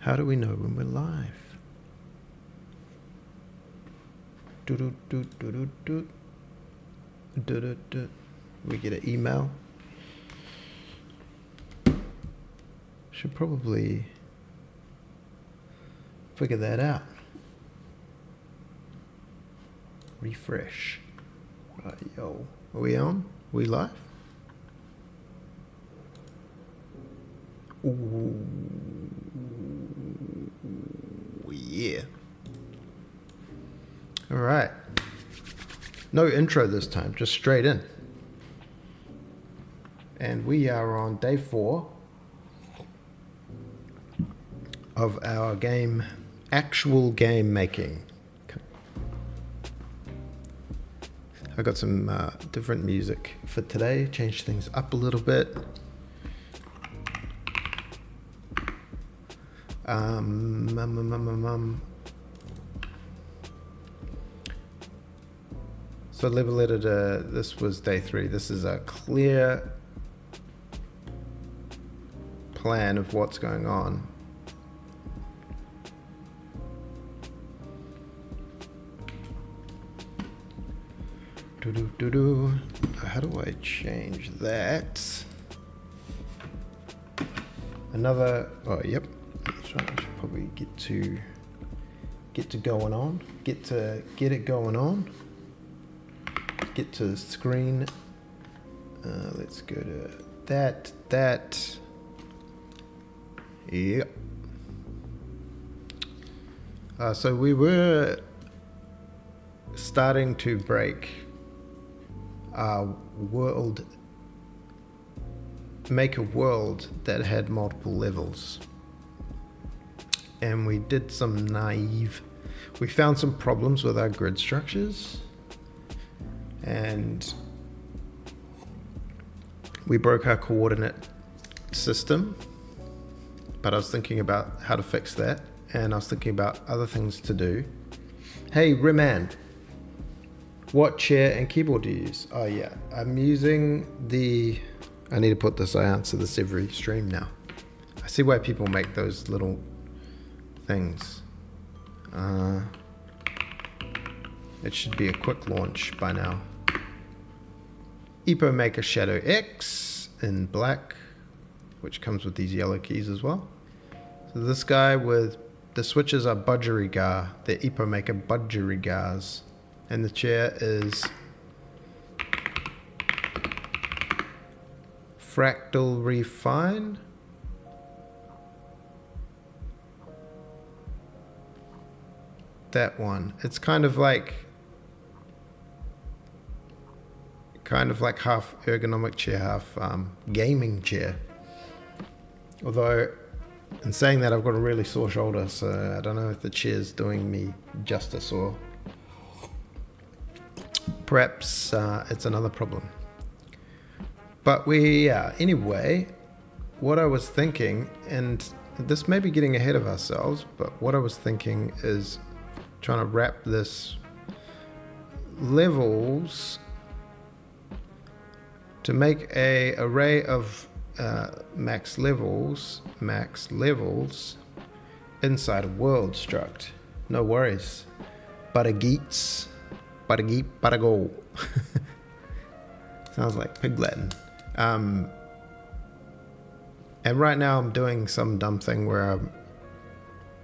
How do we know when we're live? We get an email. Should probably figure that out. Refresh. Right, yo. Are we on? Are we live? Ooh, yeah. All right. No intro this time, just straight in. And we are on day 4 of our actual game making. I got some different music for today, changed things up a little bit. So level editor, this was day 3. This is a clear plan of what's going on. How do I change that? Another, oh, yep. That's right, I should probably get to going on. Get it going on. Get to the screen. Let's go to that. Yep. So we were starting to break our world, make a world that had multiple levels. And we did some we found some problems with our grid structures. And we broke our coordinate system. But I was thinking about how to fix that. And I was thinking about other things to do. Hey, Riman. What chair and keyboard do you use? Oh yeah, I'm using I need to put this, I answer this every stream now. I see why people make those little things. It should be a quick launch by now. Epo Maker Shadow X in black, which comes with these yellow keys as well. So this guy with the switches are budgerigar, they're Epo Maker budgerigars. And the chair is Fractal Refine. That one. It's kind of like half ergonomic chair, half gaming chair. Although, in saying that, I've got a really sore shoulder, so I don't know if the chair's doing me justice or perhaps it's another problem. But anyway, what I was thinking, and this may be getting ahead of ourselves, but what I was thinking is trying to wrap this levels to make a array of max levels inside a world struct. No worries. Buttergeets. Buttergeet, buttergo. Sounds like pig Latin. And right now I'm doing some dumb thing where I'm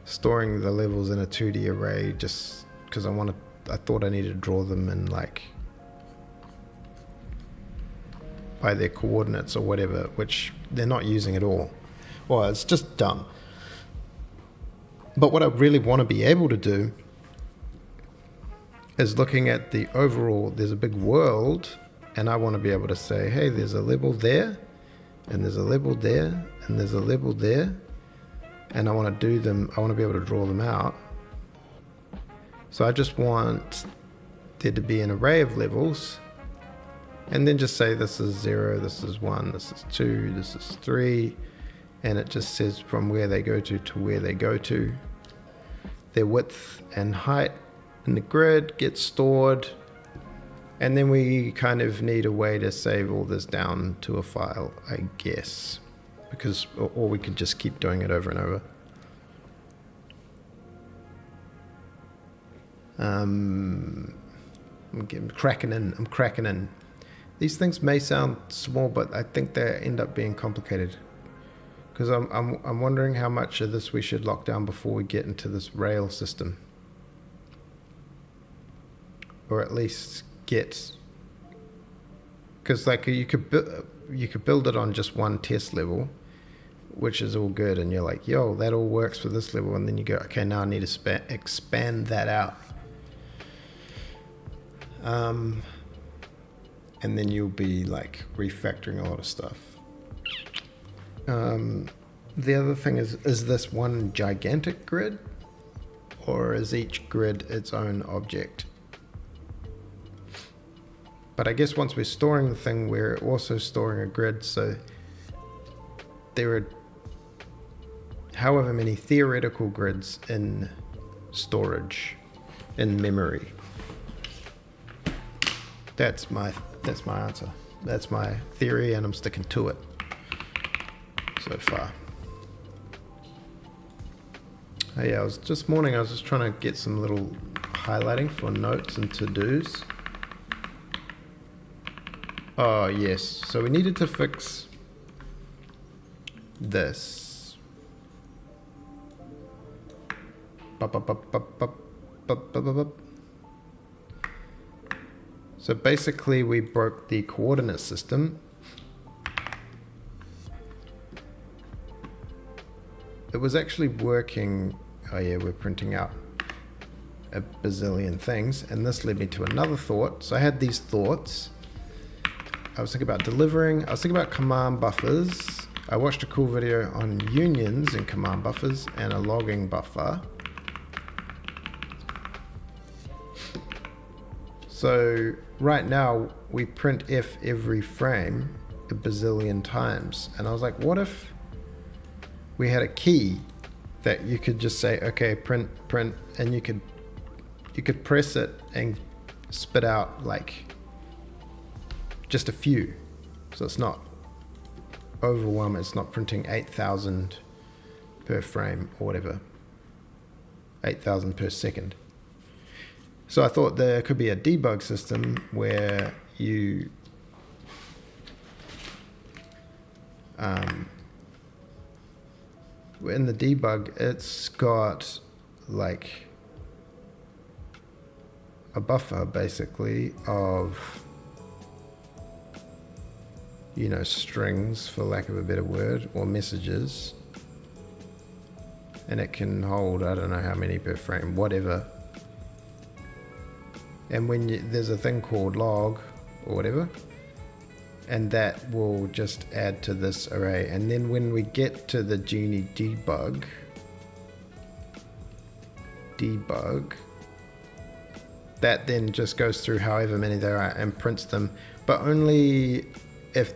storing the levels in a 2D array just because I thought I needed to draw them in by their coordinates or whatever, which they're not using at all. Well, it's just dumb. But what I really want to be able to do is looking at the overall, there's a big world, and I want to be able to say, hey, there's a level there, and there's a level there, and there's a level there, and I want to be able to draw them out. So I just want there to be an array of levels, and then just say this is 0, this is 1, this is 2, this is 3, and it just says from where they go to where they go to. Their width and height in the grid gets stored, and then we kind of need a way to save all this down to a file, I guess, or we could just keep doing it over and over. I'm cracking in. These things may sound small, but I think they end up being complicated. Because I'm wondering how much of this we should lock down before we get into this rail system. Or at least get... Because like you could build it on just one test level, which is all good, and you're like, yo, that all works for this level, and then you go, okay, now I need to expand that out. And then you'll be like refactoring a lot of stuff. The other thing is this one gigantic grid, or is each grid its own object? But I guess once we're storing the thing, we're also storing a grid, so there are however many theoretical grids in storage, in memory. That's my answer. That's my theory, and I'm sticking to it so far. Oh yeah, I was just trying to get some little highlighting for notes and to-dos. Oh yes, so we needed to fix this. So basically we broke the coordinate system. It was actually working. Oh yeah, we're printing out a bazillion things, and this led me to another thought. So I had these thoughts. I was thinking about delivering. I was thinking about command buffers. I watched a cool video on unions and command buffers and a logging buffer. So right now we print F every frame a bazillion times. And I was like, what if we had a key that you could just say, okay, print, and you could press it and spit out like just a few. So it's not overwhelming. It's not printing 8,000 per frame or whatever. 8,000 per second. So I thought there could be a debug system where you in the debug, it's got like a buffer basically of, you know, strings, for lack of a better word, or messages, and it can hold, I don't know how many per frame, whatever. And when there's a thing called log or whatever, and that will just add to this array. And then when we get to the Genie debug, that then just goes through however many there are and prints them, but only if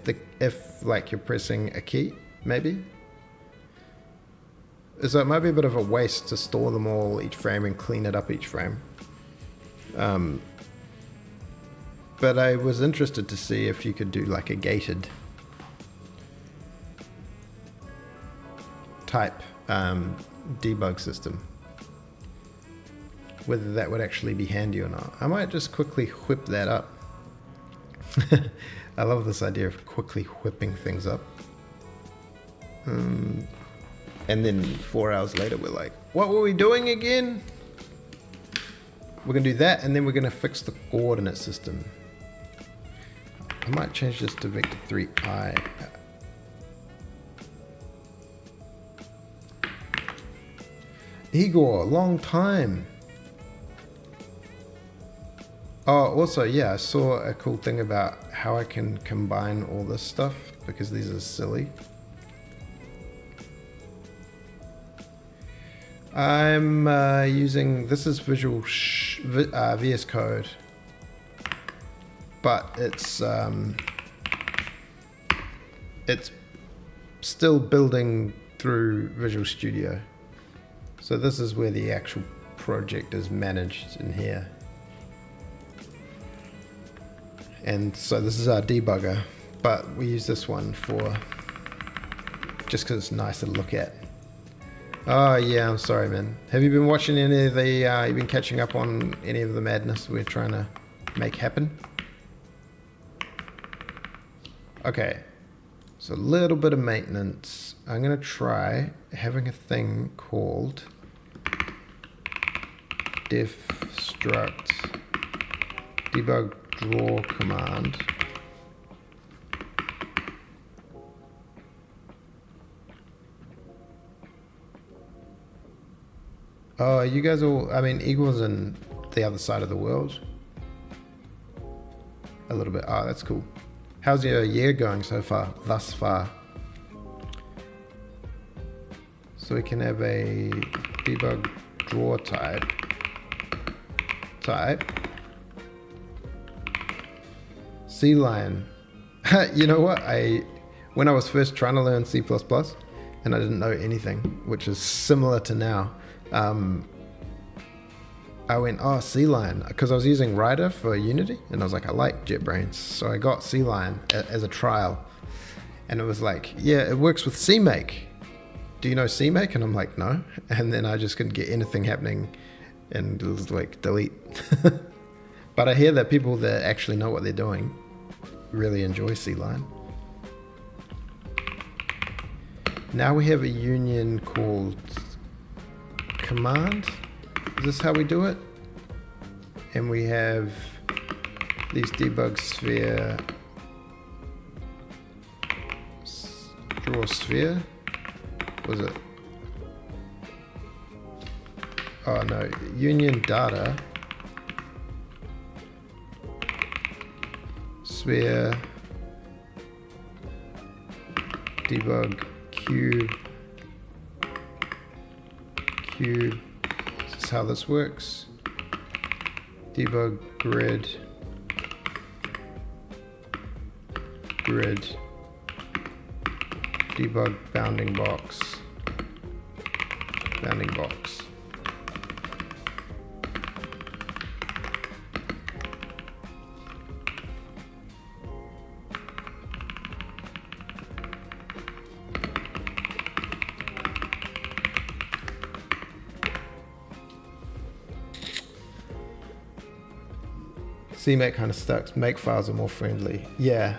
like you're pressing a key, maybe. So it might be a bit of a waste to store them all each frame and clean it up each frame. But I was interested to see if you could do like a gated type debug system. Whether that would actually be handy or not. I might just quickly whip that up. I love this idea of quickly whipping things up. And then 4 hours later we're like, what were we doing again? We're going to do that, and then we're going to fix the coordinate system. I might change this to vector 3i. Igor, long time. Oh, also, yeah, I saw a cool thing about how I can combine all this stuff, because these are silly. I'm using, this is VS Code, but it's still building through Visual Studio. So this is where the actual project is managed in here. And so this is our debugger, but we use this one for, just because it's nice to look at. Oh yeah, I'm sorry, man. Have you been watching any of the, you been catching up on any of the madness we're trying to make happen? Okay, so a little bit of maintenance. I'm gonna try having a thing called def struct debug draw command. Oh, you guys all, I mean, Eagle's in the other side of the world. A little bit. Oh, that's cool. How's your year going so far, thus far? So we can have a debug draw type. C line. You know what? When I was first trying to learn C++ and I didn't know anything, which is similar to now, I went, oh, C-line, because I was using Rider for Unity, and I was like, I like JetBrains, so I got C-line as a trial, and it was like, yeah, it works with CMake. Do you know CMake? And I'm like, no, and then I just couldn't get anything happening, and it was like, delete. But I hear that people that actually know what they're doing really enjoy C-line. Now we have a union called command. Is this how we do it? And we have these debug sphere, draw sphere. Was it? Oh no, union data sphere debug cube. This is how this works. Debug grid, debug bounding box. CMake kind of sucks. Make files are more friendly. Yeah.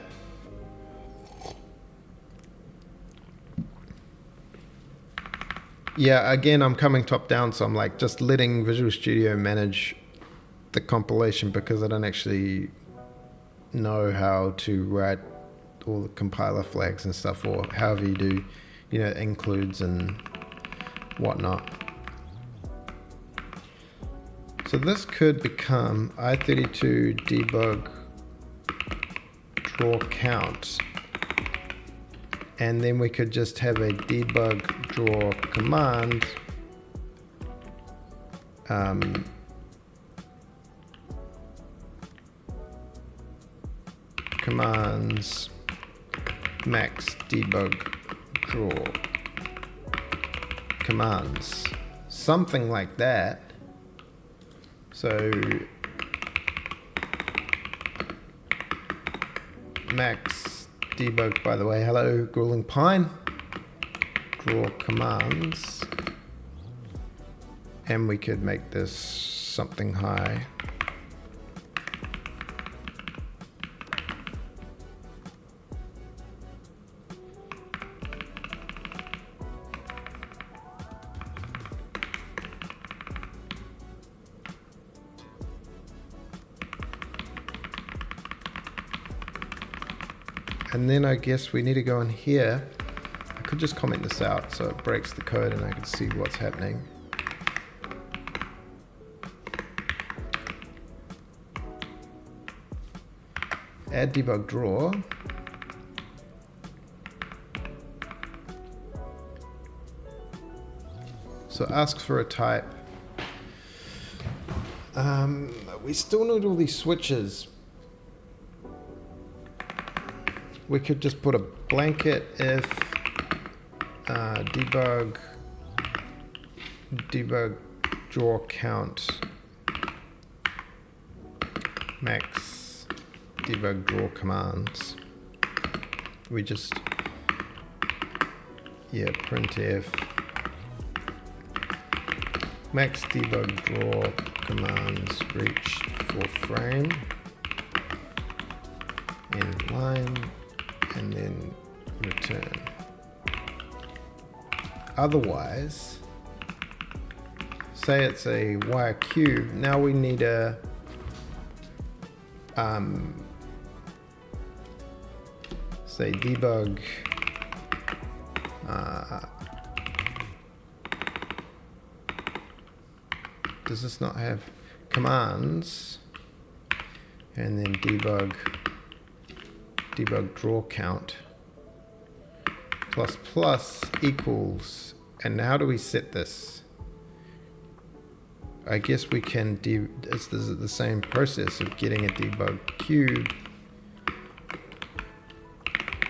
Yeah, again, I'm coming top down, so I'm like just letting Visual Studio manage the compilation because I don't actually know how to write all the compiler flags and stuff, or however you do, you know, includes and whatnot. So this could become i32 debug draw count, and then we could just have a debug draw command commands max debug draw commands, something like that. So max debug, by the way, hello Grueling Pine, draw commands, and we could make this something high. And then I guess we need to go in here. I could just comment this out so it breaks the code and I can see what's happening. Add debug draw. So asks for a type. We still need all these switches. We could just put a blanket if debug draw count max debug draw commands. We just, yeah, printf max debug draw commands reached for frame end line, and then return. Otherwise, say it's a wire cube, now we need a say debug does this not have commands, and then debug draw count plus plus equals, and how do we set this? I guess we can it's the same process of getting a debug cube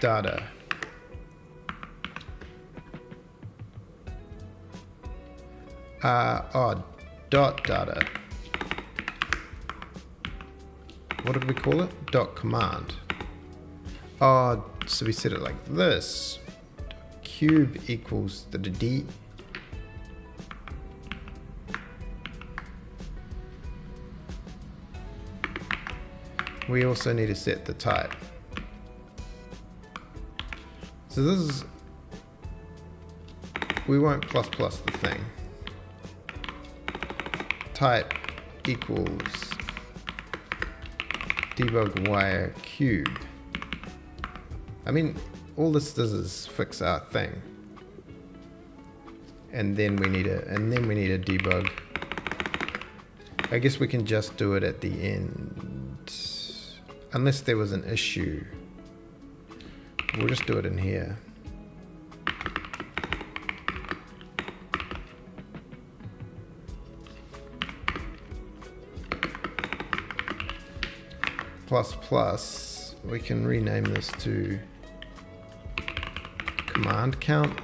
data. Dot data. What did we call it? Dot command. So we set it like this. Cube equals the D. We also need to set the type. So this is, we won't plus plus the thing. Type equals debug wire cube. I mean, all this does is fix our thing. And then we need a debug. I guess we can just do it at the end. Unless there was an issue. We'll just do it in here. Plus plus, we can rename this to command count,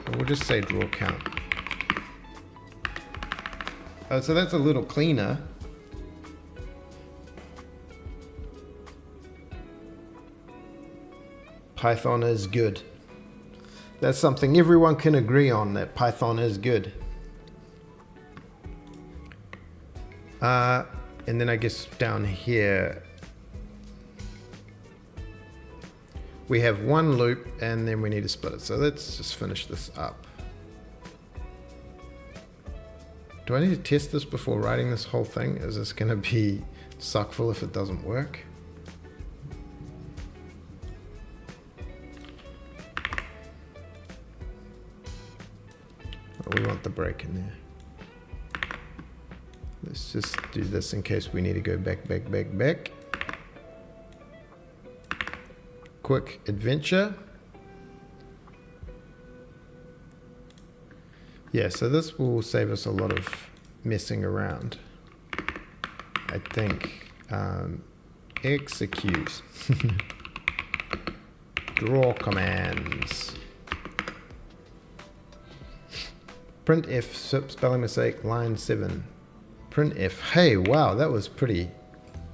or we'll just say draw count. So that's a little cleaner. Python is good. That's something everyone can agree on, that Python is good. And then I guess down here, we have one loop and then we need to split it. So let's just finish this up. Do I need to test this before writing this whole thing? Is this going to be suckful if it doesn't work? Oh, we want the break in there. Let's just do this in case we need to go back. Quick adventure. Yeah, so this will save us a lot of messing around. I think execute draw commands. Printf spelling mistake line 7. Printf. Hey, wow, that was pretty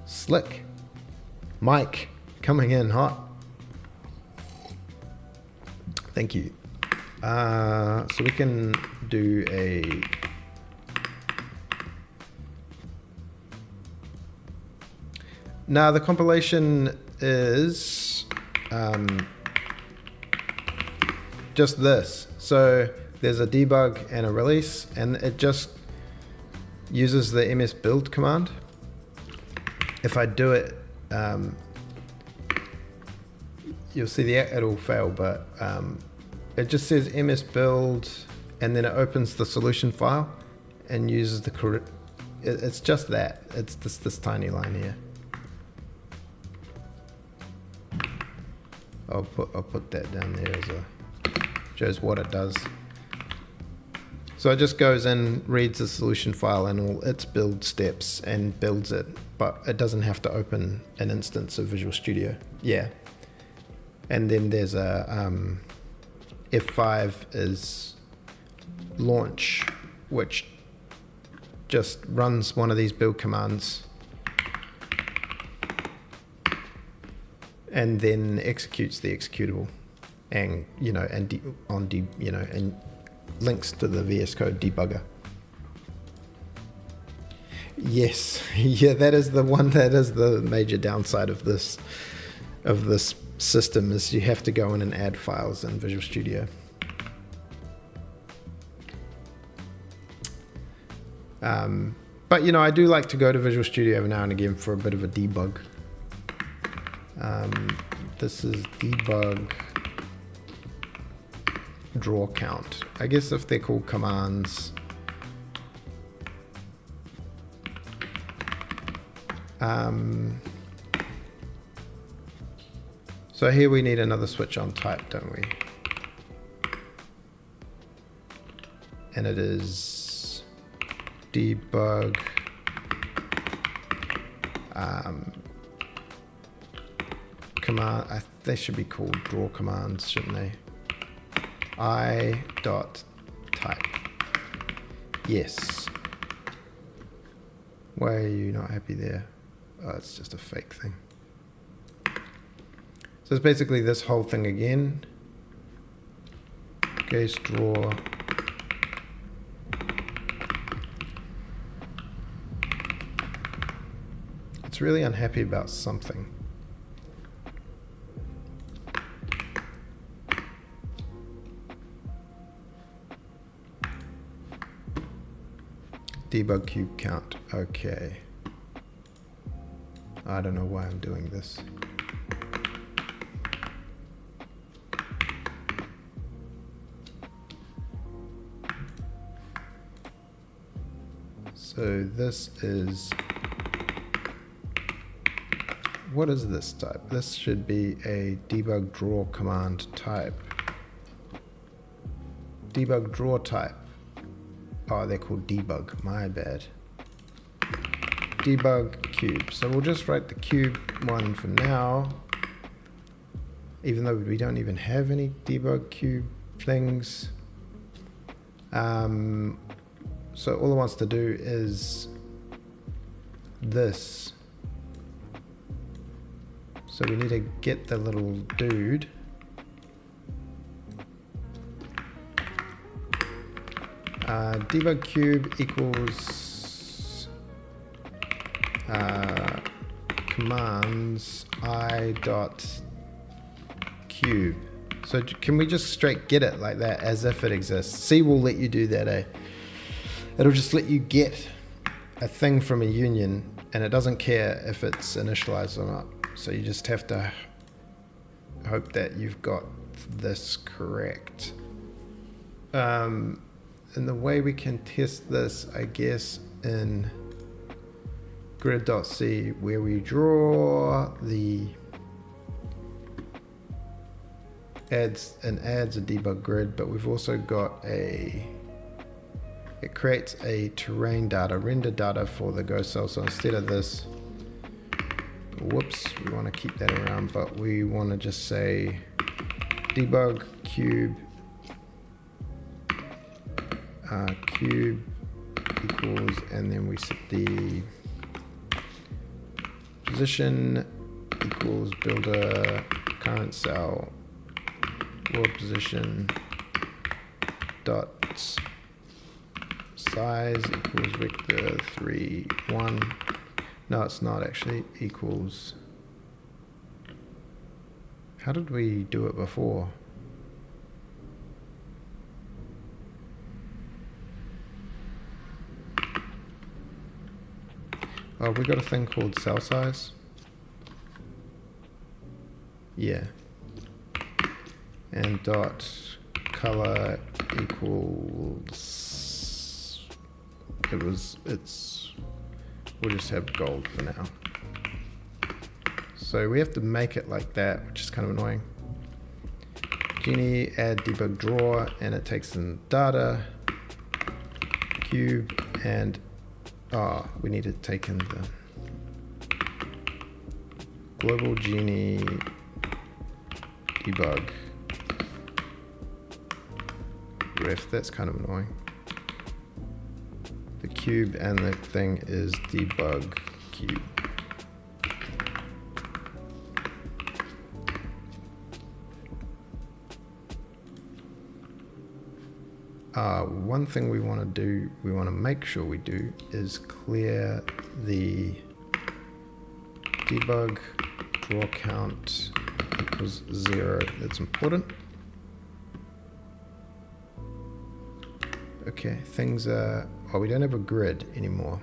slick. Mike coming in hot. Thank you. So we can do a now the compilation is just this. So there's a debug and a release, and it just uses the ms build command. If I do it, you'll see it'll fail, but it just says ms build, and then it opens the solution file and uses the correct. It's just that. It's this tiny line here. I'll put that down there as a shows what it does. So it just goes in, reads the solution file and all its build steps and builds it, but it doesn't have to open an instance of Visual Studio. Yeah. And then there's a F5 is launch, which just runs one of these build commands and then executes the executable, and and links to the VS Code debugger. Yes, yeah, that is the one. That is the major downside of this system, is you have to go in and add files in Visual Studio. But I do like to go to Visual Studio every now and again for a bit of a debug. This is debug draw count. I guess if they're called commands. So here we need another switch on type, don't we? And it is debug command. They should be called draw commands, shouldn't they? I.type. Yes. Why are you not happy there? Oh, it's just a fake thing. So it's basically this whole thing again. Case draw. It's really unhappy about something. Debug cube count. Okay. I don't know why I'm doing this. So this is, what is this type? This should be a debug draw command type. Debug draw type. Oh, they're called debug, my bad. Debug cube. So we'll just write the cube one for now, even though we don't even have any debug cube things. So all it wants to do is this. So we need to get the little dude. Debug cube equals commands I dot cube. So can we just straight get it like that as if it exists? C will let you do that, eh? It'll just let you get a thing from a union, and it doesn't care if it's initialized or not. So you just have to hope that you've got this correct. And the way we can test this, I guess, in grid.c, where we draw the adds a debug grid, but we've also got it creates a terrain data, render data for the go cell. So instead of this, whoops, we want to keep that around, but we want to just say debug cube cube equals, and then we set the position equals builder current cell world position dot size equals vector 3 1. No, it's not actually, equals, how did we do it before? Oh, we got a thing called cell size. Yeah. And dot color equals, we'll just have gold for now. So we have to make it like that, which is kind of annoying. Genie add debug draw, and it takes in data, cube, and we need to take in the global Genie debug ref. That's kind of annoying. The cube and the thing is debug cube. One thing we want to do, we want to make sure we do, is clear the debug draw count equals 0. That's important. Okay, things are, oh, we don't have a grid anymore.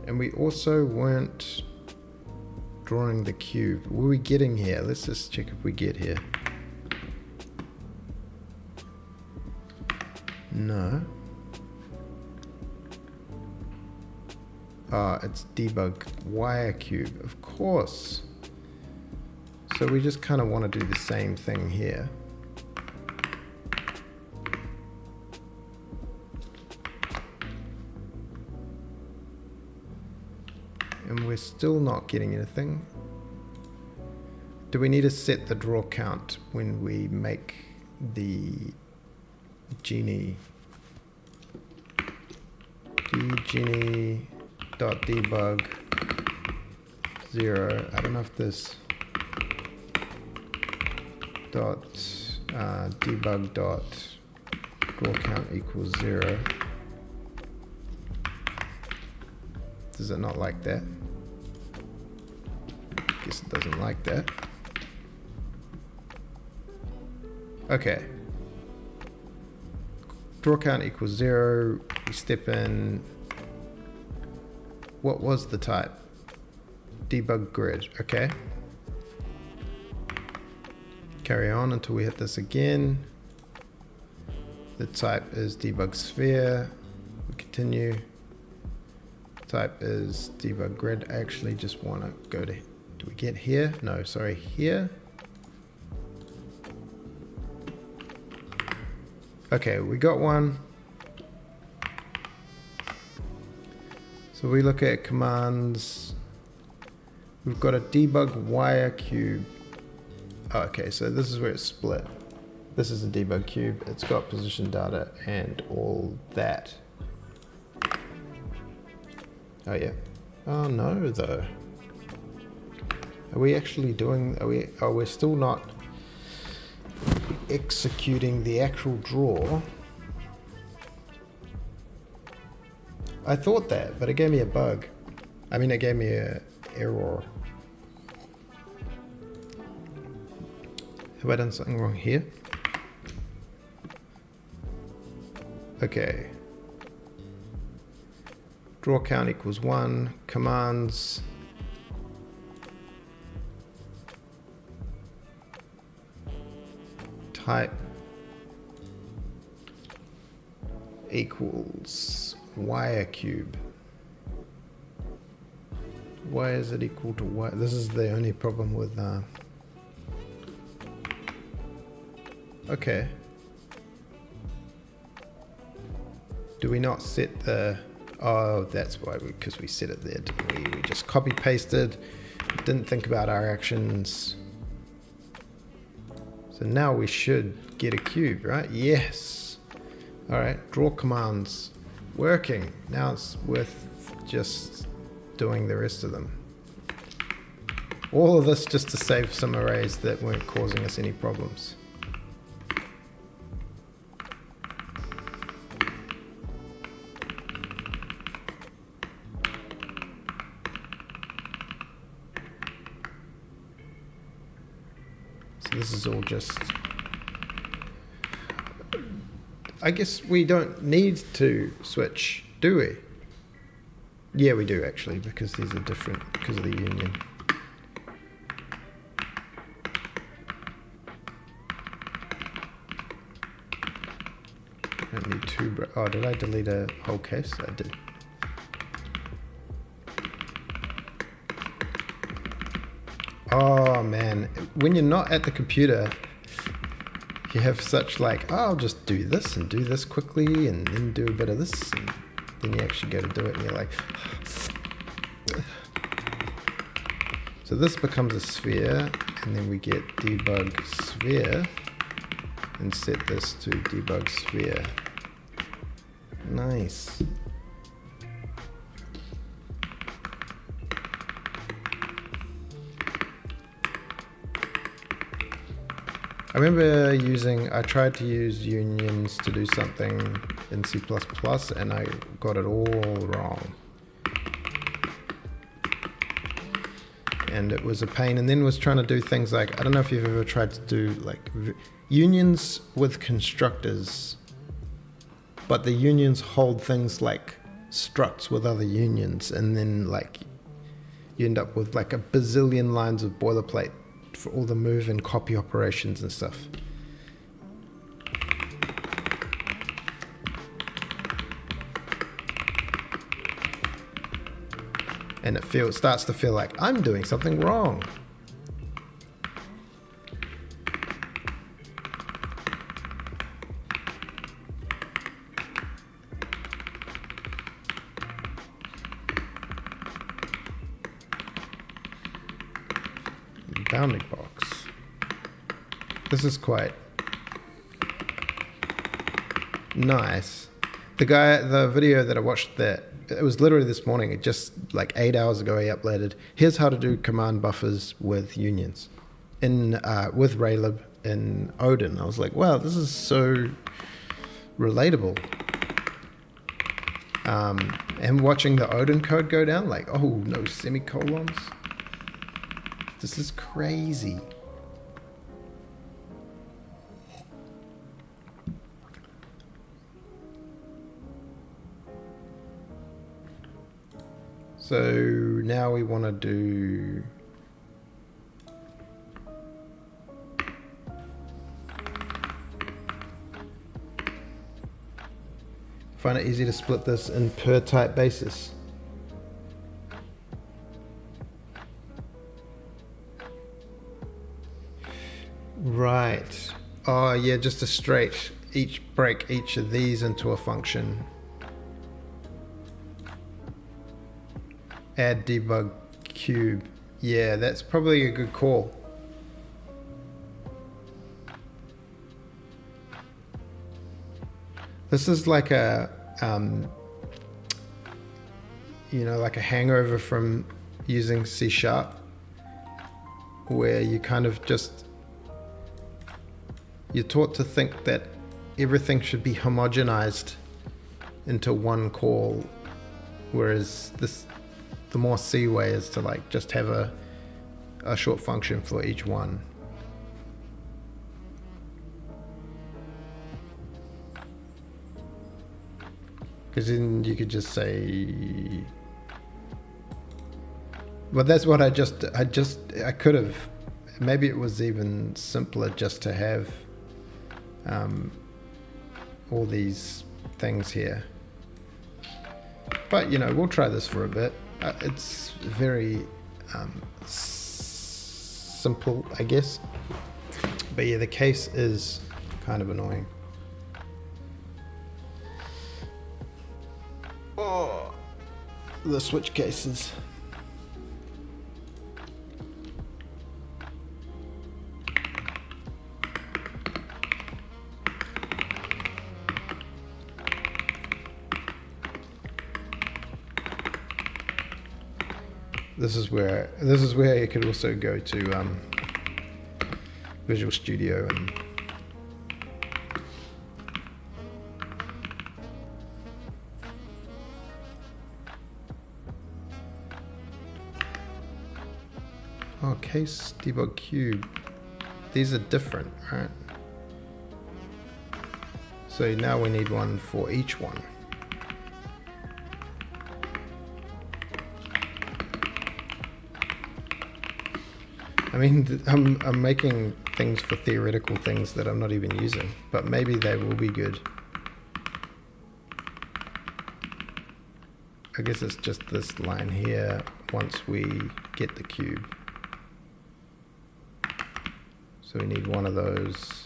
And we also weren't drawing the cube. Were we getting here? Let's just check if we get here. No. Ah, it's debug wire cube, of course. So we just kind of want to do the same thing here. And we're still not getting anything. Do we need to set the draw count when we make the genie? dgenie.debug 0. I don't know if this debug dot draw count equals 0. Does it not like that? Guess it doesn't like that. Okay. Draw count equals 0. We step in. What was the type? Debug grid. Okay. Carry on until we hit this again. The type is debug sphere. We continue. Type is debug grid. I actually just want to go to, do we get here? No, sorry, here. Okay, we got one. So we look at commands. We've got a debug wire cube. Oh, okay, so this is where it's split. This is a debug cube. It's got position data and all that. Oh yeah. Oh no, though. Are we actually doing? Are we still not executing the actual draw? I thought that, but it gave me a bug. I mean, it gave me an error. Have I done something wrong here? Okay. Draw count equals 1. Commands. Type equals wire cube. Why is it equal to wire? This is the only problem with okay. Do we not set the, oh, that's why, because we set it there, didn't we? We just copy pasted, didn't think about our actions. So now we should get a cube, right? Yes. All right, draw commands working. Now it's worth just doing the rest of them. All of this just to save some arrays that weren't causing us any problems. This is all just, I guess we don't need to switch, do we? Yeah, we do actually, because these are different because of the union. I don't need two, oh, did I delete a whole case? I did. Oh man, when you're not at the computer, you have such like, oh, I'll just do this and do this quickly and then do a bit of this. And then you actually go to do it and you're like, so this becomes a sphere and then we get debug sphere and set this to debug sphere. Nice. I remember I tried to use unions to do something in C++ and I got it all wrong. And it was a pain, and then was trying to do things like, I don't know if you've ever tried to do like unions with constructors, but the unions hold things like structs with other unions, and then like you end up with like a bazillion lines of boilerplate for all the move and copy operations and stuff. And it starts to feel like I'm doing something wrong. Bounding box. This is quite nice. The video that I watched it was literally this morning. It just like 8 hours ago he uploaded. Here's how to do command buffers with unions with Raylib in Odin. I was like, wow, this is so relatable. And watching the Odin code go down, like, oh, no semicolons. This is crazy. So now we want to do find it easy to split this in per type basis. Right. Oh yeah, just a straight break each of these into a function. Add debug cube. Yeah, that's probably a good call. This is like a, like a hangover from using C#, where you kind of you're taught to think that everything should be homogenized into one call, whereas the more C way is to like just have a short function for each one. Because then you could just say, but that's what I could have, maybe it was even simpler just to have all these things here. But we'll try this for a bit. It's very simple, I guess. But yeah, the case is kind of annoying. Oh, the switch cases. This is where you could also go to Visual Studio and case debug cube. These are different, right? So now we need one for each one. I mean, I'm making things for theoretical things that I'm not even using, but maybe they will be good. I guess it's just this line here once we get the cube. So we need one of those.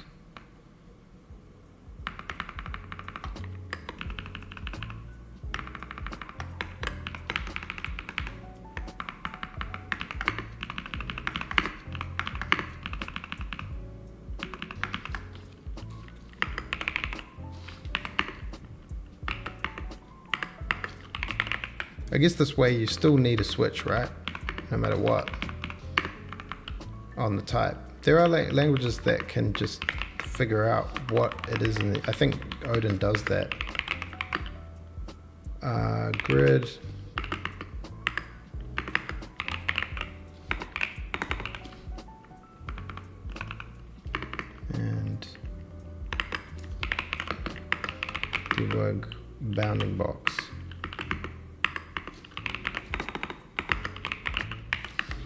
I guess this way you still need a switch, right? No matter what, on the type. there are languages that can just figure out what it is in the, I think Odin does that. Grid. And debug bounding box.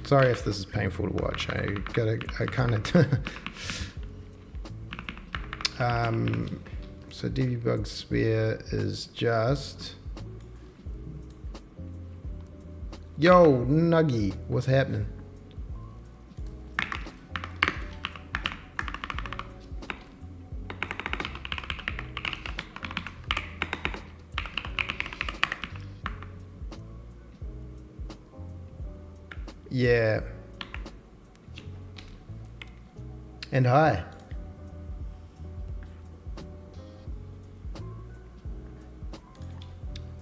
Sorry if this is painful to watch. I kind of so debug sphere is just, yo Nuggy, what's happening? Yeah. And hi.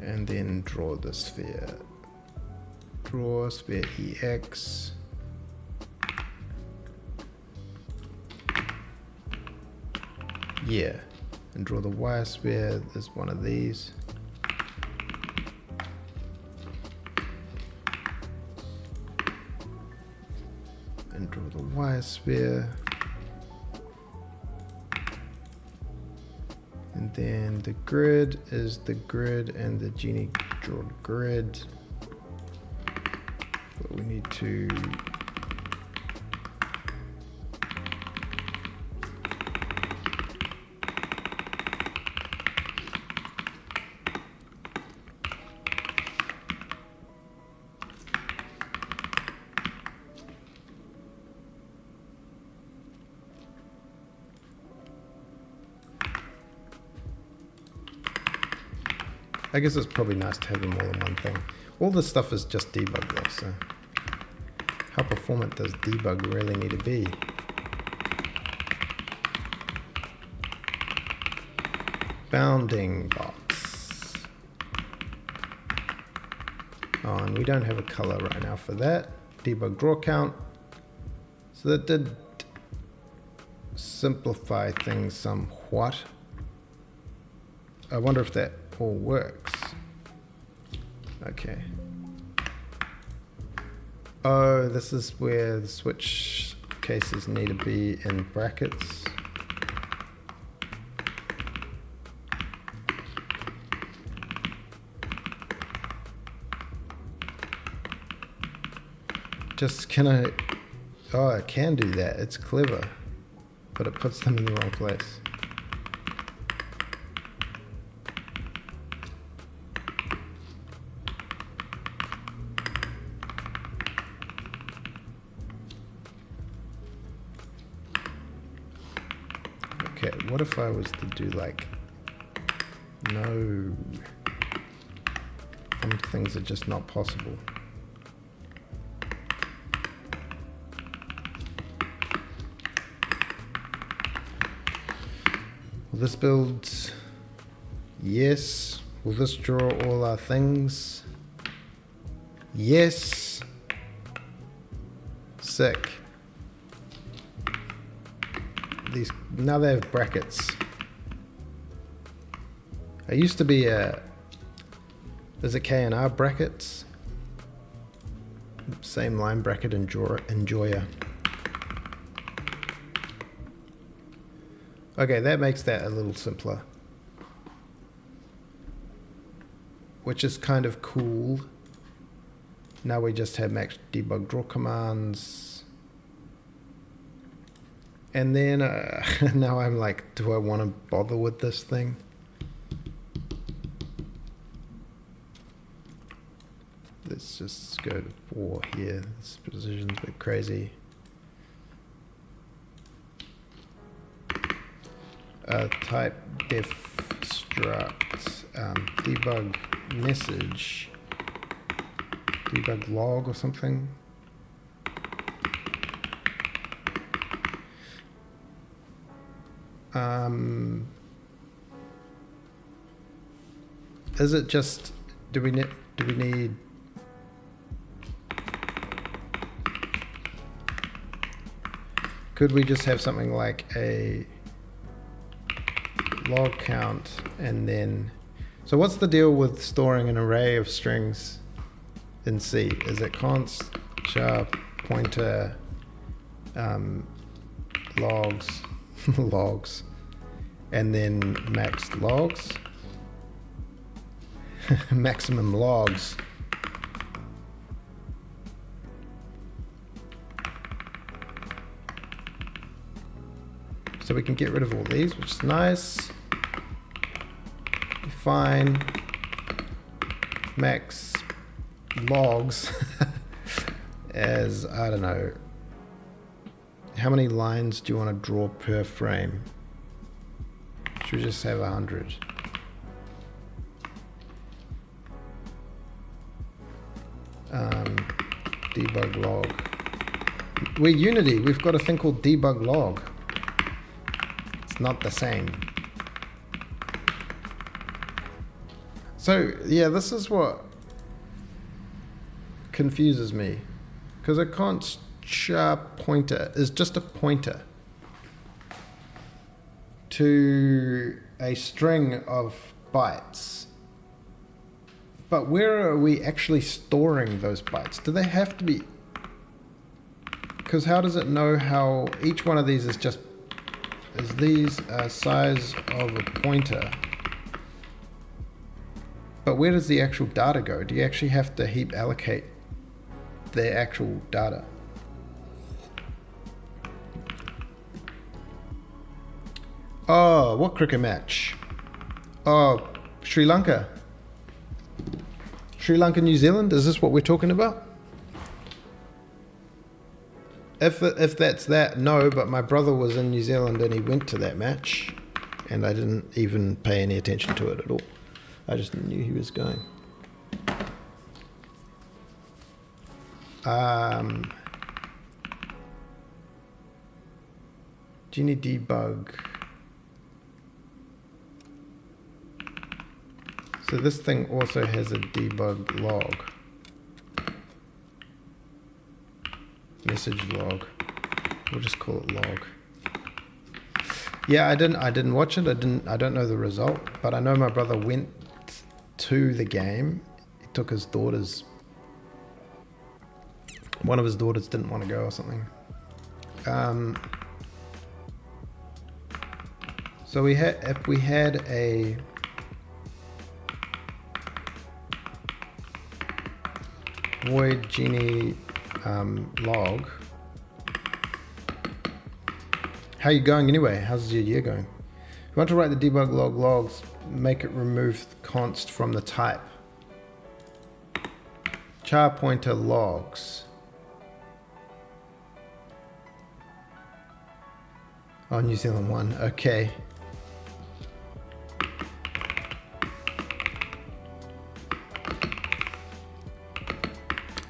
And then draw the sphere. Draw sphere EX. Yeah. And draw the Y sphere. There's one of these. And draw the Y sphere. And then the grid is the grid, and the genie draw grid. But we need to I guess it's probably nice to have them all in one thing. All this stuff is just debug though, so how performant does debug really need to be? Bounding box. Oh, and we don't have a color right now for that. Debug draw count. So that did simplify things somewhat. I wonder if that all works. Okay. Oh, this is where the switch cases need to be in brackets. Just can I? Oh, I can do that. It's clever, but it puts them in the wrong place. Okay, what if I was to do like, no, some things are just not possible. Will this build? Yes. Will this draw all our things? Yes. Sick. These now they have brackets. I used to be there's a K and R brackets. Same line bracket enjoyer. Okay, that makes that a little simpler. Which is kind of cool. Now we just have max debug draw commands. And then now I'm like, do I want to bother with this thing? Let's just go to 4 here. This position's a bit crazy. Type def struct debug message, debug log or something. Is it just, do we need, Could we just have something like a log count and then, so what's the deal with storing an array of strings in C? Is it const char pointer logs logs and then max logs maximum logs? So we can get rid of all these, which is nice. Fine. Max logs as, I don't know, how many lines do you want to draw per frame? Should we just have 100? Debug log. We're Unity, we've got a thing called debug log. It's not the same. So yeah, this is what confuses me, because a const char pointer is just a pointer to a string of bytes. But where are we actually storing those bytes? Do they have to be? Because how does it know how each one of these is just, is these a size of a pointer? But where does the actual data go? Do you actually have to heap allocate the actual data? Oh, what cricket match? Oh, Sri Lanka. Sri Lanka, New Zealand? Is this what we're talking about? If that's that, no, but my brother was in New Zealand and he went to that match and I didn't even pay any attention to it at all. I just knew he was going. Do you need debug? So this thing also has a debug log. Message log. We'll just call it log. Yeah, I didn't watch it. I don't know the result, but I know my brother went to the game. He took his daughters. One of his daughters didn't want to go or something. So if we had a void genie log. How are you going anyway? How's your year going? If you want to write the debug log logs, make it remove const from the type. Char pointer logs. Oh, New Zealand 1, okay.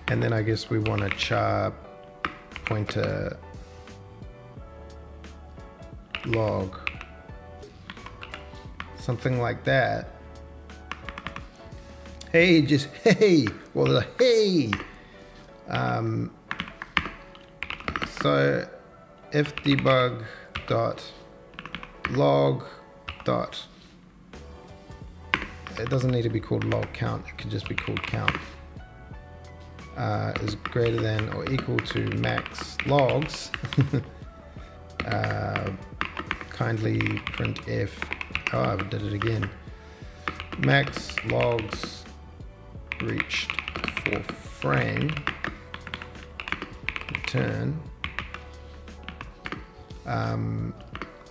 And then I guess we want a char pointer log. Something like that. Hey, just hey. Well, hey. So if debug dot log dot, it doesn't need to be called log count. It could just be called count. Is greater than or equal to max logs. Kindly print f. Oh, I did it again. Max logs reached for frame. Return.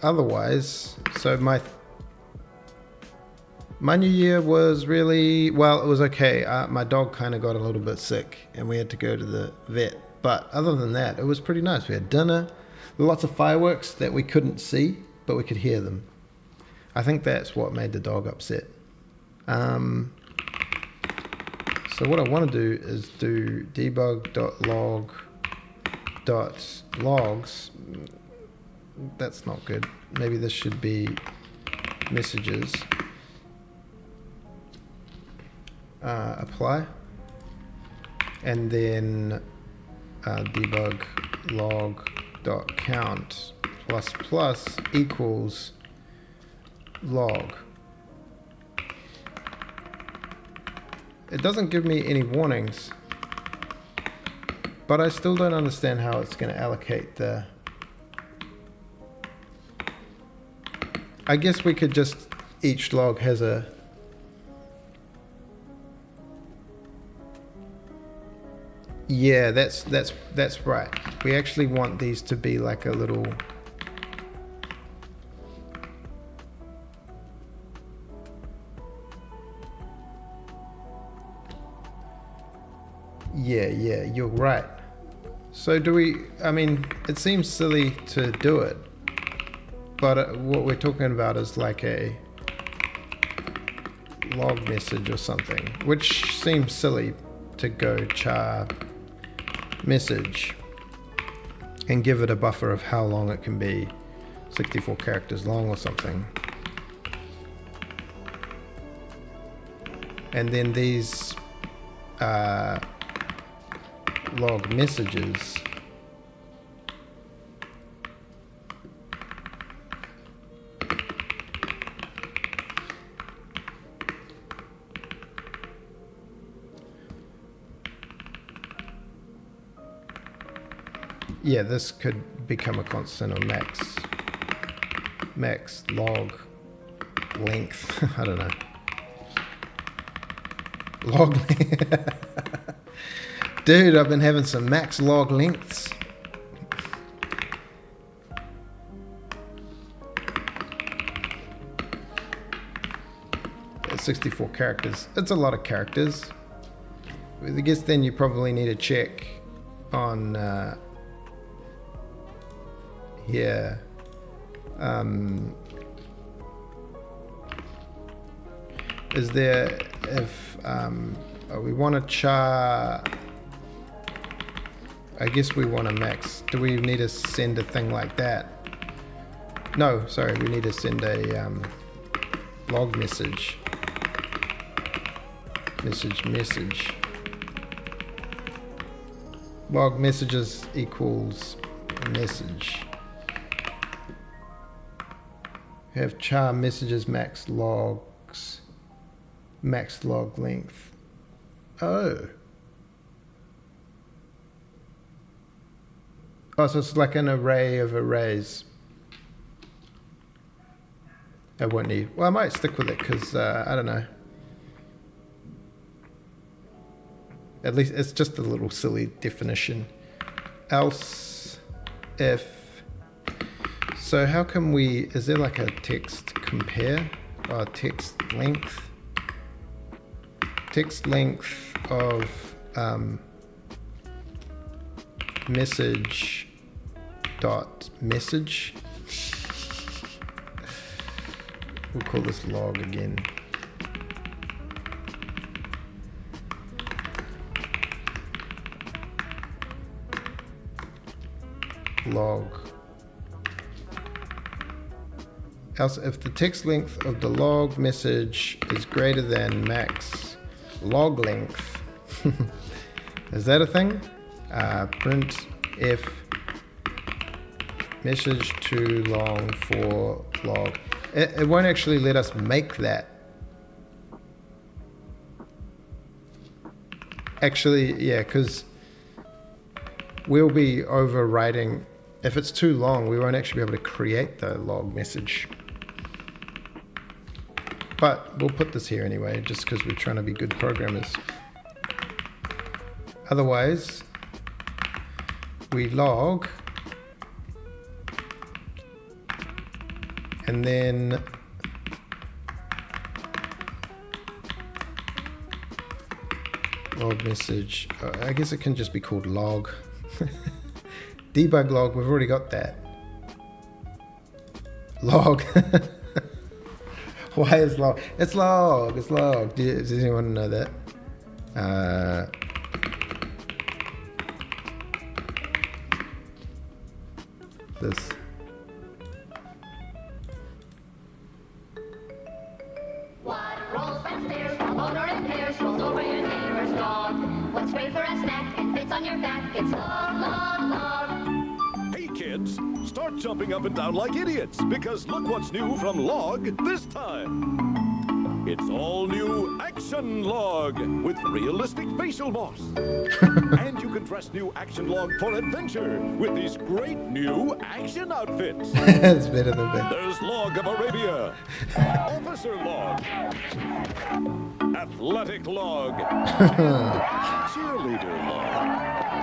Otherwise, so my new year was really, well, it was okay. My dog kind of got a little bit sick and we had to go to the vet. But other than that, it was pretty nice. We had dinner, lots of fireworks that we couldn't see, but we could hear them. I think that's what made the dog upset. So what I want to do is do debug.log.logs. That's not good. Maybe this should be messages. Apply, and then debug log dot count plus plus equals log. It doesn't give me any warnings, but I still don't understand how it's going to allocate the... I guess we could just, each log has a... Yeah, that's right. We actually want these to be like a little... Yeah, you're right. So do we, I mean, it seems silly to do it, but what we're talking about is like a log message or something, which seems silly to go char message and give it a buffer of how long it can be, 64 characters long or something. And then these log messages yeah, this could become a constant or max log length. I don't know. Log dude, I've been having some max log lengths. It's 64 characters. It's a lot of characters. I guess then you probably need to check on here. Is there, if we want to char, I guess we want to max. Do we need to send a thing like that? No, sorry, we need to send a log message. Message. Log messages equals message. Have char messages max logs, max log length. Oh, so it's like an array of arrays. I won't need, well, I might stick with it because I don't know. At least it's just a little silly definition. Else if, so how can we, is there like a text compare or text length? Text length of message dot message. We'll call this log again. Log. Else if the text length of the log message is greater than max log length. Is that a thing? Print if message too long for log. It won't actually let us make that. Actually, yeah, because we'll be overwriting. If it's too long, we won't actually be able to create the log message. But we'll put this here anyway, just because we're trying to be good programmers. Otherwise, we log, and then log message. I guess it can just be called log. Debug log, we've already got that. Log. Why is log? It's log, it's log. Does anyone know that? This. What rolls downstairs, a motor and pairs, rolls over your neighbor's dog. What's great for a snack and fits on your back? It's log, log, log. Hey kids, not jumping up and down like idiots, because look what's new from Log this time. It's all new Action Log with realistic facial moss. And you can dress new Action Log for adventure with these great new action outfits. It's better than that. There's Log of Arabia, Officer Log, Athletic Log, Cheerleader Log.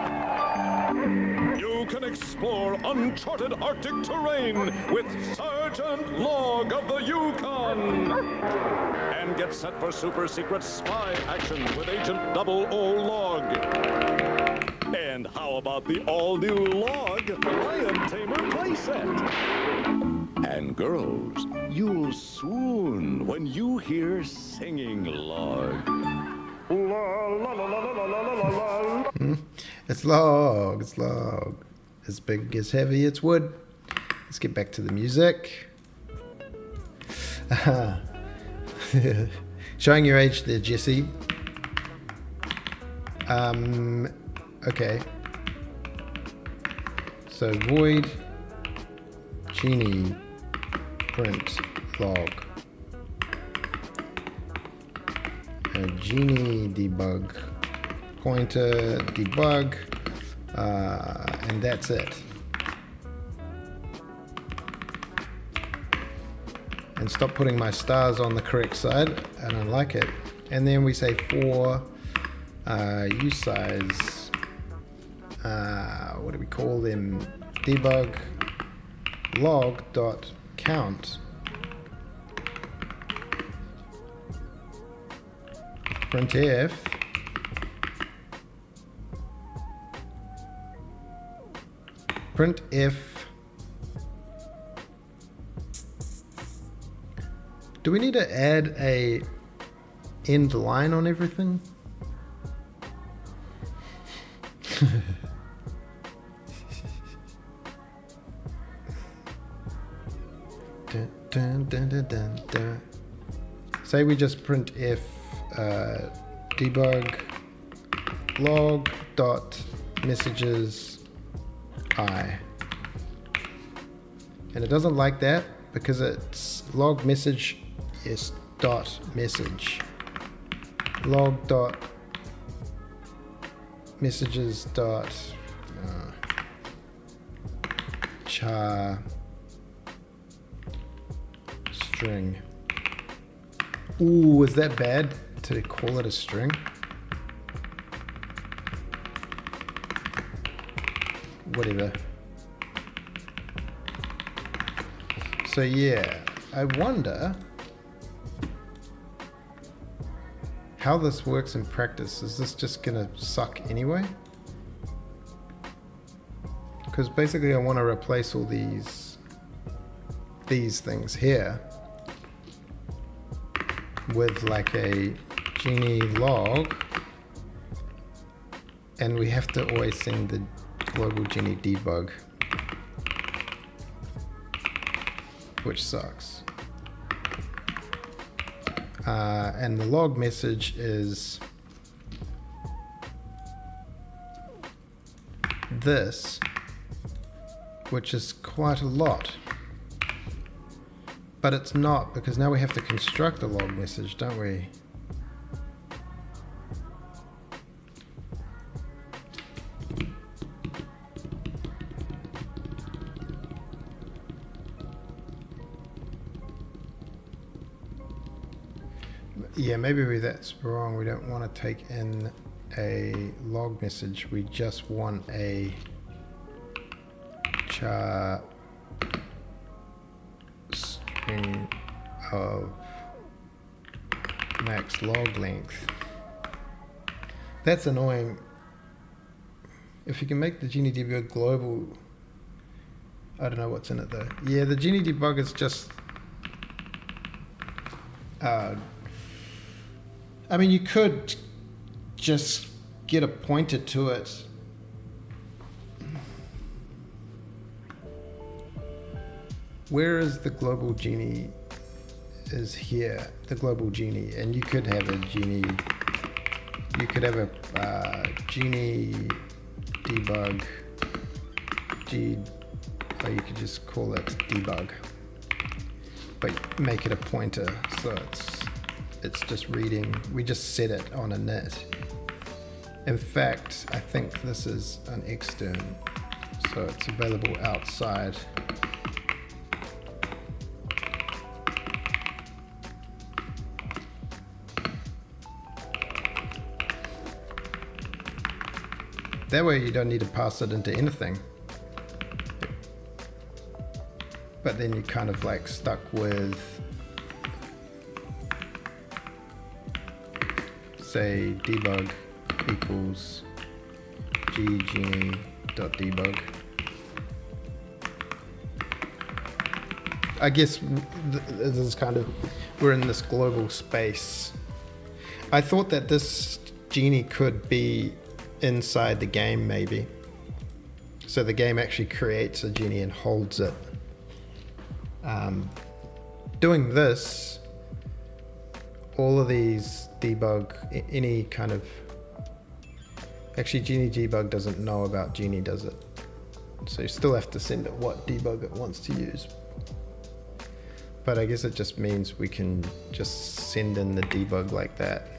You can explore uncharted Arctic terrain with Sergeant Log of the Yukon. And get set for super secret spy action with Agent 00 Log. And how about the all-new Log Lion Tamer playset? And girls, you'll swoon when you hear singing Log. La la la la la la la la. It's log, it's log. It's big, it's heavy, it's wood. Let's get back to the music. Showing your age there, Jesse. Okay. So void genie print log. Genie debug pointer debug, and that's it. And stop putting my stars on the correct side. I don't like it. And then we say for use size, what do we call them? Debug log dot count. Printf do we need to add a end line on everything? Dun, dun, dun, dun, dun. Say we just print if debug log dot messages I, and it doesn't like that because it's log message is dot message log dot messages dot char string. Ooh, is that bad to call it a string? Whatever. So yeah, I wonder how this works in practice. Is this just gonna suck anyway? Because basically I want to replace all these things here with like a genie log, and we have to always send the global genie debug, which sucks. And the log message is this, which is quite a lot. But it's not, because now we have to construct a log message, don't we? Yeah, maybe that's wrong. We don't want to take in a log message. We just want a char string of max log length. That's annoying. If you can make the Genie debug global, I don't know what's in it though. Yeah, the Genie debug is just I mean, you could just get a pointer to it. Where is the global Genie? Is here, the global Genie, and you could have a Genie. You could have a Genie debug Or you could just call it debug, but make it a pointer, so it's just reading. We just set it on a init. In fact, I think this is an extern, so it's available outside. That way you don't need to pass it into anything. But then you're kind of like stuck with, say, debug equals ggenie.debug. I guess this is kind of, we're in this global space. I thought that this genie could be inside the game maybe. So the game actually creates a genie and holds it. Doing this, all of these debug, any kind of, actually Genie debug doesn't know about Genie, does it? So you still have to send it what debug it wants to use. But I guess it just means we can just send in the debug like that.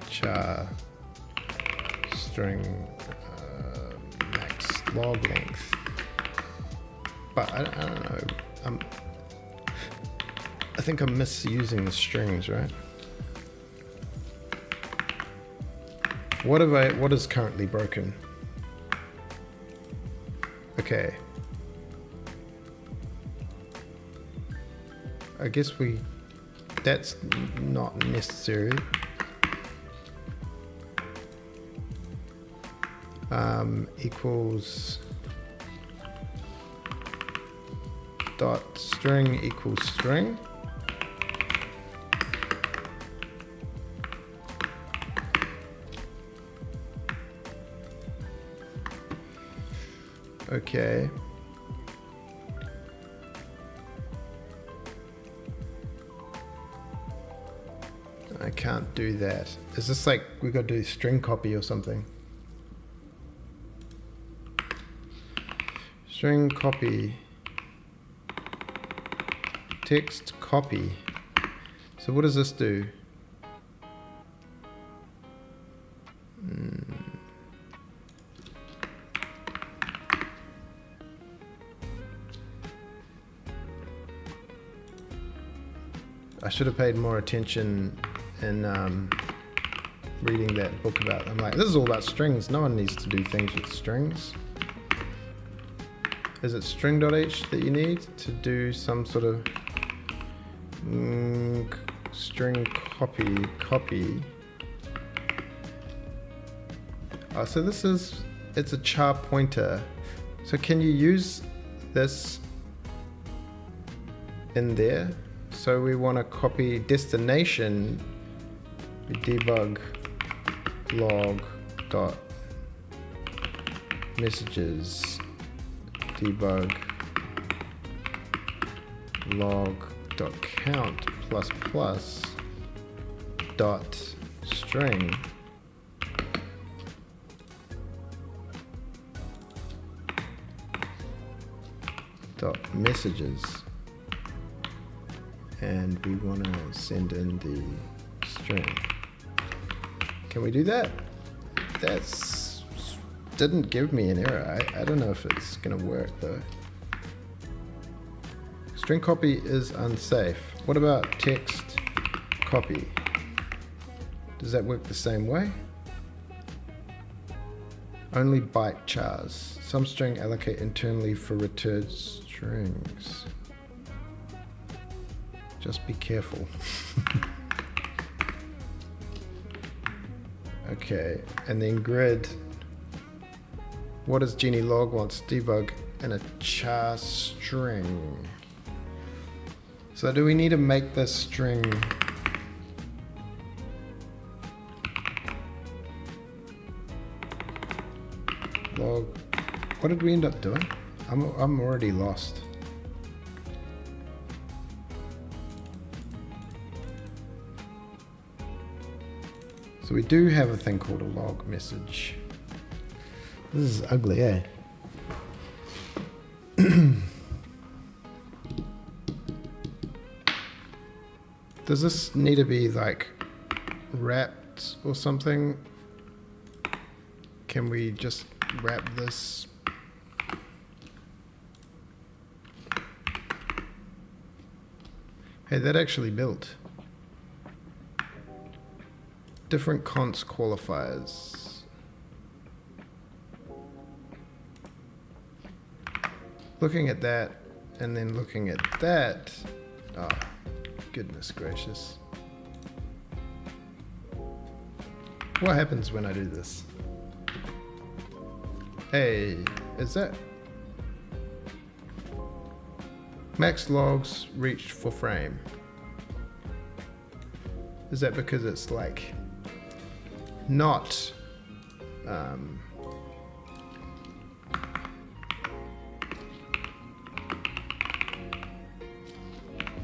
Char string max log length, but I don't know. I think I'm misusing the strings, right? What is currently broken? Okay. I guess that's not necessary. Equals dot string equals string. Okay. I can't do that. Is this like we got to do string copy or something? String copy, text copy. So what does this do? I should have paid more attention in reading that book about. I'm like, this is all about strings. No one needs to do things with strings. Is it string.h that you need to do some sort of string copy? Oh, so it's a char pointer. So can you use this in there? So we want to copy destination, debug log dot messages, debug log dot count plus plus dot string dot messages, and we want to send in the string. Can we do that? That's didn't give me an error. I don't know if it's gonna work though. String copy is unsafe. What about text copy? Does that work the same way? Only byte chars. Some string allocate internally for returned strings. Just be careful. Okay, and then grid. What does Genie log wants? Debug in a char string. So do we need to make this string log? What did we end up doing? I'm already lost. So we do have a thing called a log message. This is ugly, eh? Does this need to be like wrapped or something? Can we just wrap this? Hey, that actually built. Different const qualifiers. Looking at that and then looking at that. Oh, goodness gracious. What happens when I do this? Hey, is that max logs reached for frame? Is that because it's like not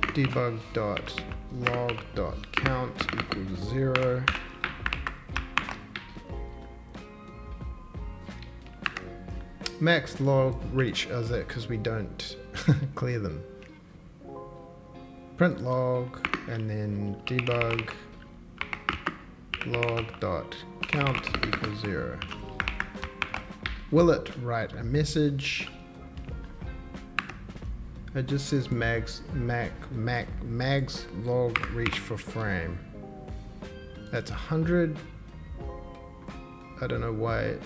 debug.log.count equals 0? Max log reach, is that because we don't clear them? Print log and then debug log.count equals 0. Will it write a message? It just says max log reach for frame. That's 100. I don't know why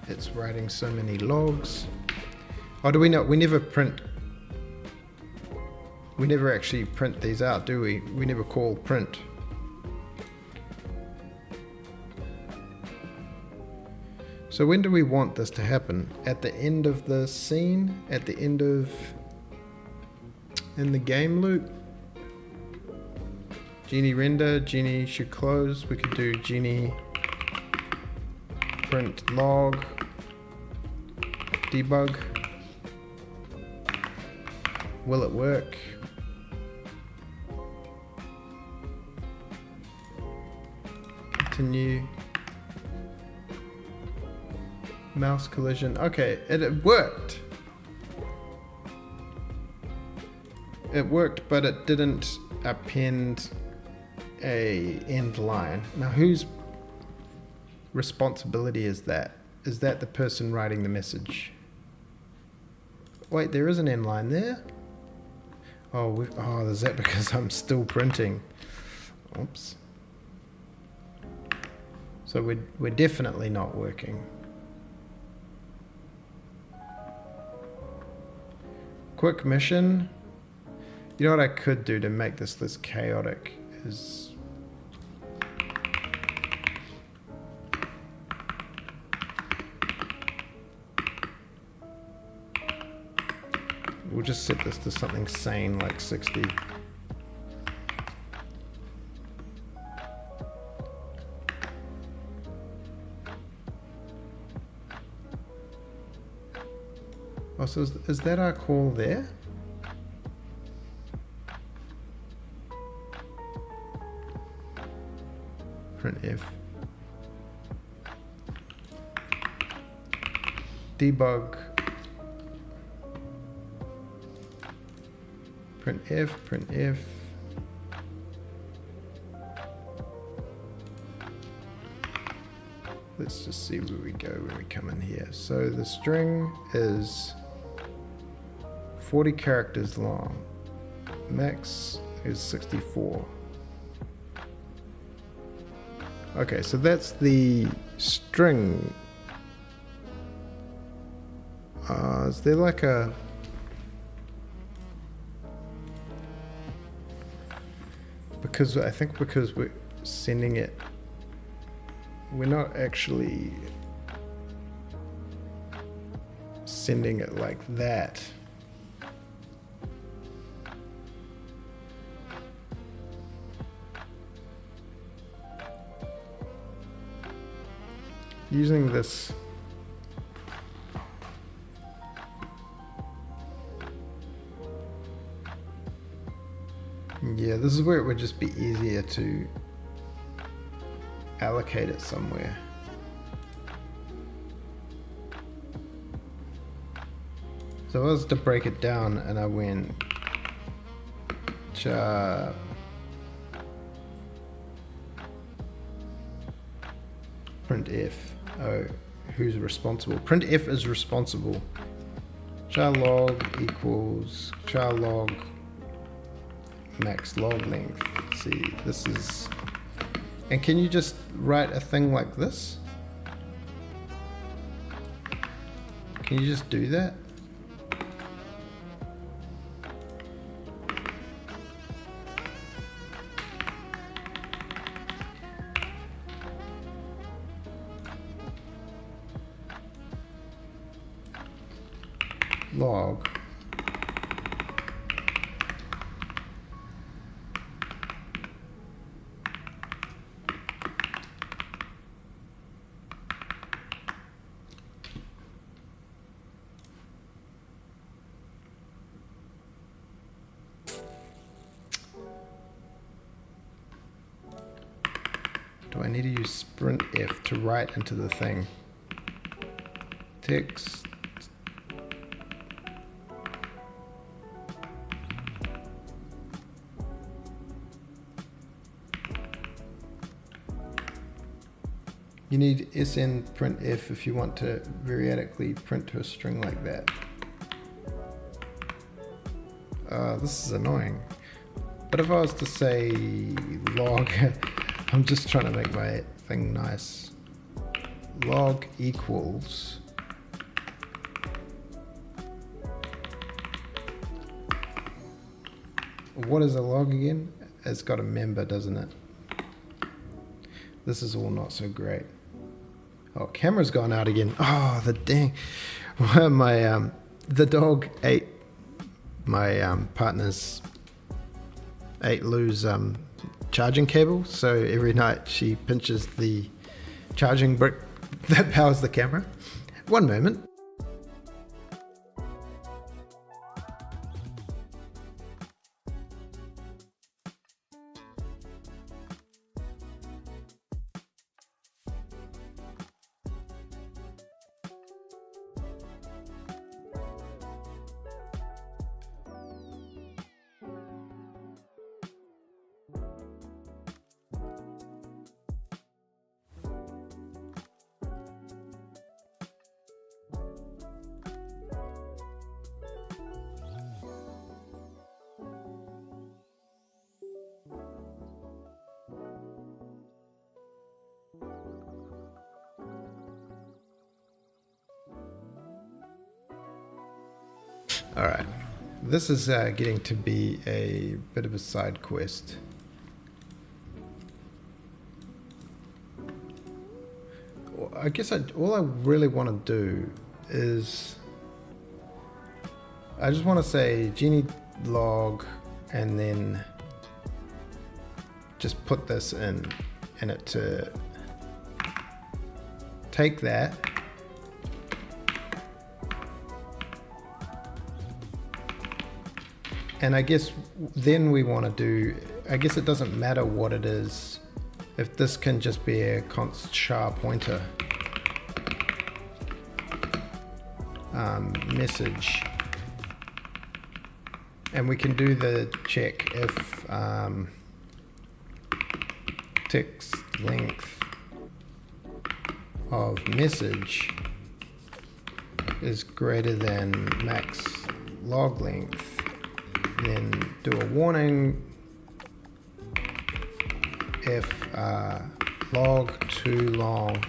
it's writing so many logs. Oh, do we not? We never print. We never actually print these out, do we? We never call print. So when do we want this to happen? At the end of the scene? At the end of... in the game loop? Genie render, Genie should close. We could do Genie print log debug. Will it work? Continue. Mouse collision. Okay, it worked. It worked, but it didn't append a end line. Now, whose responsibility is that? Is that the person writing the message? Wait, there is an end line there? Oh, is that because I'm still printing? Oops. So we're definitely not working. Quick mission. You know what I could do to make this less chaotic is we'll just set this to something sane like 60. Oh, so is that our call there? Printf. Debug. Printf. Let's just see where we go when we come in here. So the string is 40 characters long. Max is 64. Okay, so that's the string. Is there like a... Because I think because we're sending it, we're not actually sending it like that. Using this Yeah, this is where it would just be easier to allocate it somewhere. So if I was to break it down and I went char printf, oh, who's responsible? Printf is responsible. Char log equals char log max log length. See, this is, and can you just write a thing like this? Can you just do that? Log do I need to use printf to write into the thing? Text you need sn printf if you want to variatically print to a string like that. This is annoying. But if I was to say log, I'm just trying to make my thing nice. Log equals what is a log again? It's got a member, doesn't it? This is all not so great. Oh, camera's gone out again. Oh, the dang. My the dog ate my partner's ate Lou's charging cable, so every night she pinches the charging brick that powers the camera. One moment. All right, this is getting to be a bit of a side quest. I guess all I really want to do is I just want to say genie log and then just put this in it to take that and I guess then we want to do, I guess it doesn't matter what it is if this can just be a const char pointer message, and we can do the check if text length of message is greater than max log length, then do a warning if log too long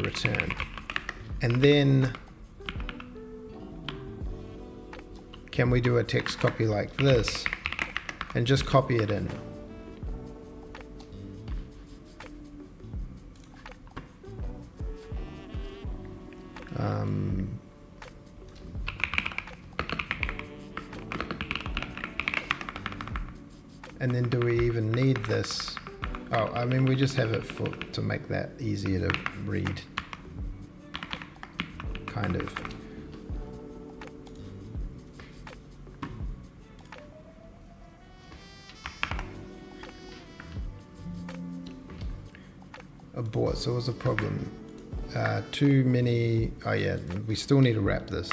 return, and then can we do a text copy like this and just copy it in? And then do we even need this? Oh, I mean, we just have it to make that easier to read, kind of. abort. So what's the problem? Too many. Oh yeah, we still need to wrap this.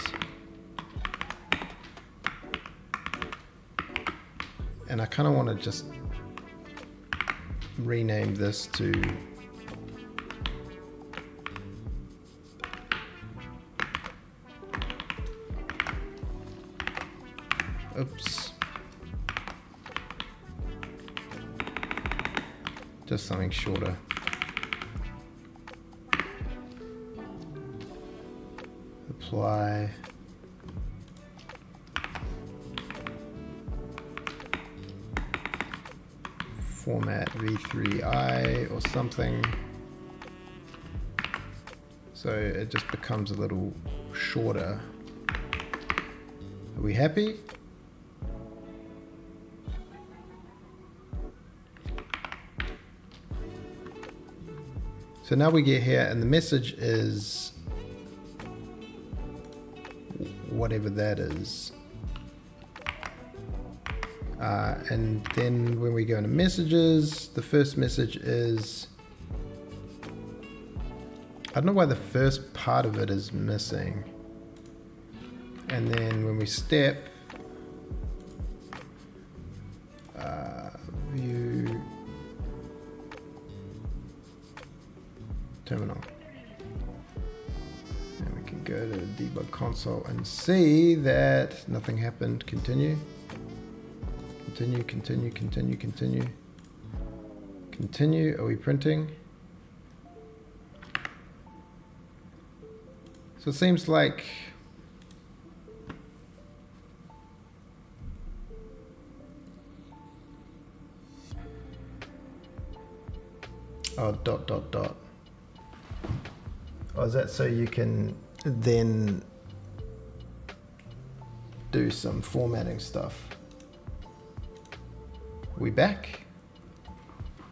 And I kind of want to just rename this to oops. Just something shorter. Apply. Format v3i or something. So it just becomes a little shorter. Are we happy? So now we get here and the message is whatever that is. And then when we go into messages, the first message is, I don't know why the first part of it is missing. And then when we step, view terminal. And we can go to the debug console and see that nothing happened. Continue. Continue, continue, continue, continue. Continue. Are we printing? So it seems like oh, dot, dot, dot. Oh, is that so you can then do some formatting stuff? We back?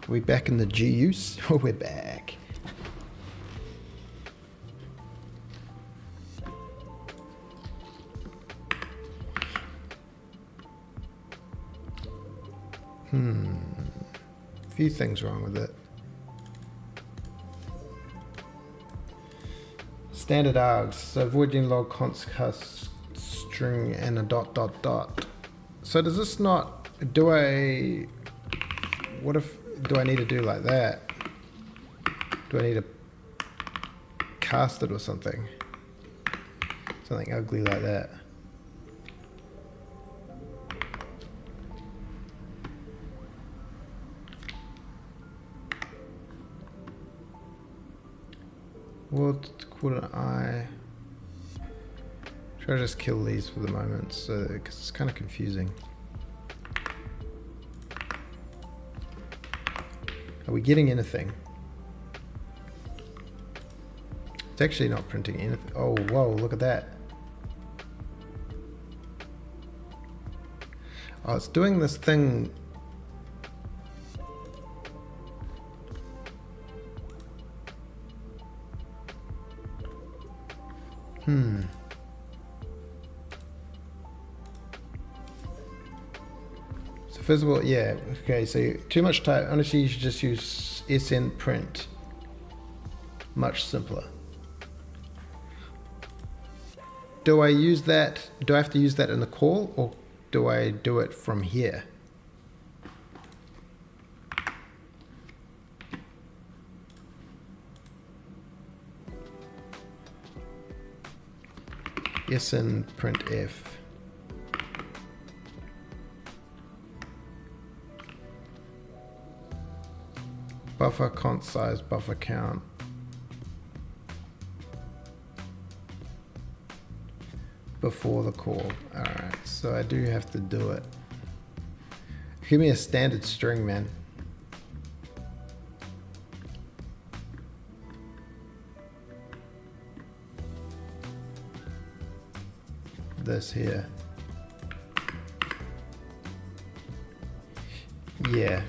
We back in the G use? Oh, we're back. A few things wrong with it. Standard args, so avoiding log const string and a dot dot dot. So does this not, do I need to do like that? Do I need to cast it or something? Something ugly like that. What would I? Should I just kill these for the moment? So, because it's kind of confusing. Are we getting anything? It's actually not printing anything. Oh, whoa, look at that. Oh, it's doing this thing. So first of all, yeah, okay, so too much type. Honestly, you should just use sn print. Much simpler. Do I use that? Do I have to use that in the call, or do I do it from here? sn printf. Buffer const size, buffer count. Before the call. Alright, so I do have to do it. Give me a standard string, man. This here. Yeah.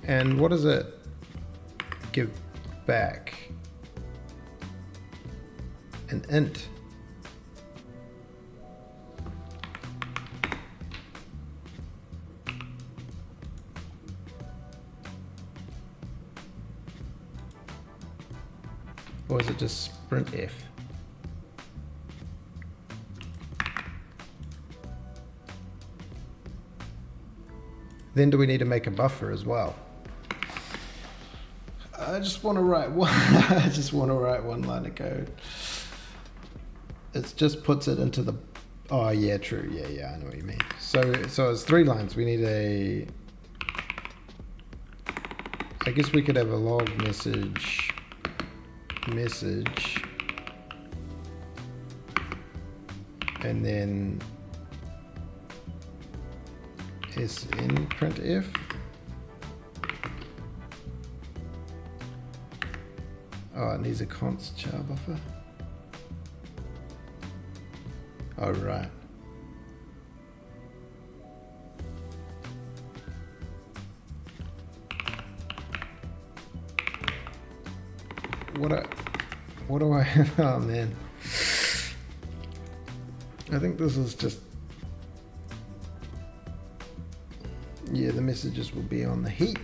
And what does it give back? An int. Or is it just printf? Then do we need to make a buffer as well? I just want to write one. I just want to write one line of code. It just puts it into the. Oh yeah, true. Yeah, I know what you mean. So it's 3 lines. We need a. I guess we could have a log message. And then sn printf. Oh, it needs a const char buffer. Oh, right. What do I have? Oh man. I think this is just. Yeah, the messages will be on the heap.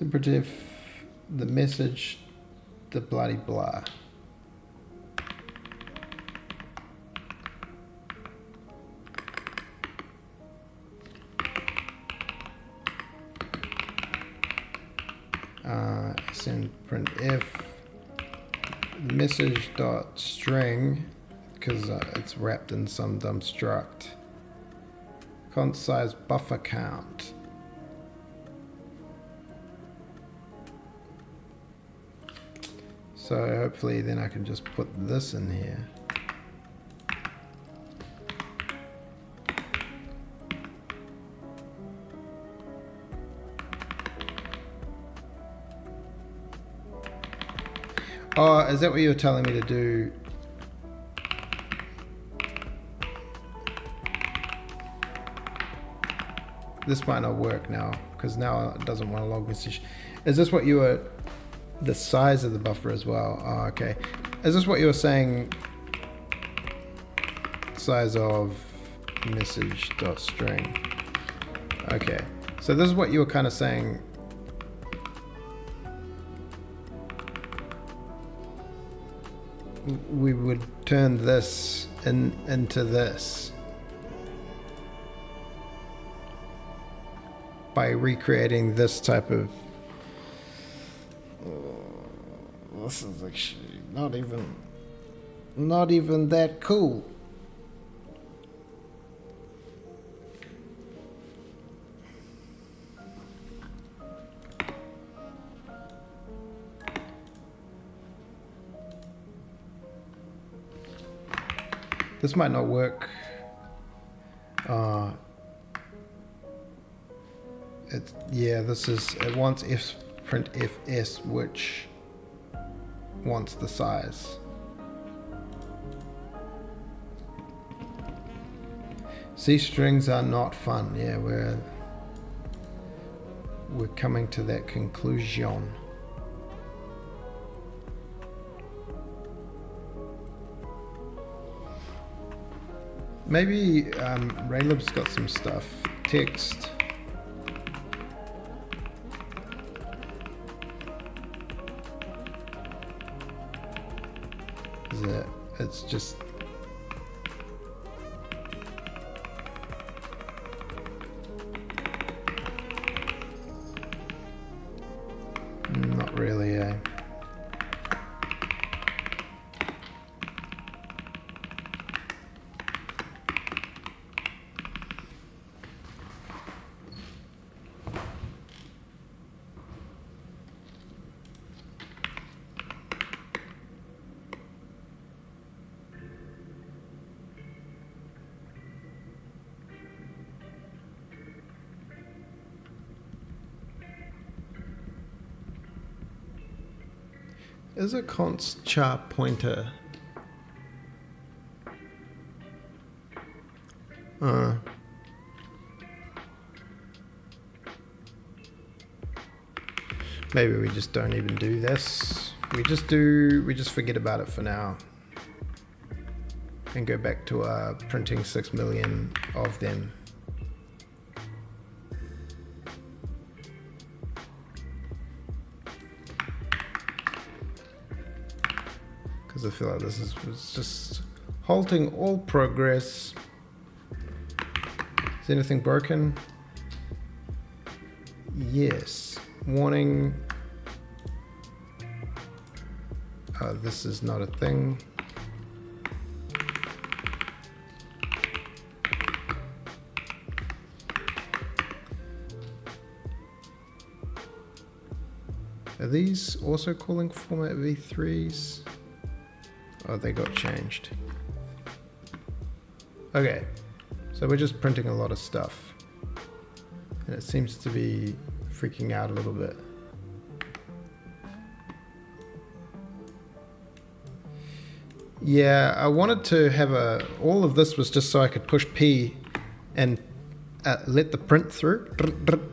Printf the message, the bloody blah. Send printf the message dot string because it's wrapped in some dumb struct. Const size buffer count. So hopefully then I can just put this in here. Oh, is that what you were telling me to do? This might not work now, because now it doesn't want to log message. Is this what you were... The size of the buffer as well. Oh, okay. Is this what you were saying? Size of message dot string. Okay. So this is what you were kind of saying. We would turn this into this by recreating this type of. This is actually not even that cool. This might not work. It wants printf which wants the size. C strings are not fun. Yeah, we're coming to that conclusion. Maybe Raylib's got some stuff. Text. It's just not really a Is a const char pointer? Maybe we just don't even do this. We just forget about it for now. And go back to printing 6 million of them. Because I feel like this is just halting all progress. Is anything broken? Yes. Warning. This is not a thing. Are these also calling format v3s? Oh, they got changed. Okay, so we're just printing a lot of stuff. And it seems to be freaking out a little bit. Yeah, I wanted to have all of this was just so I could push P and let the print through.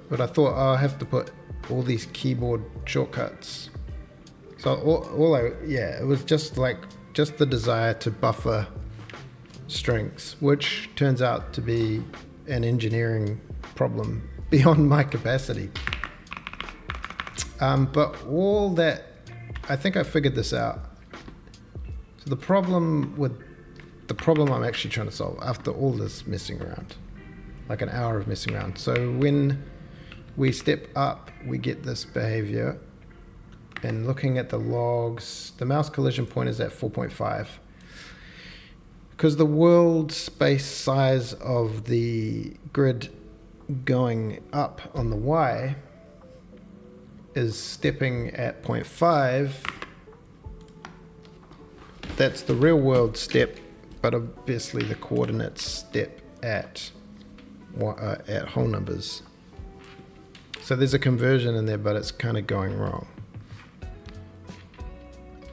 But I thought, oh, I have to put all these keyboard shortcuts. So it was just the desire to buffer strings, which turns out to be an engineering problem beyond my capacity. But all that, I think I figured this out. So the problem I'm actually trying to solve after all this messing around, like an hour of messing around. So when we step up, we get this behavior. And looking at the logs, the mouse collision point is at 4.5. Because the world space size of the grid going up on the Y is stepping at 0.5. That's the real world step, but obviously the coordinates step at whole numbers. So there's a conversion in there, but it's kind of going wrong.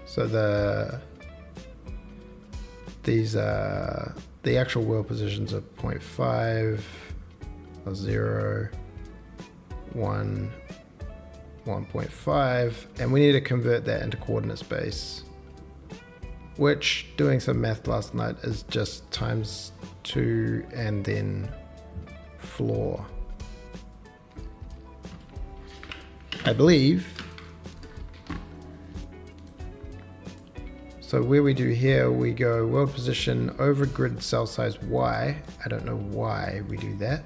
So the actual world positions are 0.5, 0, 1, 1.5, and we need to convert that into coordinate space, which, doing some math last night, is just times 2 and then floor. I believe. So where we do here, we go world position over grid cell size Y. I don't know why we do that.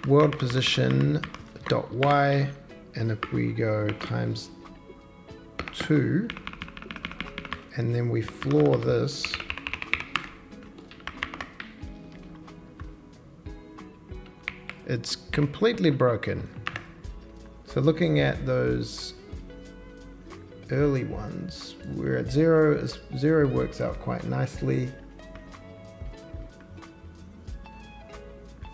World position dot Y, and if we go times 2, and then we floor this, it's completely broken. So looking at those early ones, we're at 0. 0 works out quite nicely.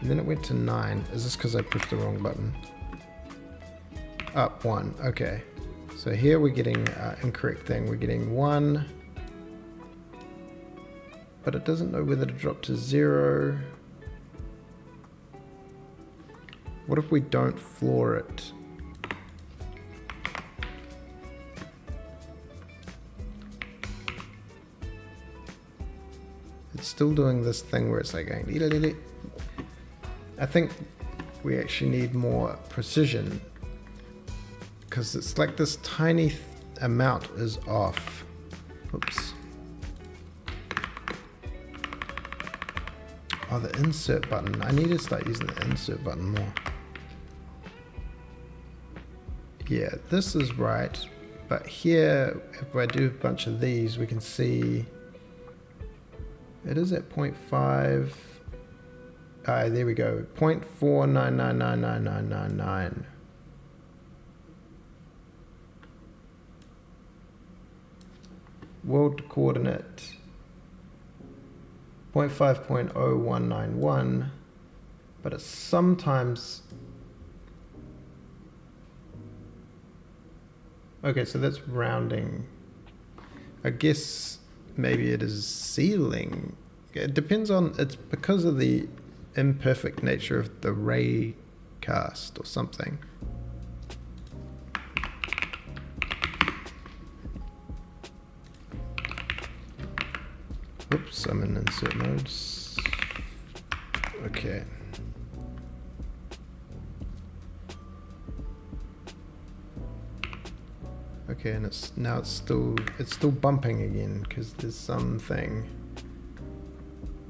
And then it went to 9. Is this because I pushed the wrong button? Up 1. Okay. So here we're getting incorrect thing. We're getting 1. But it doesn't know whether to drop to 0. What if we don't floor it? It's still doing this thing where it's like going. I think we actually need more precision, because it's like this tiny amount is off. Oops. Oh, the insert button. I need to start using the insert button more. Yeah, this is right. But here, if I do a bunch of these, we can see it is at 0.5. There we go. 0.4999999. World coordinate 0.5.0191, but it sometimes Okay, so that's rounding. I guess maybe it is sealing. It depends on, it's because of the imperfect nature of the ray cast or something. Oops, I'm in insert modes. Okay. Okay, and it's still bumping again because there's something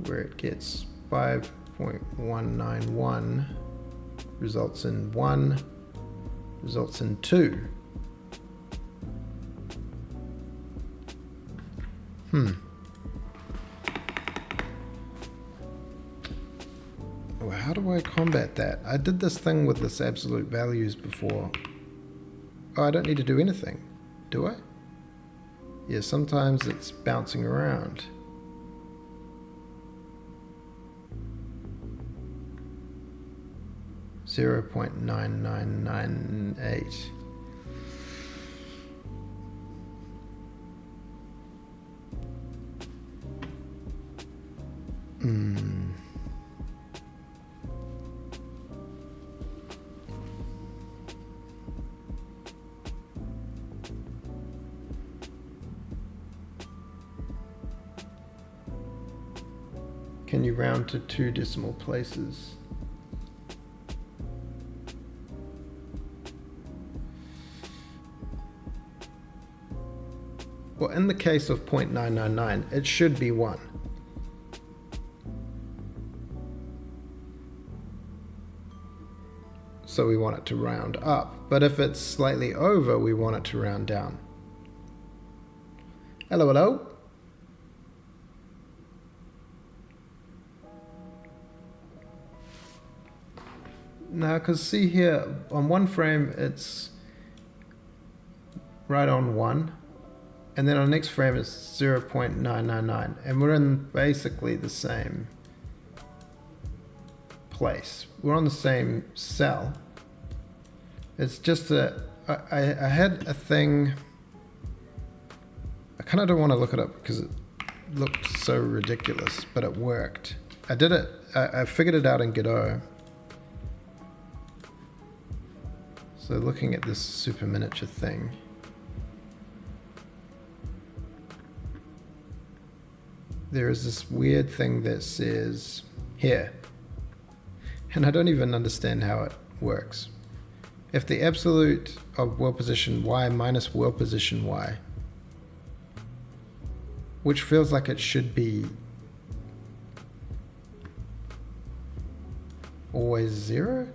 where it gets 5.191 results in 1, results in 2. Well, how do I combat that? I did this thing with this absolute values before. Oh, I don't need to do anything, do I? Yeah, sometimes it's bouncing around. .9998. Can you round to 2 decimal places? Well, in the case of .999, it should be 1. So we want it to round up. But if it's slightly over, we want it to round down. Hello, hello. Now, because see here, on one frame, it's right on 1. And then on the next frame, it's 0.999. And we're in basically the same place. We're on the same cell. It's just that I had a thing. I kind of don't want to look it up because it looked so ridiculous, but it worked. I did it. I figured it out in Godot. So looking at this super miniature thing. There is this weird thing that says here. And I don't even understand how it works. If the absolute of world position y minus world position y, which feels like it should be always 0?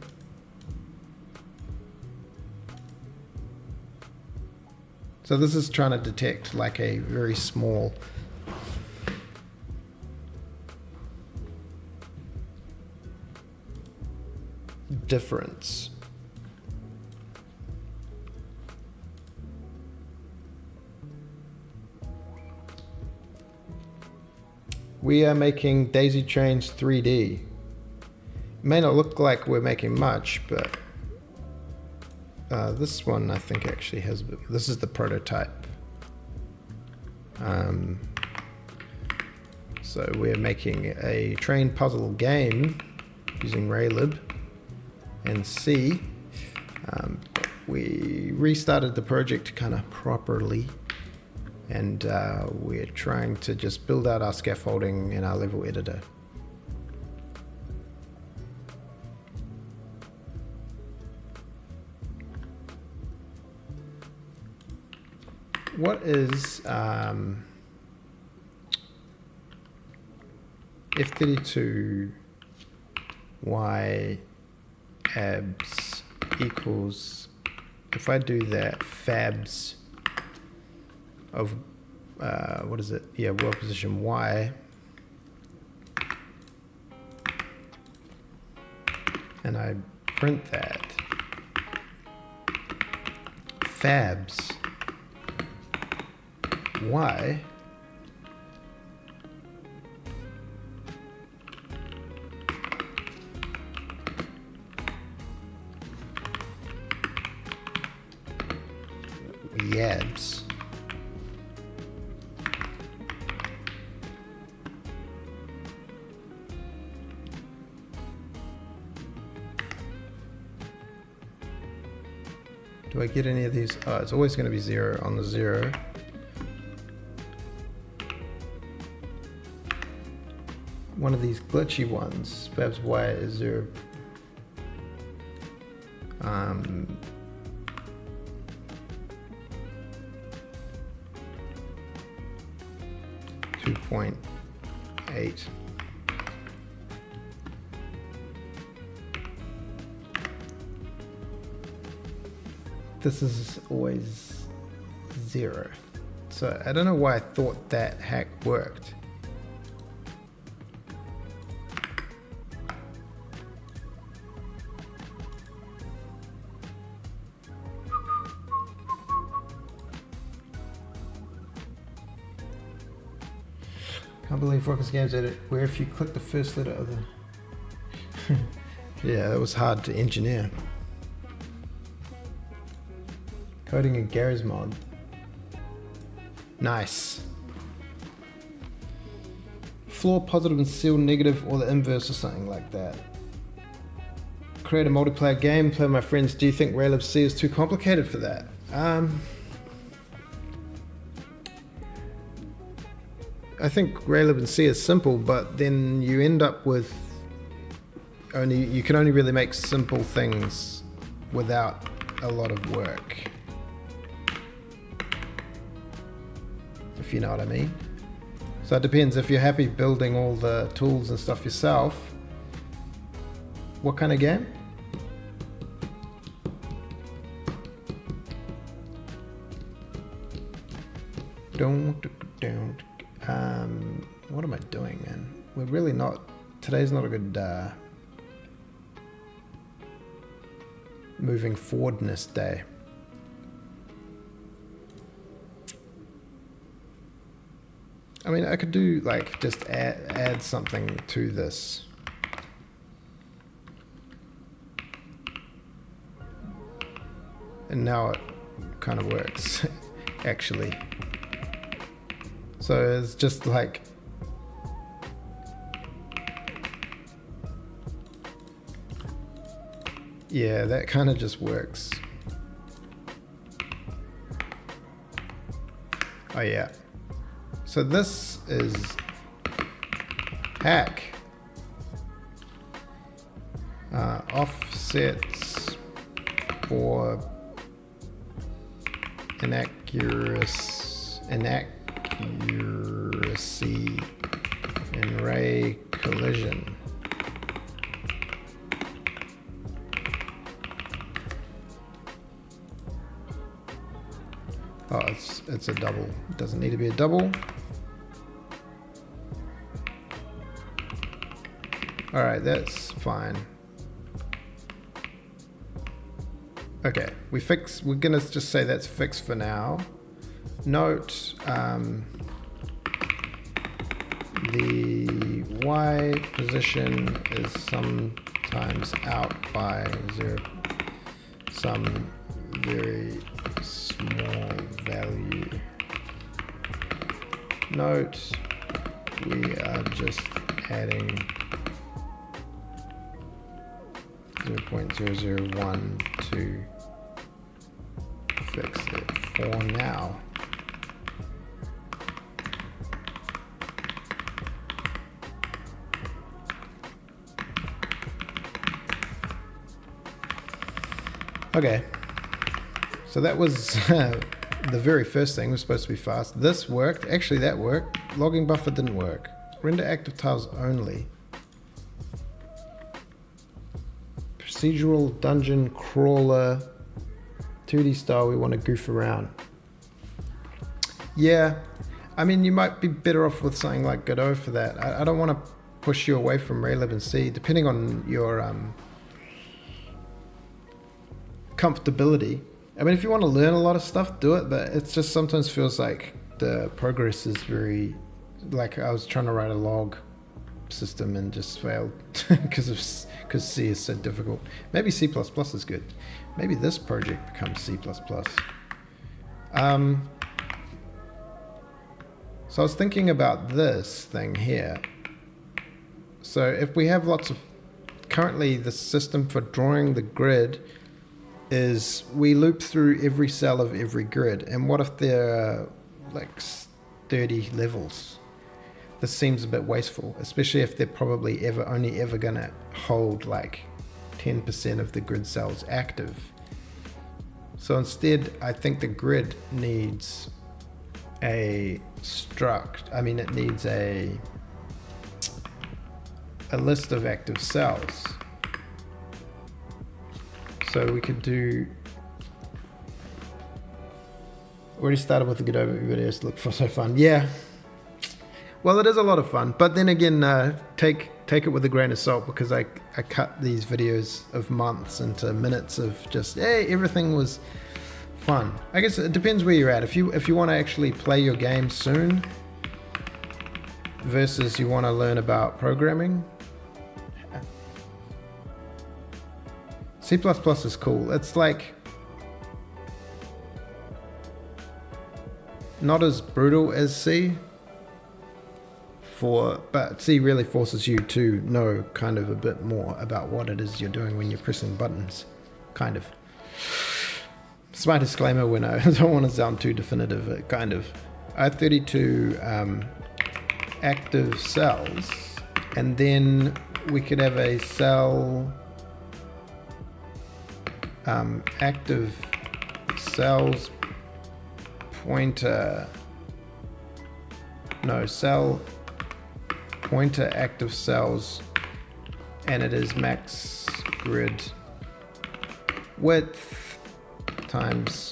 So this is trying to detect like a very small difference. We are making daisy trains 3D. It may not look like we're making much, but this one I think actually has, this is the prototype. So we're making a train puzzle game using Raylib and C. We restarted the project kind of properly, and we're trying to just build out our scaffolding in our level editor. What is F32 y abs equals, if I do that, fabs of what is it? Yeah, world position y, and I print that fabs y Yabs. Do I get any of these? Oh, it's always going to be 0 on the 0. One of these glitchy ones, perhaps y is 0. 2.8. This is always 0. So I don't know why I thought that hack worked. Can't believe Rockets Games did it, where if you click the first letter of the... Yeah, that was hard to engineer. Coding a Gary's mod. Nice. Floor positive and seal negative, or the inverse or something like that. Create a multiplayer game, play with my friends. Do you think raylibc is too complicated for that? I think raylibc is simple, but then you end up with you can only really make simple things without a lot of work. If you know what I mean. So it depends. If you're happy building all the tools and stuff yourself, what kind of game? What am I doing, man? We're really not, today's not a good moving forwardness day. I mean, I could do like just add something to this. And now it kind of works, actually. So it's just like, yeah, that kind of just works. Oh yeah. So this is hack. Offsets for inaccuracy in ray collision. Oh, it's a double. It doesn't need to be a double. All right, that's fine. Okay, we're gonna just say that's fixed for now. Note, the Y position is sometimes out by some very small value. Note, we are just adding 0.001 to fix it for now. Okay, so that was the very first thing. Was supposed to be fast. This worked. Actually, that worked. Logging buffer didn't work. Render active tiles only. Procedural dungeon crawler 2D style. We want to goof around. Yeah, I mean, you might be better off with something like Godot for that. I don't want to push you away from raylibc, depending on your comfortability. I mean, if you want to learn a lot of stuff, do it, but it just sometimes feels like the progress is very, like I was trying to write a log system and just failed because C is so difficult. Maybe C++ is good. Maybe this project becomes C++. So I was thinking about this thing here. So if we have lots of, currently the system for drawing the grid is we loop through every cell of every grid. And what if there are like 30 levels? This seems a bit wasteful, especially if they're probably only ever gonna hold like 10% of the grid cells active. So instead, I think the grid needs a struct. I mean, it needs a list of active cells. So we could do. Already started with the good overview videos. Look for so fun. Yeah. Well, it is a lot of fun, but then again, take it with a grain of salt, because I cut these videos of months into minutes of just, hey, everything was fun. I guess it depends where you're at. If you want to actually play your game soon versus you want to learn about programming, C++ is cool. It's like not as brutal as C, but C really forces you to know kind of a bit more about what it is you're doing when you're pressing buttons, kind of. Slight disclaimer when I don't want to sound too definitive, kind of. I have 32 active cells, and then we could have a cell, active cells pointer, no, cell pointer active cells, and it is max grid width times,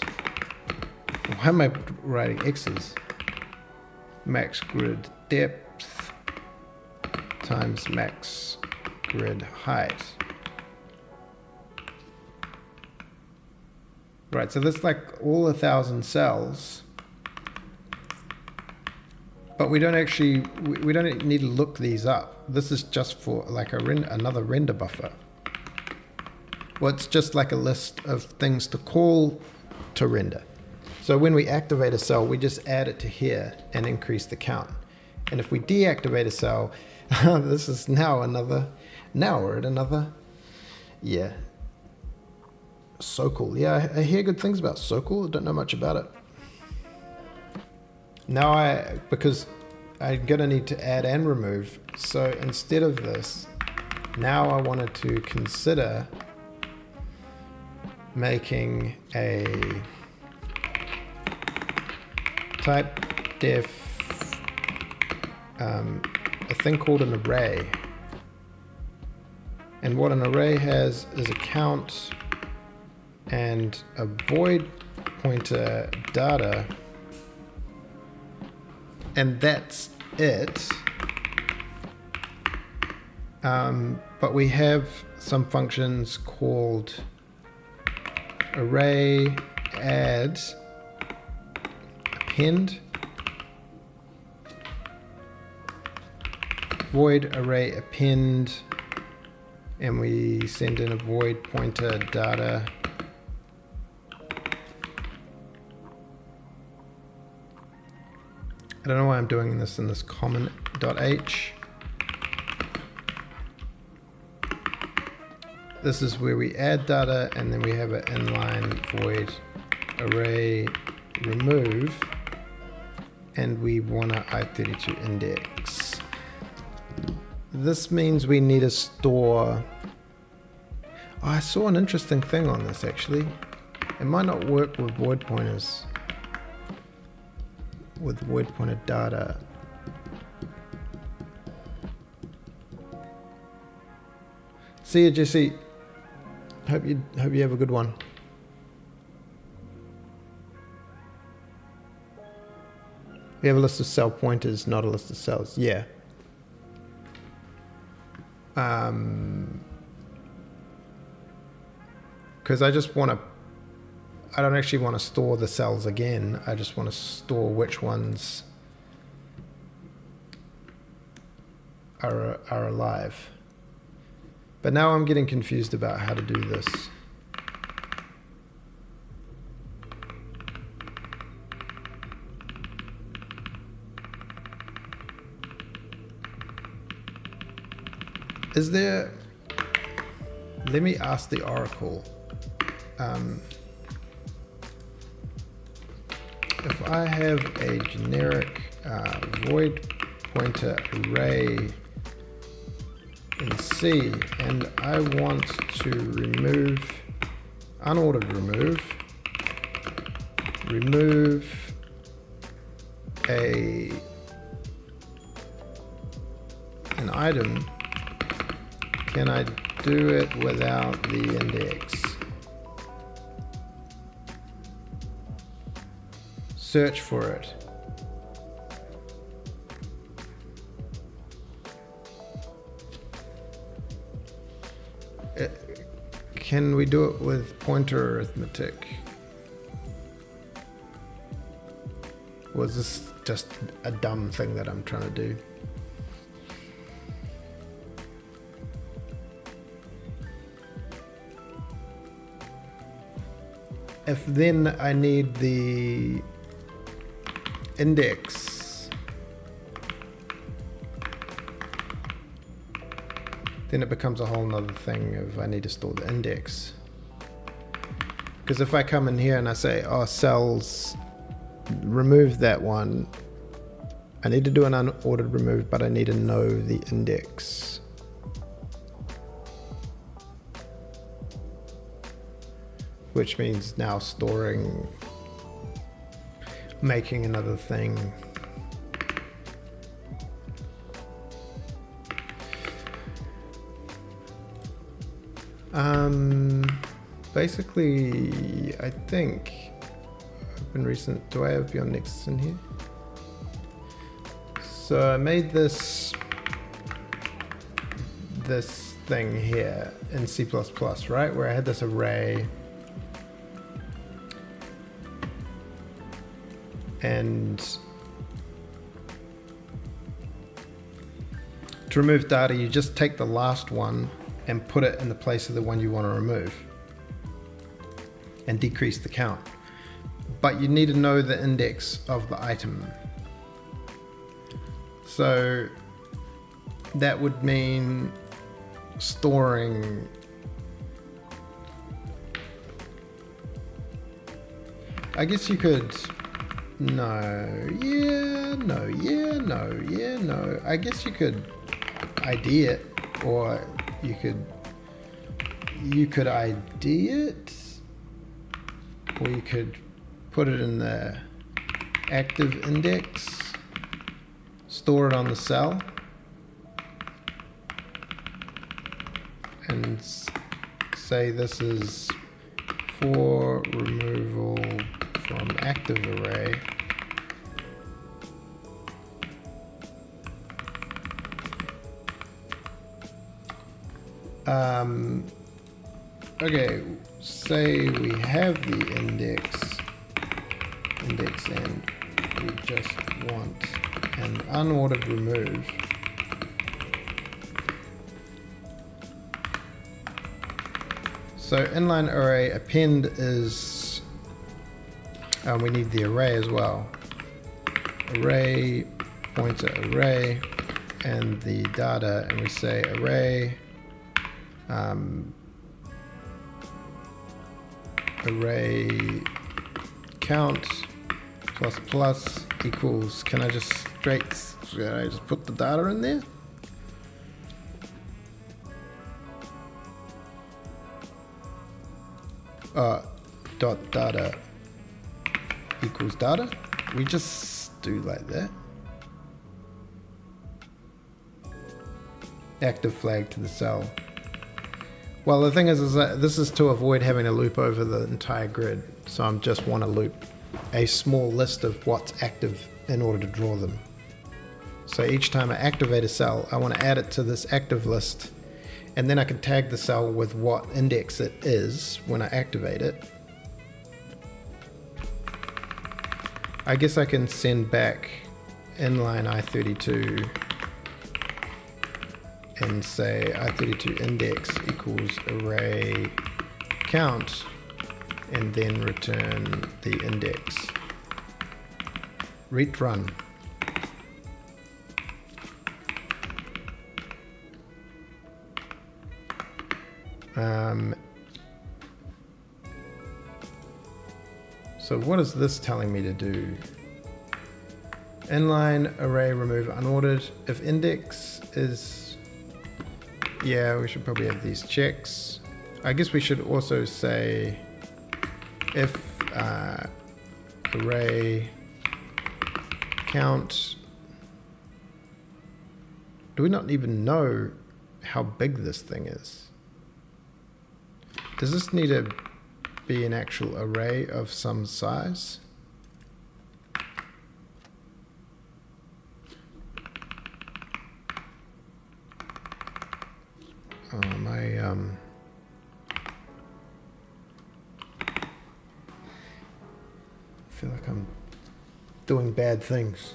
why am I writing X's? Max grid depth times max grid height. Right, so that's like all 1,000 cells. But we don't actually, we don't need to look these up. This is just for like another render buffer. Well, it's just like a list of things to call to render. So when we activate a cell, we just add it to here and increase the count. And if we deactivate a cell, this is now we're at another, yeah. Sokal, yeah, I hear good things about Sokal, I don't know much about it. Now because I'm gonna need to add and remove, so instead of this, now I wanted to consider making a type def, a thing called an array. And what an array has is a count and a void pointer data, and that's it. But we have some functions called array add, append, void array append, and we send in a void pointer data. I don't know why I'm doing this in this common.h. This is where we add data, and then we have an inline void array remove, and we want to i32 index. This means we need to store. Oh, I saw an interesting thing on this actually. It might not work with void pointers. With void pointer data. See you, Jesse. Hope you have a good one. We have a list of cell pointers, not a list of cells. Yeah. Because I just want to. I don't actually want to store the cells again. I just want to store which ones are alive. But now I'm getting confused about how to do this. Is there, let me ask the Oracle. If I have a generic void pointer array in C and I want to remove, unordered remove an item, can I do it without the index? Search for it. Can we do it with pointer arithmetic? Was this just a dumb thing that I'm trying to do? If then I need the index, then it becomes a whole nother thing of I need to store the index. Because if I come in here and I say, oh, cells, remove that one, I need to do an unordered remove, but I need to know the index. Which means now storing, making another thing. Basically, I think open recent. Do I have Beyond Nexus in here? So I made this thing here in C++, right? Where I had this array. And to remove data, you just take the last one and put it in the place of the one you want to remove and decrease the count. But you need to know the index of the item. So that would mean storing I guess you could no. I guess you could ID it, or you could ID it, or you could put it in the active index, store it on the cell, and say this is for removal from active array. Okay, say we have the index and we just want an unordered remove. So inline array append is, we need the array as well. Array pointer array and the data, and we say array array count plus plus equals, can I just put the data in there? Dot data equals data. We just do like that. Active flag to the cell. Well, the thing is that this is to avoid having a loop over the entire grid. So I just want to loop a small list of what's active in order to draw them. So each time I activate a cell, I want to add it to this active list, and then I can tag the cell with what index it is when I activate it. I guess I can send back inline i32 and say i32 index equals array count, and then return the index. Read run. So what is this telling me to do? Inline array remove unordered. If index is, yeah, we should probably have these checks. I guess we should also say if array count. Do we not even know how big this thing is? Does this need to be an actual array of some size? I feel like I'm doing bad things.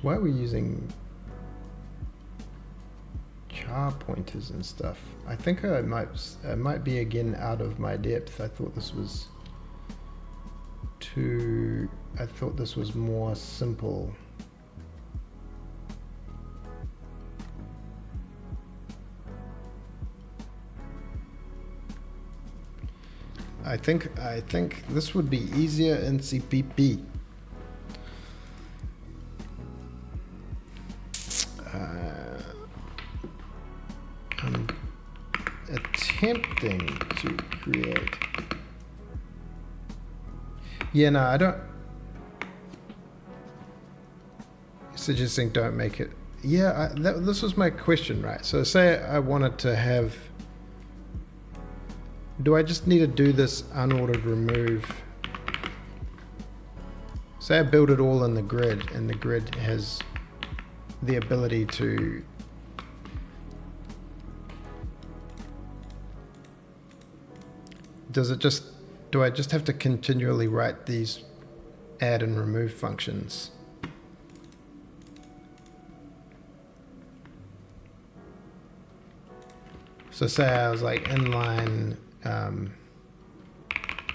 Why are we using char pointers and stuff? I think I might be again out of my depth. I thought this was more simple. I think this would be easier in CPP. I'm attempting to create. Yeah, no, I don't. Suggesting don't make it. Yeah, this was my question, right? So say I wanted to have. Do I just need to do this unordered remove? Say I build it all in the grid, and the grid has the ability to do I just have to continually write these add and remove functions? So say I was like inline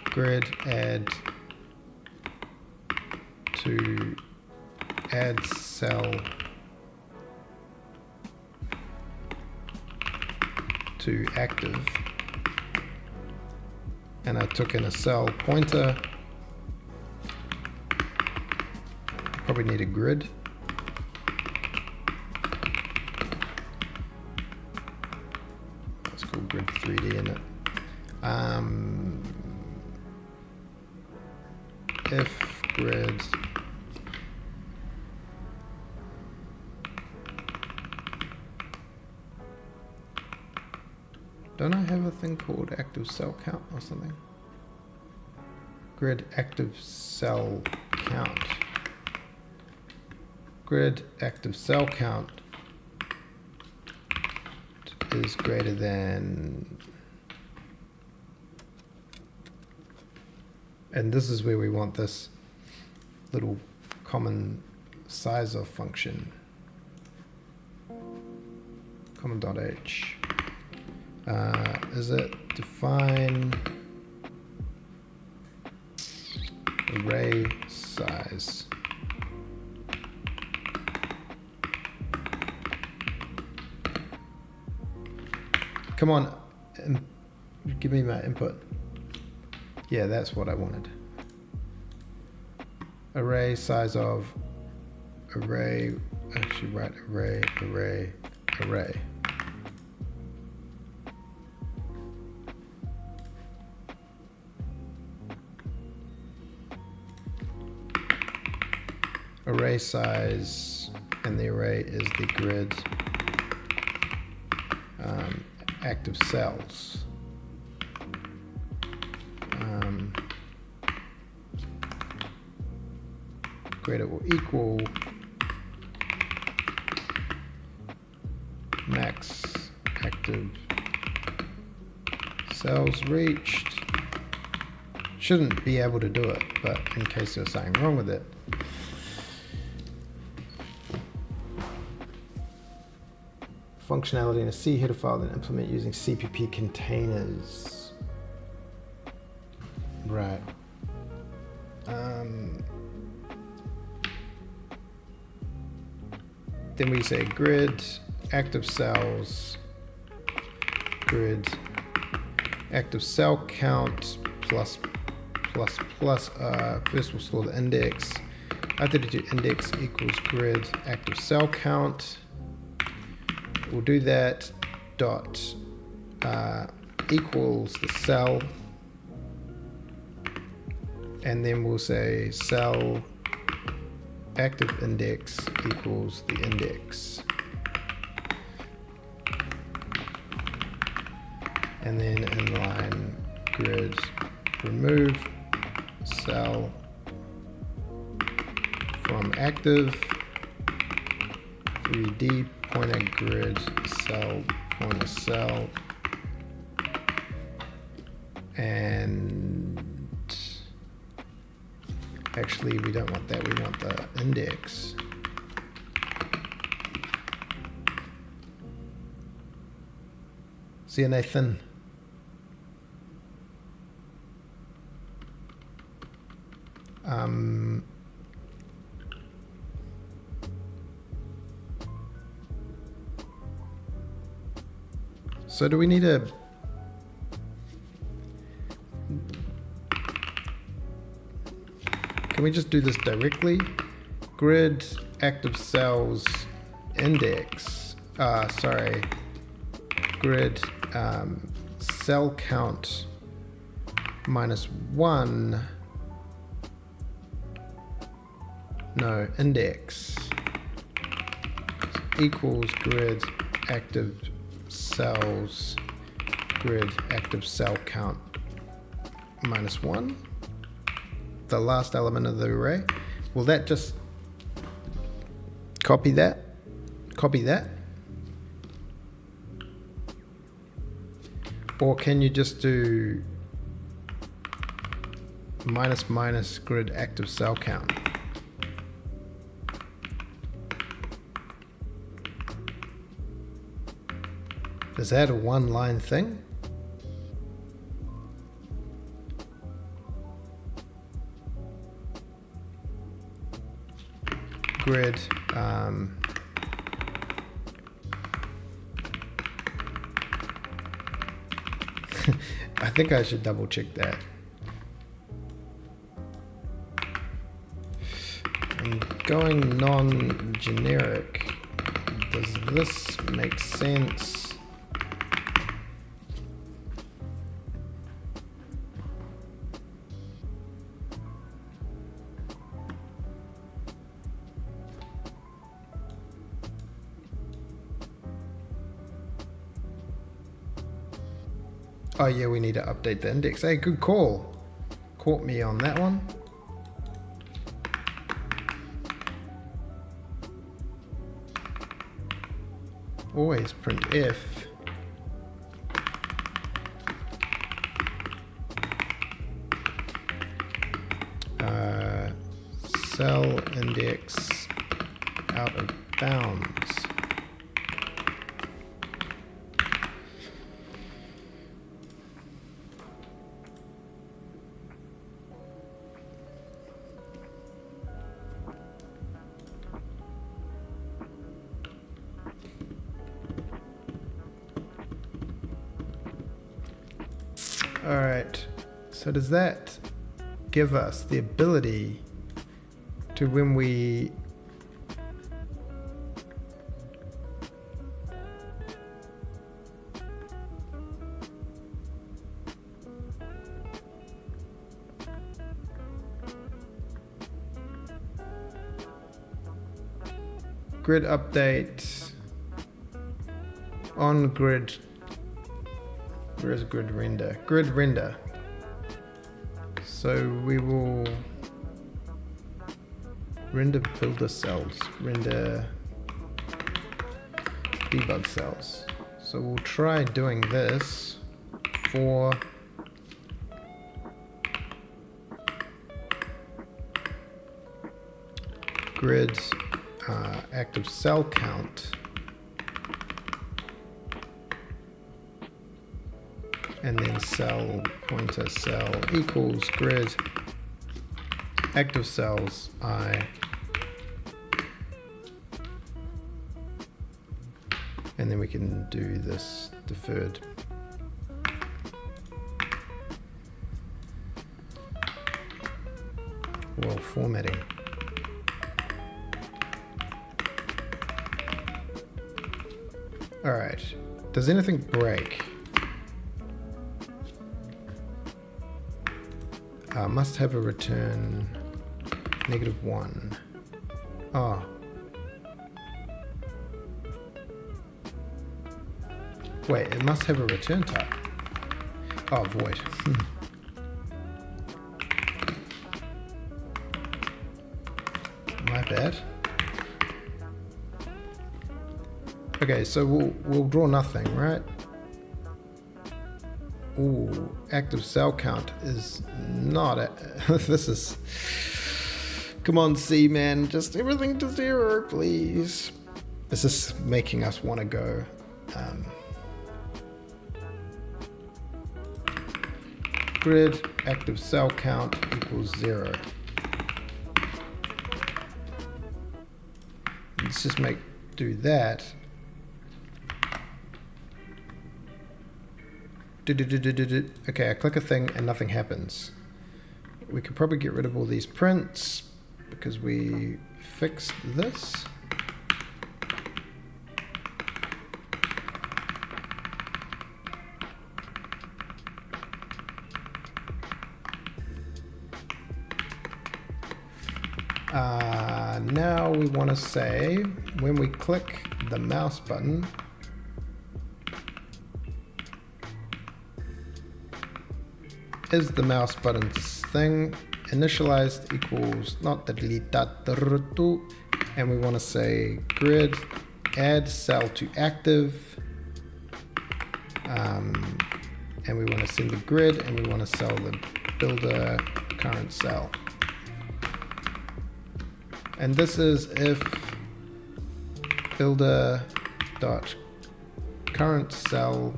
grid add to add cell to active, and I took in a cell pointer. Probably need a grid. Let's call grid 3D in it. If grid don't I have a thing called active cell count or something? Grid active cell count. Grid active cell count is greater than, and this is where we want this little common size of function, common.h. Is it define array size? Come on, give me my input. Yeah, that's what I wanted. Array size of array, actually write array. Array size, and the array is the grid active cells. Greater or equal max active cells reached. Shouldn't be able to do it, but in case there's something wrong with it. functionality in a C header file, then implement using CPP containers. Right. Then we say grid active cells, grid active cell count plus first we'll store the index. After the index equals grid active cell count, we'll do that dot equals the cell, and then we'll say cell active index equals the index, and then inline grid remove cell from active 3D pointer grid cell pointer cell, and actually we don't want that, we want the index. See you, Nathan. So do we need a can we just do this directly? Grid active cells index, grid cell count -1, no, index equals grid active cells, grid active cell count -1, the last element of the array. Will that just copy that? Or can you just do minus grid active cell count? Is that a one-line thing? Grid I think I should double check that. I'm going non-generic. Does this make sense? Oh yeah, we need to update the index. Hey, good call. Caught me on that one. Always print if. Cell index out of bounds. All right, so does that give us the ability to, when we grid update on grid? Where's grid render? Grid render. So we will render builder cells, render debug cells. So we'll try doing this for grid active cell count and then cell pointer cell equals grid active cells I, and then we can do this deferred. Well, formatting. All right, does anything break? Must have a return -1. Oh. Wait, it must have a return type. Oh, void. My bad. Okay, so we'll draw nothing, right? Ooh, active cell count is not a this is, come on C man, just everything to 0 please. This is making us want to go grid active cell count equals 0. Let's just do that. Okay, I click a thing and nothing happens. We could probably get rid of all these prints because we fixed this. Now we want to say when we click the mouse button, is the mouse button's thing initialized equals not the delete dot and we want to say grid add cell to active, and we want to send the grid and we want to sell the builder current cell. And this is if builder dot current cell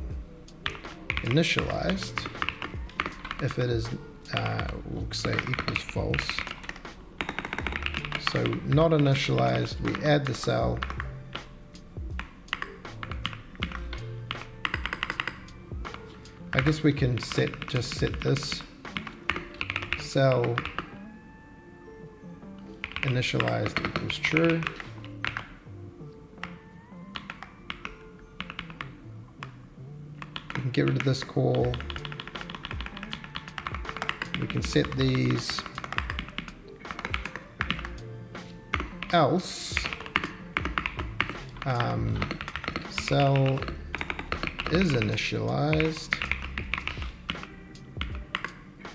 initialized. If it is, we'll say equals false. So not initialized, we add the cell. I guess we can just set this cell initialized equals true. We can get rid of this call. We can set these else cell is initialized,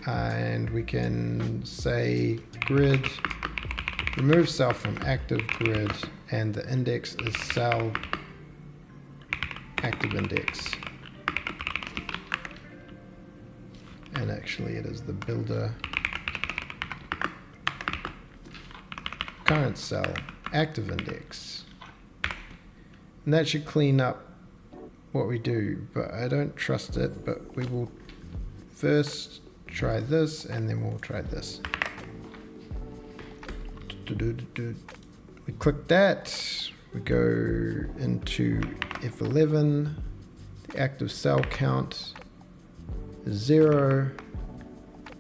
and we can say grid remove cell from active grid, and the index is cell active index. And actually it is the builder current cell active index. And that should clean up what we do, but I don't trust it. But we will first try this and then we'll try this. We click that, we go into F11, the active cell count is 0,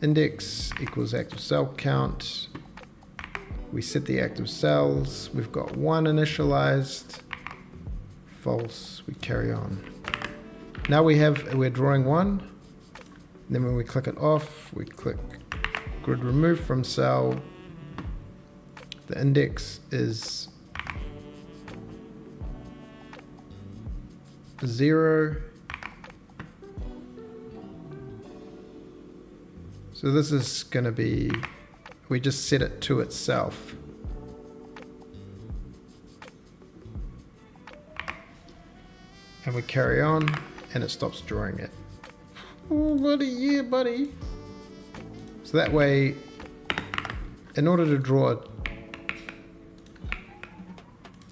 index equals active cell count. We set the active cells, we've got 1 initialized, false, we carry on. Now we're drawing 1, then when we click it off, we click grid remove from cell. The index is 0. So this is going to be, we just set it to itself. And we carry on and it stops drawing it. Oh buddy, yeah buddy. So that way, in order to draw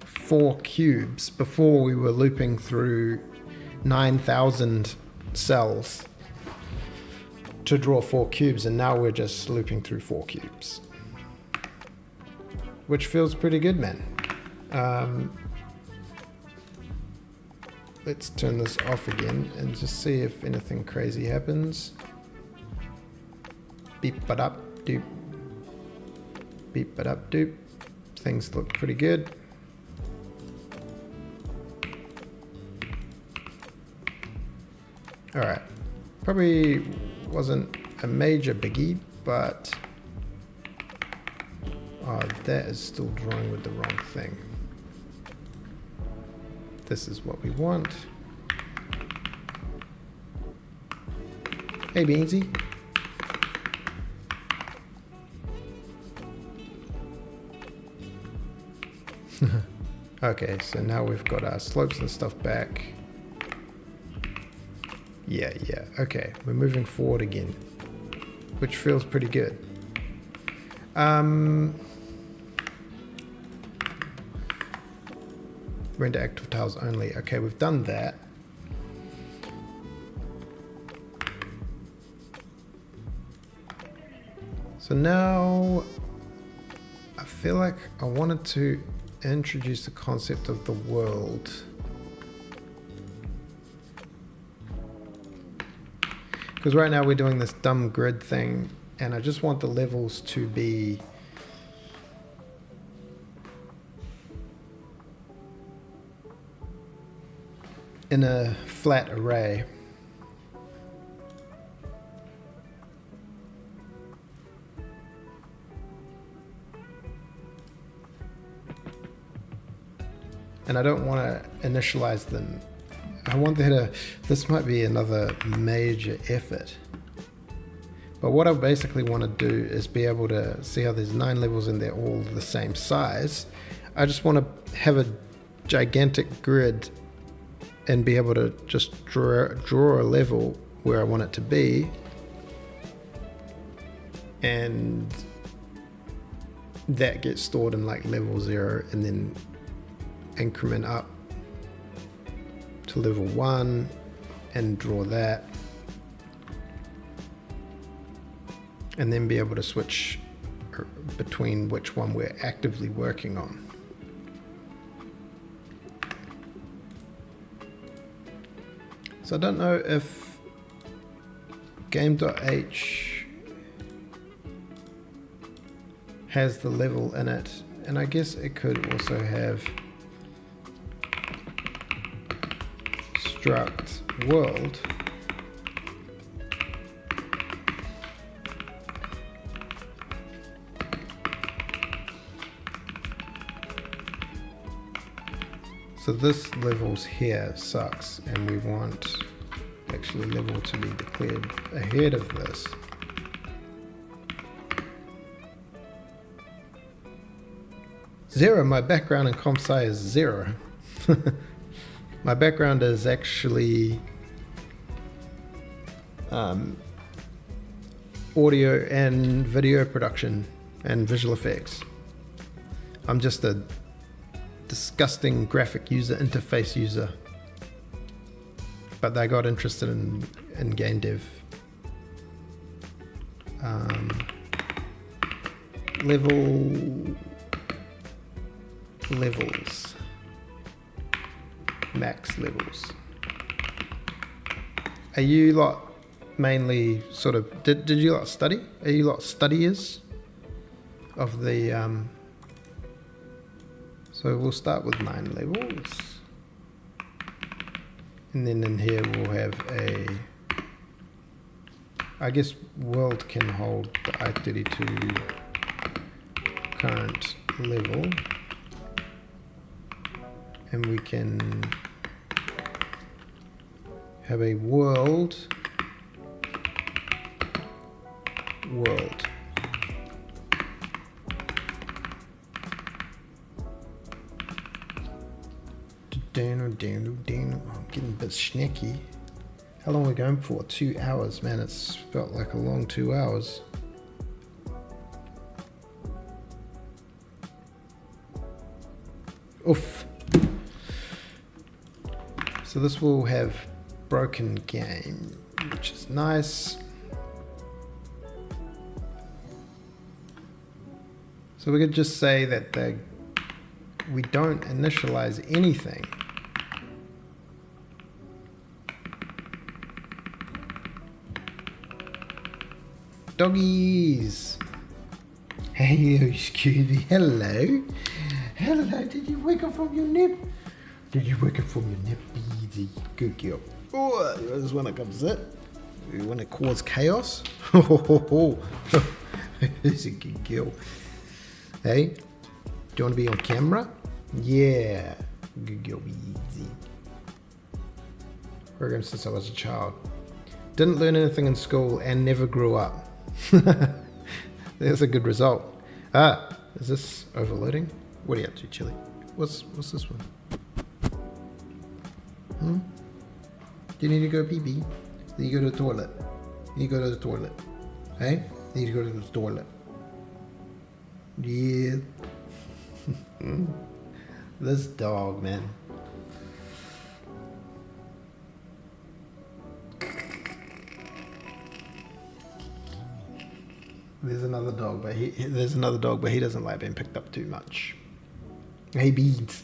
4 cubes, before we were looping through 9,000 cells, to draw 4 cubes, and now we're just looping through 4 cubes. Which feels pretty good, man. Let's turn this off again and just see if anything crazy happens. Beep but up doop. Beep but up doop. Things look pretty good. Alright. Probably wasn't a major biggie, but oh, that is still drawing with the wrong thing. This is what we want. Hey, Beansy. Okay, so now we've got our slopes and stuff back. Yeah, okay, we're moving forward again, which feels pretty good. Render active tiles only. Okay, we've done that. So now I feel like I wanted to introduce the concept of the world. Because right now we're doing this dumb grid thing, and I just want the levels to be in a flat array. And I don't want to initialize them. I want there to, this might be another major effort. But what I basically want to do is be able to see how there's 9 levels and they're all the same size. I just want to have a gigantic grid and be able to just draw a level where I want it to be, and that gets stored in like level 0 and then increment up to level 1 and draw that, and then be able to switch between which one we're actively working on. So I don't know if game.h has the level in it, and I guess it could also have struct world. So this level's here sucks, and we want actually level to be declared ahead of this. Zero, my background in comp sci is 0. My background is actually audio and video production and visual effects. I'm just a disgusting graphic user interface user, but I got interested in game dev. Levels, max levels. Are you lot mainly sort of, did you lot study? Are you lot studiers of the so we'll start with 9 levels, and then in here we'll have a, I guess world can hold the i32 current level, and we can have a world. I'm getting a bit snacky. How long are we going for? 2 hours, man. It's felt like a long 2 hours. Oof. So this will have broken game, which is nice. So we could just say that we don't initialize anything. Doggies. Hey, Scooby. Hello. Hello. Did you wake up from your nap? Did you wake up from your nap? Easy. Good girl. Oh, you just want to come sit? You want to cause chaos? It's a good girl. Hey, do you want to be on camera? Yeah. Good girl. Easy. Programmed since I was a child. Didn't learn anything in school and never grew up. That's a good result. Ah, is this overloading? What are you up to, Chili? What's this one? Do you need to go pee pee? Then you go to the toilet. You go to the toilet. Hey? You need to go to the toilet. Yeah. This dog, man. There's another dog, but he doesn't like being picked up too much. Hey, Beads.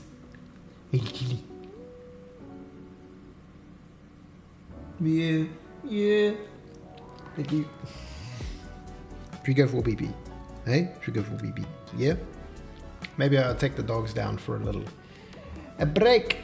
Hey, Chili. Yeah. Thank you. Should we go for a pee-pee? Hey? Should we go for a pee-pee? Yeah? Maybe I'll take the dogs down for a break.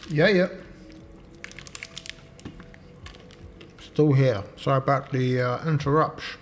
Yeah. Still here. Sorry about the interruption.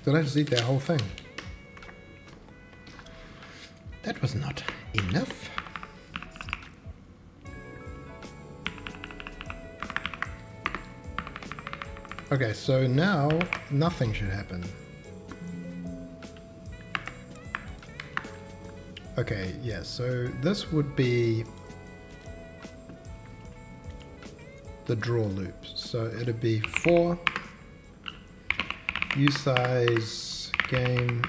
Did I just eat that whole thing? That was not enough. Okay, so now nothing should happen. Okay, yeah, so this would be the draw loop. So it'd be for usize game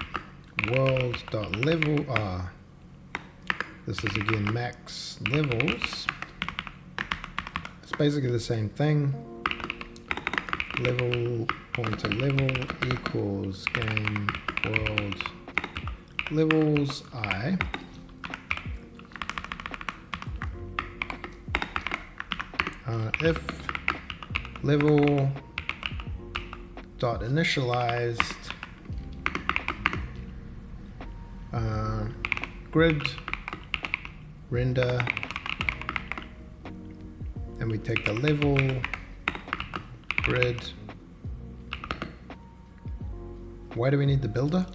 world.level. This is again max levels. It's basically the same thing. Level pointer level equals game world levels I. If level dot initialized grid render, and we take the level grid. Why do we need the builder?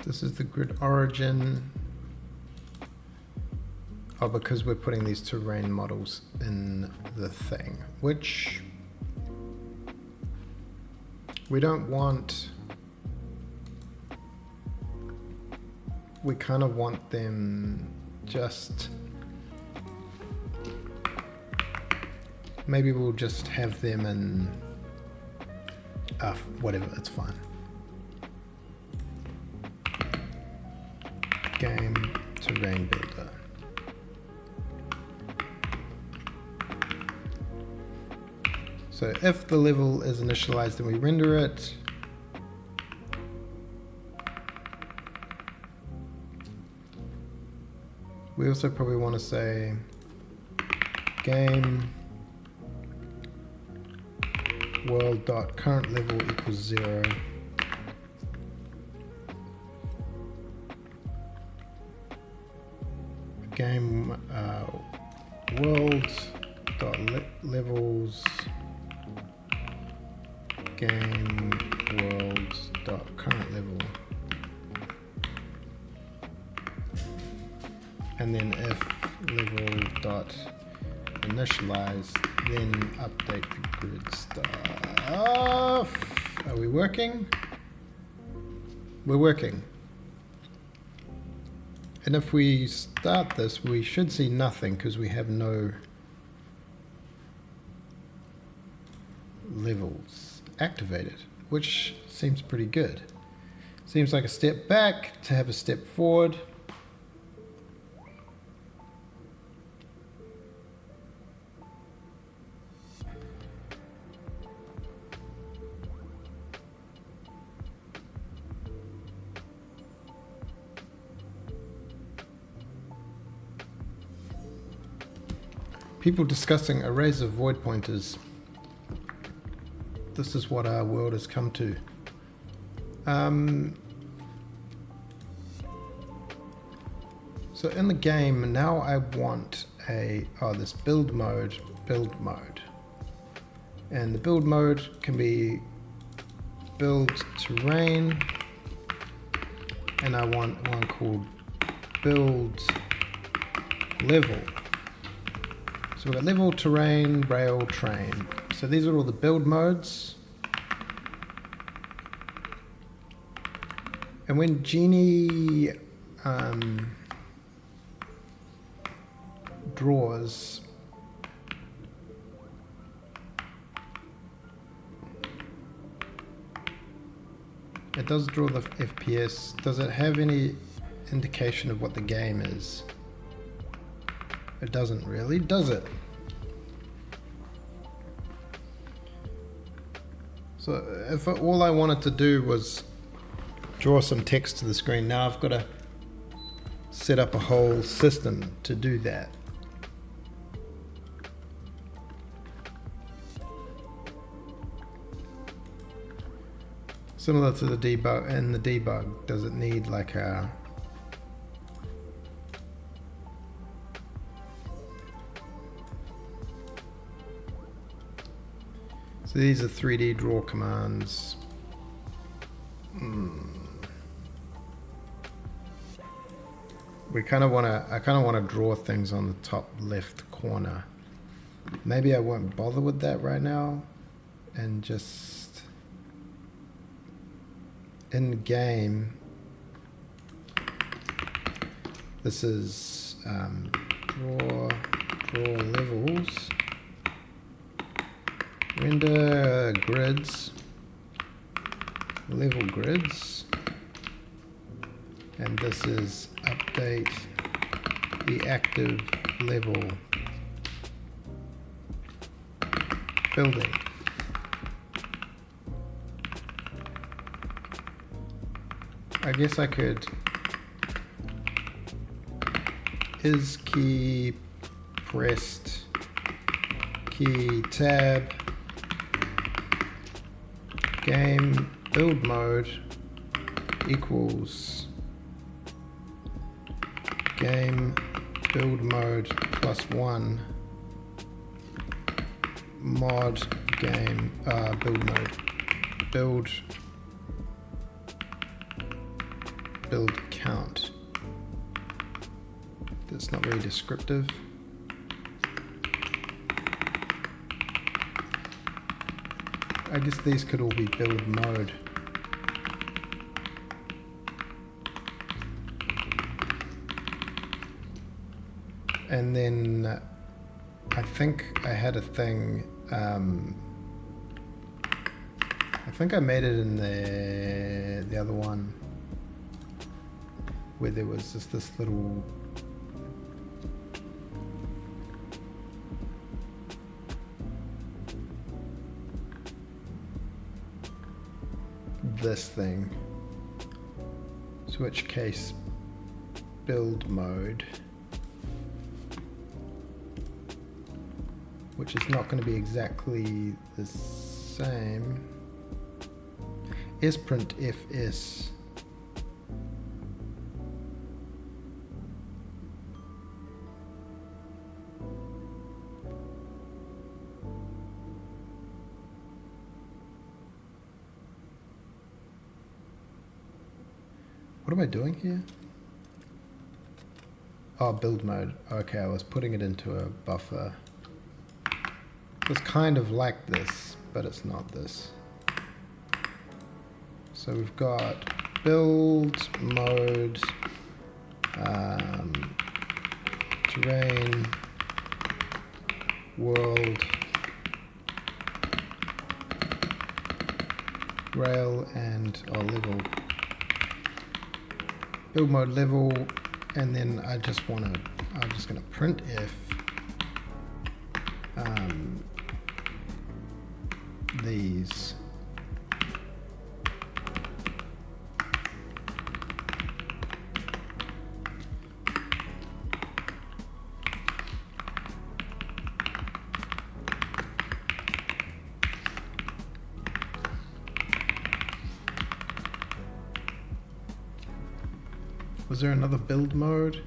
This is the grid origin. Oh, because we're putting these terrain models in the thing, which we don't want. We kind of want them just, maybe we'll just have them in, whatever, it's fine. Game terrain builder. So if the level is initialized, then we render it. We also probably want to say game world.current level equals 0. Game world.levels game world.current level, and then if level dot initialize, then update the grid stuff. Are we working? We're working. And if we start this, we should see nothing because we have no levels activated, which seems pretty good. Seems like a step back to have a step forward. People discussing arrays of void pointers. This is what our world has come to. So in the game now I want this build mode, and the build mode can be build terrain, and I want one called build level. So we've got level, terrain, rail, train. So these are all the build modes. And when Genie draws, it does draw the FPS. Does it have any indication of what the game is? It doesn't really, does it? So if all I wanted to do was draw some text to the screen, now I've got to set up a whole system to do that. Similar to the debug, in the debug, does it need like a so these are 3D draw commands. I kind of want to draw things on the top left corner. Maybe I won't bother with that right now, and just in game. This is draw levels. Render grids, level grids, and this is update the active level building. I guess I could is key pressed, key tab, game build mode equals game build mode +1 mod game build mode build count. That's not very descriptive. I guess these could all be build mode. And then I think I had a thing, I think I made it in the other one where there was just this little this thing, switch case build mode, which is not going to be exactly the same. Sprint fs. What am I doing here? Oh, build mode. Okay, I was putting it into a buffer. was kind of like this, but it's not this. So we've got build mode, terrain, world, rail, and level. Build mode level, and then I'm just gonna print if these. Was there another build mode?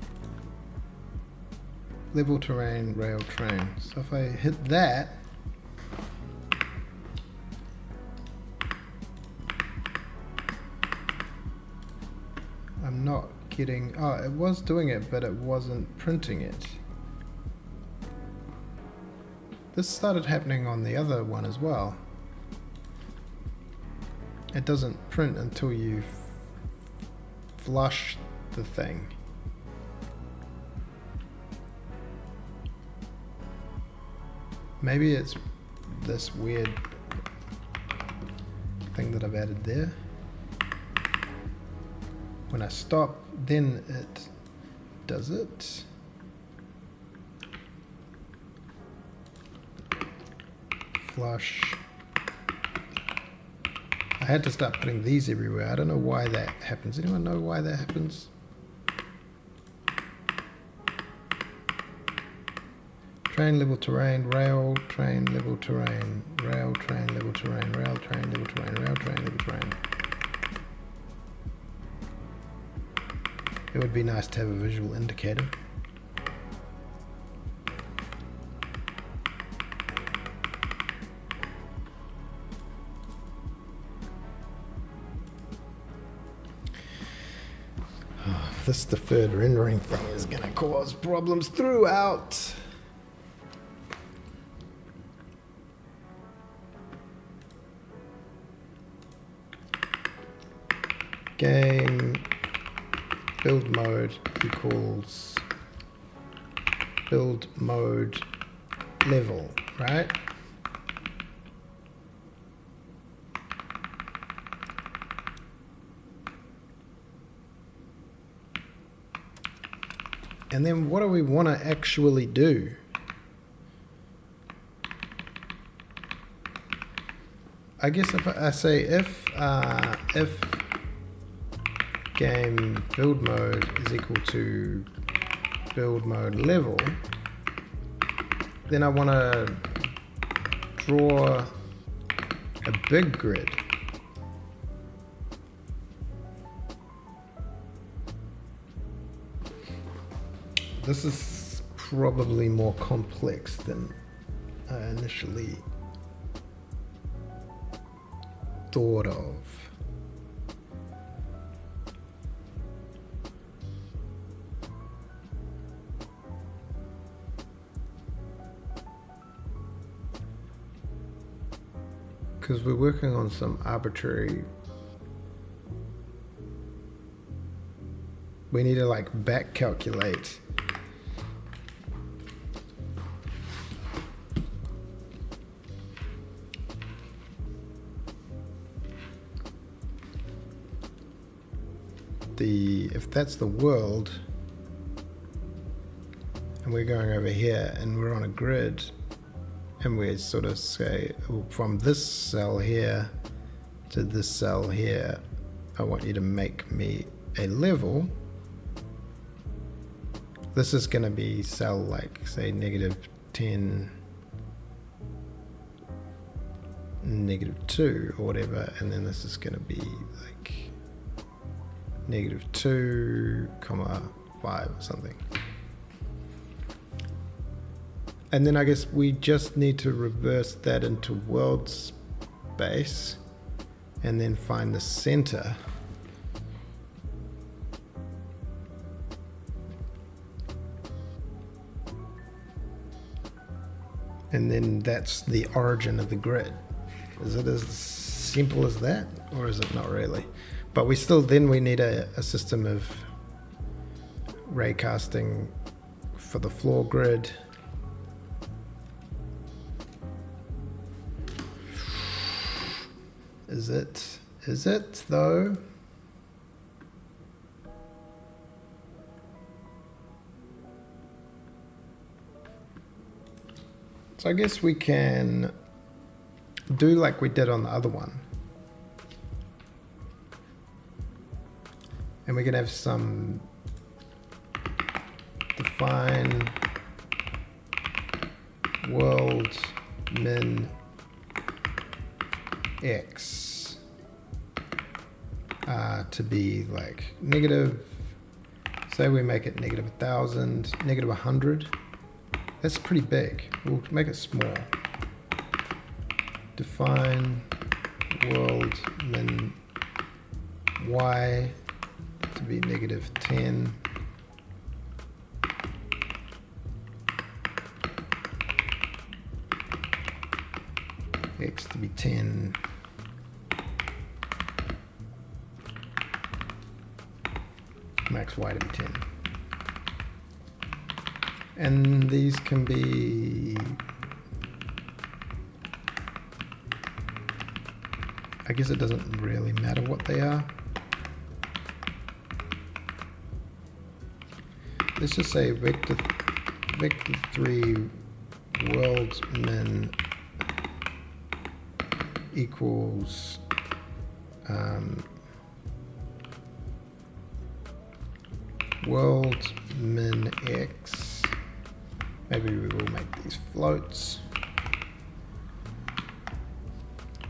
Level terrain, rail train. So if I hit that, I'm not getting, oh, it was doing it, but it wasn't printing it. This started happening on the other one as well. It doesn't print until you flush the thing. Maybe it's this weird thing that I've added there. When I stop, then it does it. Flush. I had to start putting these everywhere. I don't know why that happens. Anyone know why that happens? Train, level terrain, rail, train, level terrain, rail, train, level terrain, rail, train, level terrain, rail, train, level terrain. It would be nice to have a visual indicator. This deferred rendering thing is going to cause problems throughout. Game build mode equals build mode level, right? And then what do we want to actually do? I guess if I say if game build mode is equal to build mode level, then I want to draw a big grid. This is probably more complex than I initially thought of. Because we're working on some arbitrary, we need to like back calculate if that's the world and we're going over here and we're on a grid and we sort of say, oh, from this cell here to this cell here, I want you to make me a level. This is going to be cell like say -10, -2 or whatever, and then this is going to be like -2, (5) or something. And then I guess we just need to reverse that into world space and then find the center. And then that's the origin of the grid. Is it as simple as that, or is it not really? But we still, then we need a system of raycasting for the floor grid. Is it though? So I guess we can do like we did on the other one. And we can have some define world min x to be like negative, say we make it negative 1,000, negative 100. That's pretty big. We'll make it small. Define world min y to be negative 10. X to be 10. Max y to be 10. And these can be, I guess it doesn't really matter what they are. Let's just say vector 3 world min equals world min x. Maybe we will make these floats.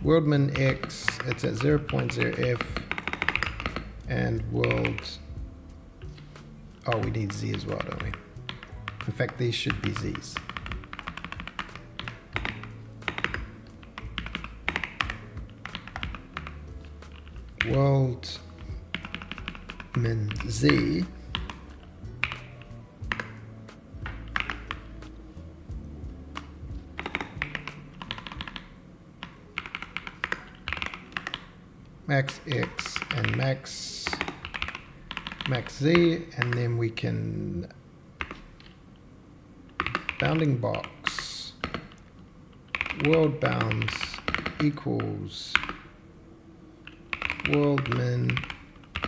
World min x, it's at 0.0f, and world, oh, we need z as well, don't we? In fact, these should be z's. World min z max x and max z, and then we can bounding box world bounds equals world min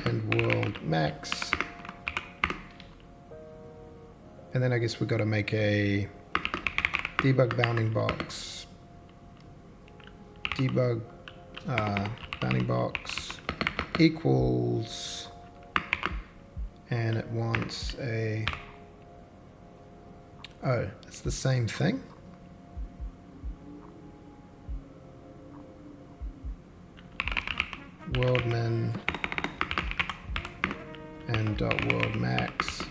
and world max, and then I guess we've got to make a debug bounding box, debug bounding box equals, and it wants a, oh, it's the same thing. World min and dot world max.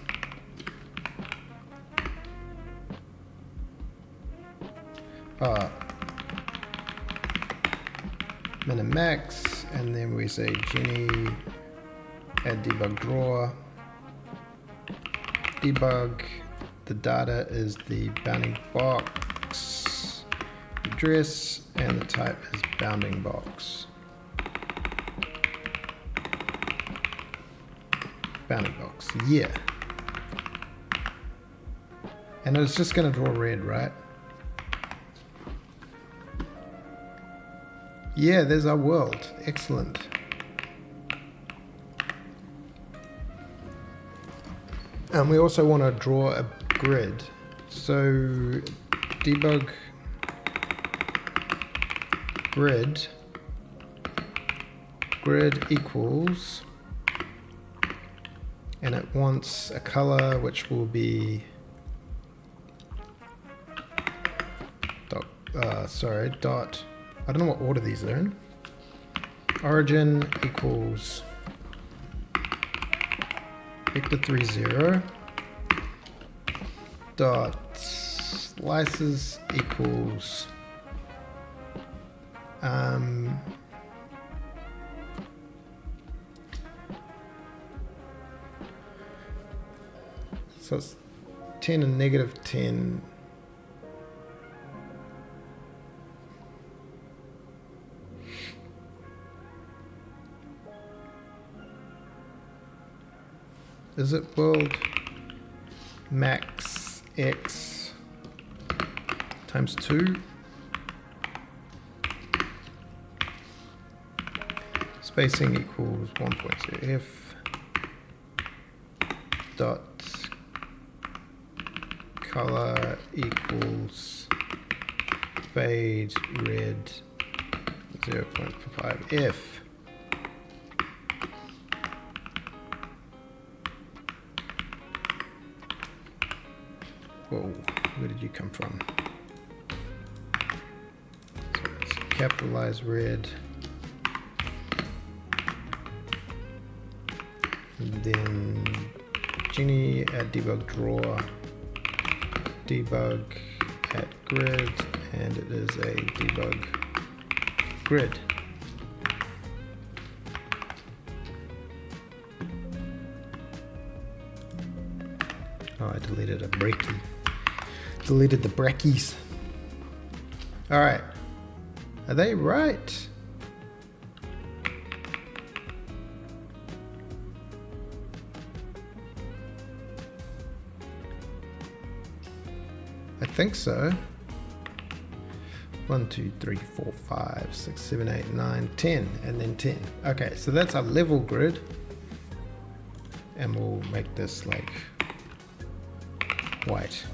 Min and max, and then we say Jenny add debug drawer. Debug, the data is the bounding box address, and the type is bounding box. Bounding box, yeah. And it's just going to draw red, right? Yeah, there's our world. Excellent. And we also want to draw a grid. So debug grid equals, and it wants a color which will be dot, I don't know what order these are in. Origin equals vector 3 0 dot slices equals so it's 10 and negative 10 Is it world max x times 2? Spacing equals 1.0 f dot color equals fade red 0.5 f. Whoa, where did you come from? So let's capitalize red. And then Genie at debug draw, debug at grid, and it is a debug grid. Oh, I deleted a breaky. Deleted the brackies. All right. Are they right? I think so. 1, 2, 3, 4, 5, 6, 7, 8, 9, 10, and then 10. Okay, so that's our level grid. And we'll make this like white.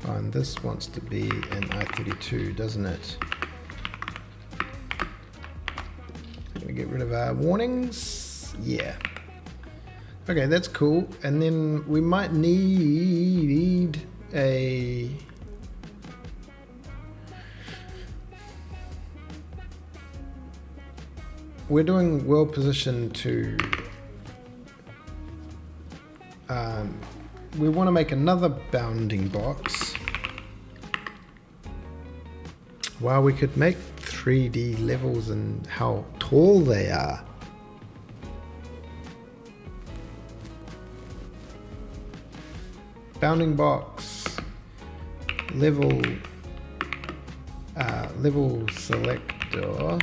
And this wants to be an I32, doesn't it? Gonna get rid of our warnings. Yeah. Okay, that's cool. And then we might need a we're doing world position to we want to make another bounding box. Wow, we could make 3D levels and how tall they are. Bounding box, level selector.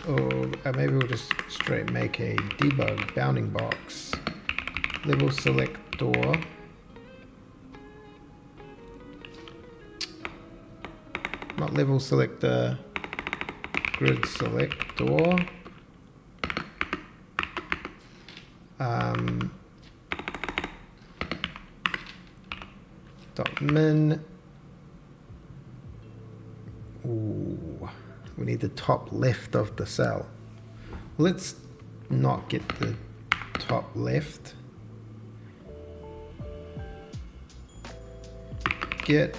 Or maybe we'll just straight make a debug bounding box, level selector. Not level selector, grid selector. Dot min. Ooh, we need the top left of the cell. Let's not get the top left. Get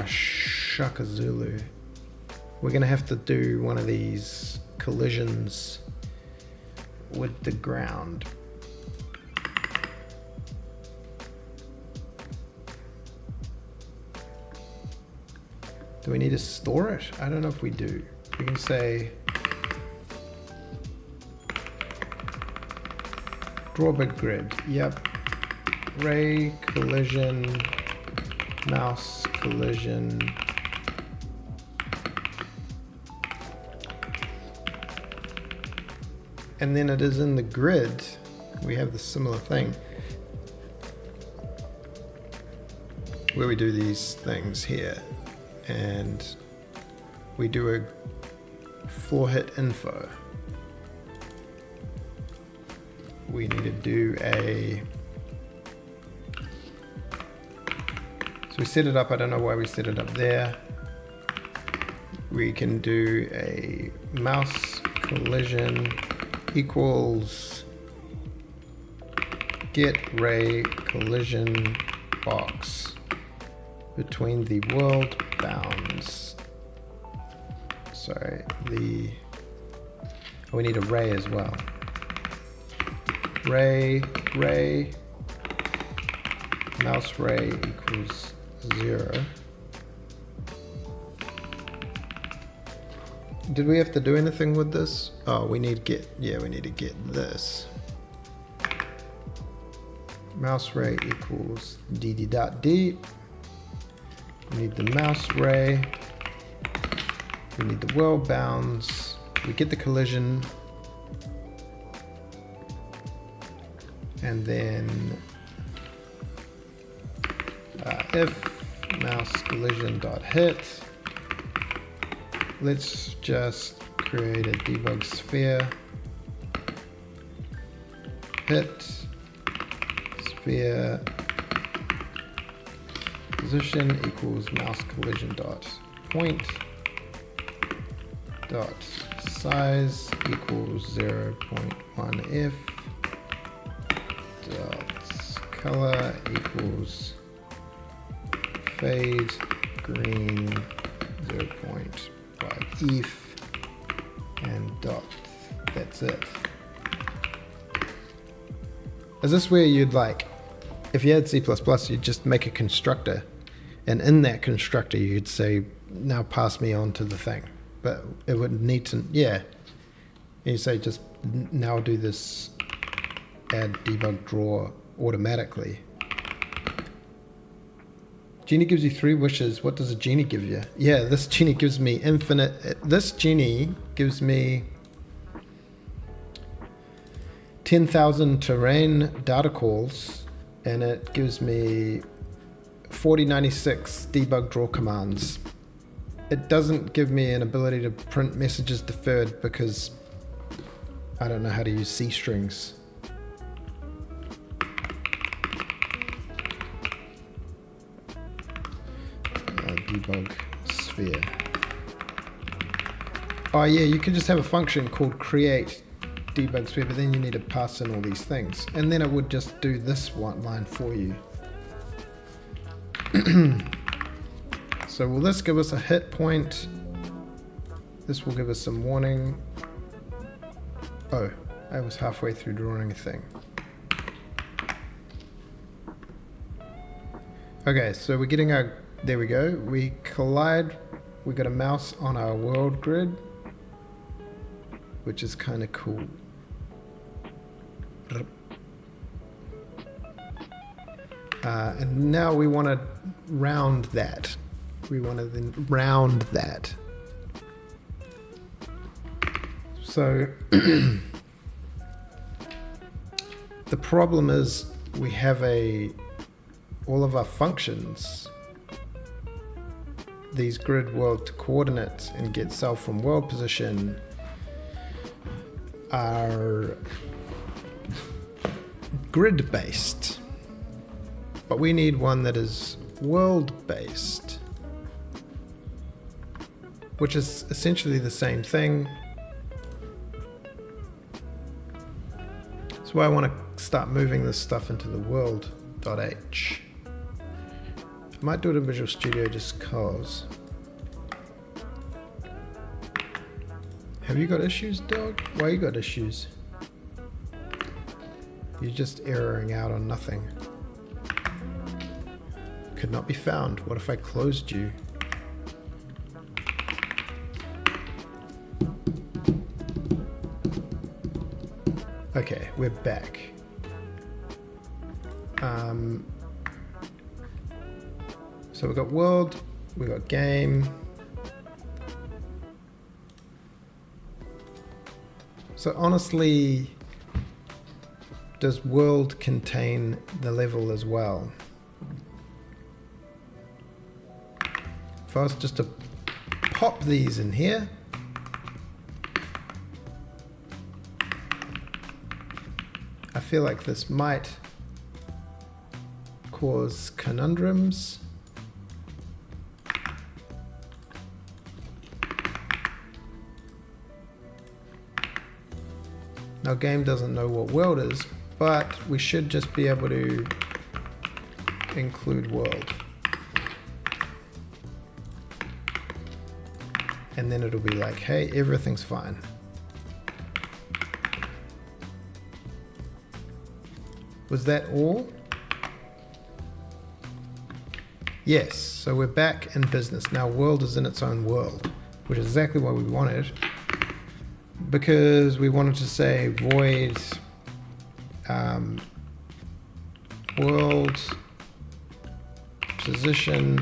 Shaka Zulu. We're gonna have to do one of these collisions with the ground. Do we need to store it? I don't know if we do. We can say draw big grid. Yep. Ray collision, mouse collision. And then it is in the grid. We have the similar thing where we do these things here. And we do a floor hit info. We need to do a, so we set it up, I don't know why we set it up there. We can do a mouse collision equals get ray collision box between the world bounds. Sorry, we need a ray as well. Ray, mouse ray equals 0. did we have to do anything with this? Oh, we need get, yeah, we need to get this. Mouse ray equals dd.d. We need the mouse ray. We need the world bounds. We get the collision. And then if mouse collision dot hit, let's just create a debug sphere. Hit sphere position equals mouse collision dot point dot size equals 0.1 f dot color equals fade green 0.5 eth and dot. That's it. Is this where you'd like, if you had C++, you'd just make a constructor, and in that constructor you could say, now pass me on to the thing, but it would need to, yeah. And you say just now do this add debug draw automatically. Genie gives you 3 wishes. What does a genie give you? Yeah, this genie gives me infinite. This genie gives me 10,000 terrain data calls, and it gives me 4096 debug draw commands. It doesn't give me an ability to print messages deferred because I don't know how to use C strings. Debug sphere. Oh yeah, you can just have a function called create debug sphere, but then you need to pass in all these things, and then it would just do this one line for you. So will this give us a hit point? This will give us some warning. Oh, I was halfway through drawing a thing. Okay, so we're getting our, there we go, we collide, we got a mouse on our world grid, which is kind of cool. And now we want to round that. We want to then round that. So the problem is we have all of our functions, these grid world coordinates and get self from world position are grid based, but we need one that is world based, which is essentially the same thing. That's why I want to start moving this stuff into the world.h. I might do it in Visual Studio just cause. Have you got issues, dog? Why you got issues? You're just erroring out on nothing. Could not be found. What if I closed you? Okay, we're back. So we've got world, we've got game. So honestly, does world contain the level as well? If I was just to pop these in here, I feel like this might cause conundrums. Now game doesn't know what world is, but we should just be able to include world. And then it'll be like, hey, everything's fine. Was that all? Yes, so we're back in business. Now world is in its own world. which is exactly what we wanted, because we wanted to say void world position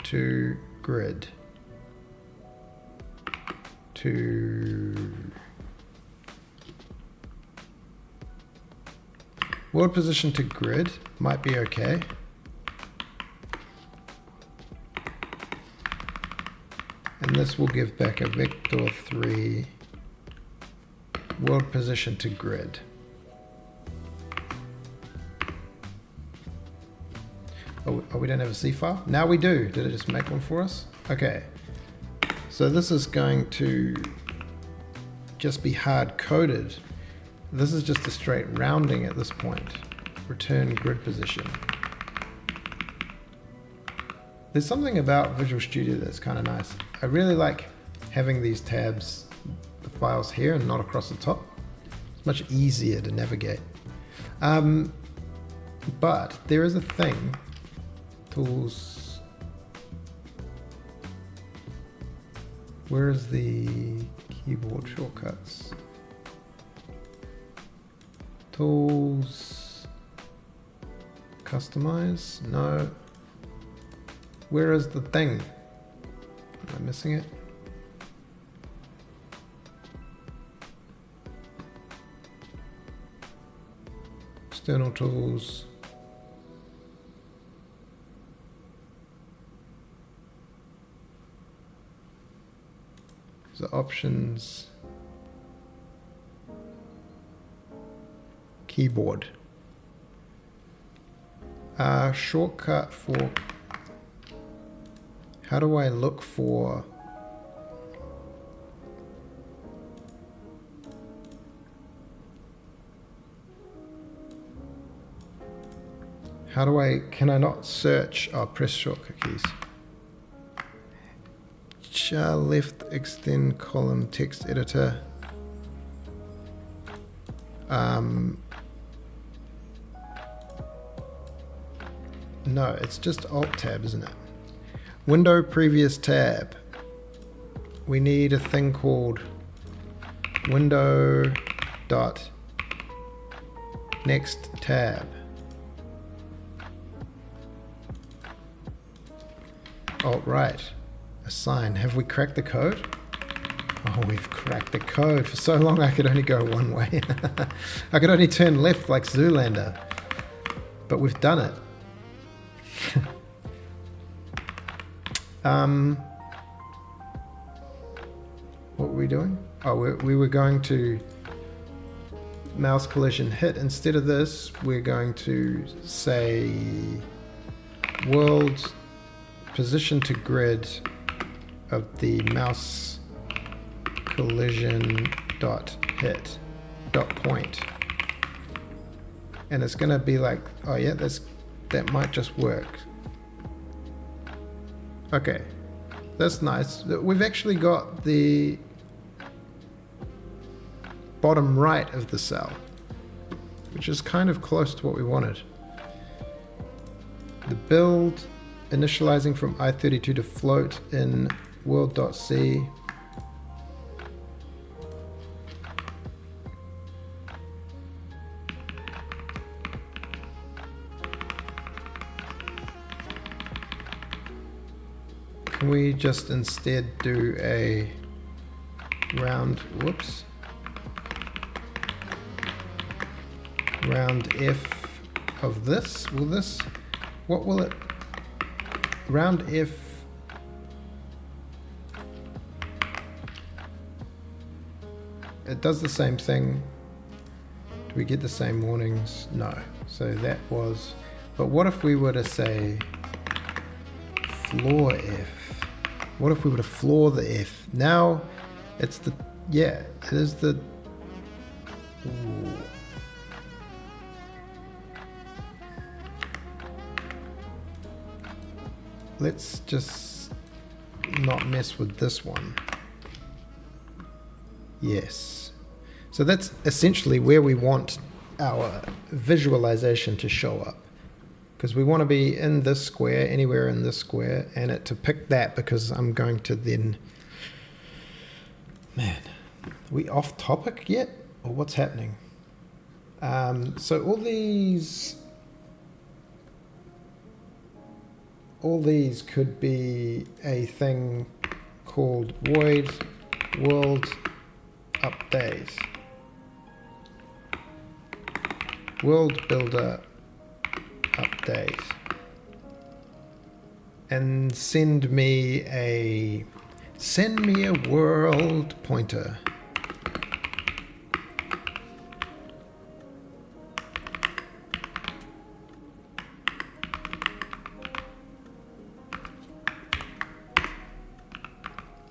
to grid to world position to grid might be okay. And this will give back a vector 3 world position to grid. Oh, we don't have a C file? Now we do. Did it just make one for us? Okay. So this is going to just be hard coded. This is just a straight rounding at this point. Return grid position. There's something about Visual Studio that's kind of nice. I really like having these tabs, the files here and not across the top. It's much easier to navigate. But there is a thing, tools. Where is the keyboard shortcuts? Tools, customize, no. Where is the thing? Am I missing it? External tools. The options. Keyboard. Shortcut for. How do I look for can I not search? Oh, press shortcut keys. Left extend column text editor. No, it's just Alt tab, isn't it? Window previous tab. We need a thing called window dot next tab. Alt right. Assign. Have we cracked the code? Oh, we've cracked the code. For so long I could only go one way. I could only turn left like Zoolander. But we've done it. What were we doing? Oh, we were going to mouse collision hit. Instead of this, we're going to say world position to grid of the mouse collision dot hit dot point. And it's going to be like, oh yeah, that might just work. Okay, that's nice. We've actually got the bottom right of the cell, which is kind of close to what we wanted. The build, initializing from i32 to float in world.c. Can we just instead do a round F of this? What will it, round F, it does the same thing. Do we get the same warnings? No. So that was, but what if we were to say floor F? What if we were to floor the F? Now it's the, yeah, it is the, ooh. Let's just not mess with this one. Yes. So that's essentially where we want our visualization to show up. Because we want to be in this square, anywhere in this square, and it to pick that because I'm going to then Man, are we off topic yet? Or what's happening? So all these could be a thing called void world update. World builder update. And send me a world pointer.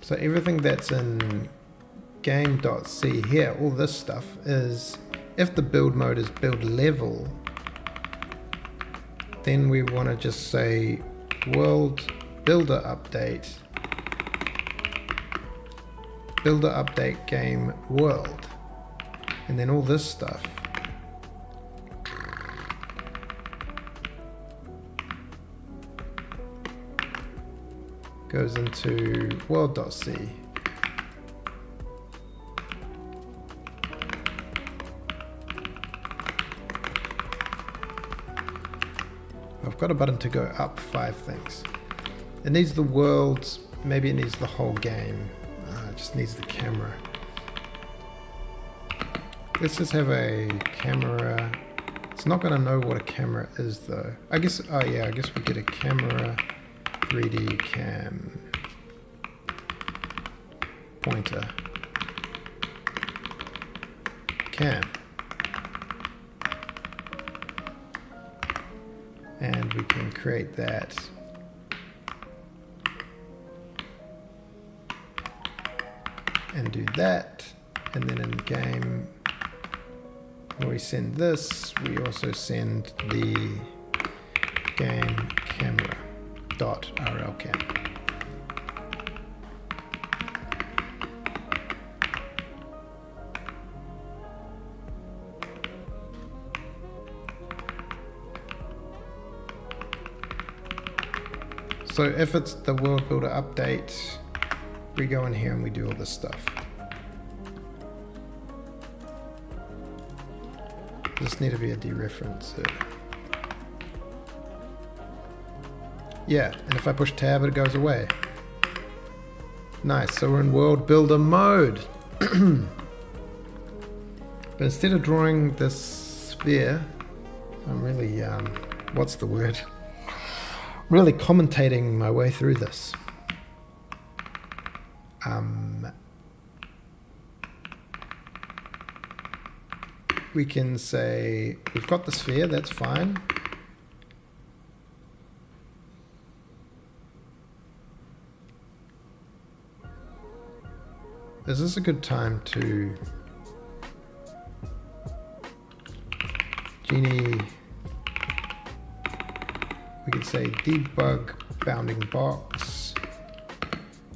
So everything that's in game.c here, all this stuff is, if the build mode is build level, then we want to just say world builder update game world, and then all this stuff goes into world.c. I've got a button to go up 5 things. It needs the world, maybe it needs the whole game. It just needs the camera. Let's just have a camera. It's not going to know what a camera is though. I guess, oh yeah, I guess we get a camera 3D cam pointer cam. And we can create that. And do that. And then in game, when we send this, we also send the game camera dot rlcam. So if it's the world builder update, we go in here and we do all this stuff. This need to be a dereference. Yeah, and if I push tab, it goes away. Nice, so we're in world builder mode. But instead of drawing this sphere, I'm really, what's the word? Really commentating my way through this. We can say, we've got the sphere, that's fine. Is this a good time to Genie? We could say debug bounding box,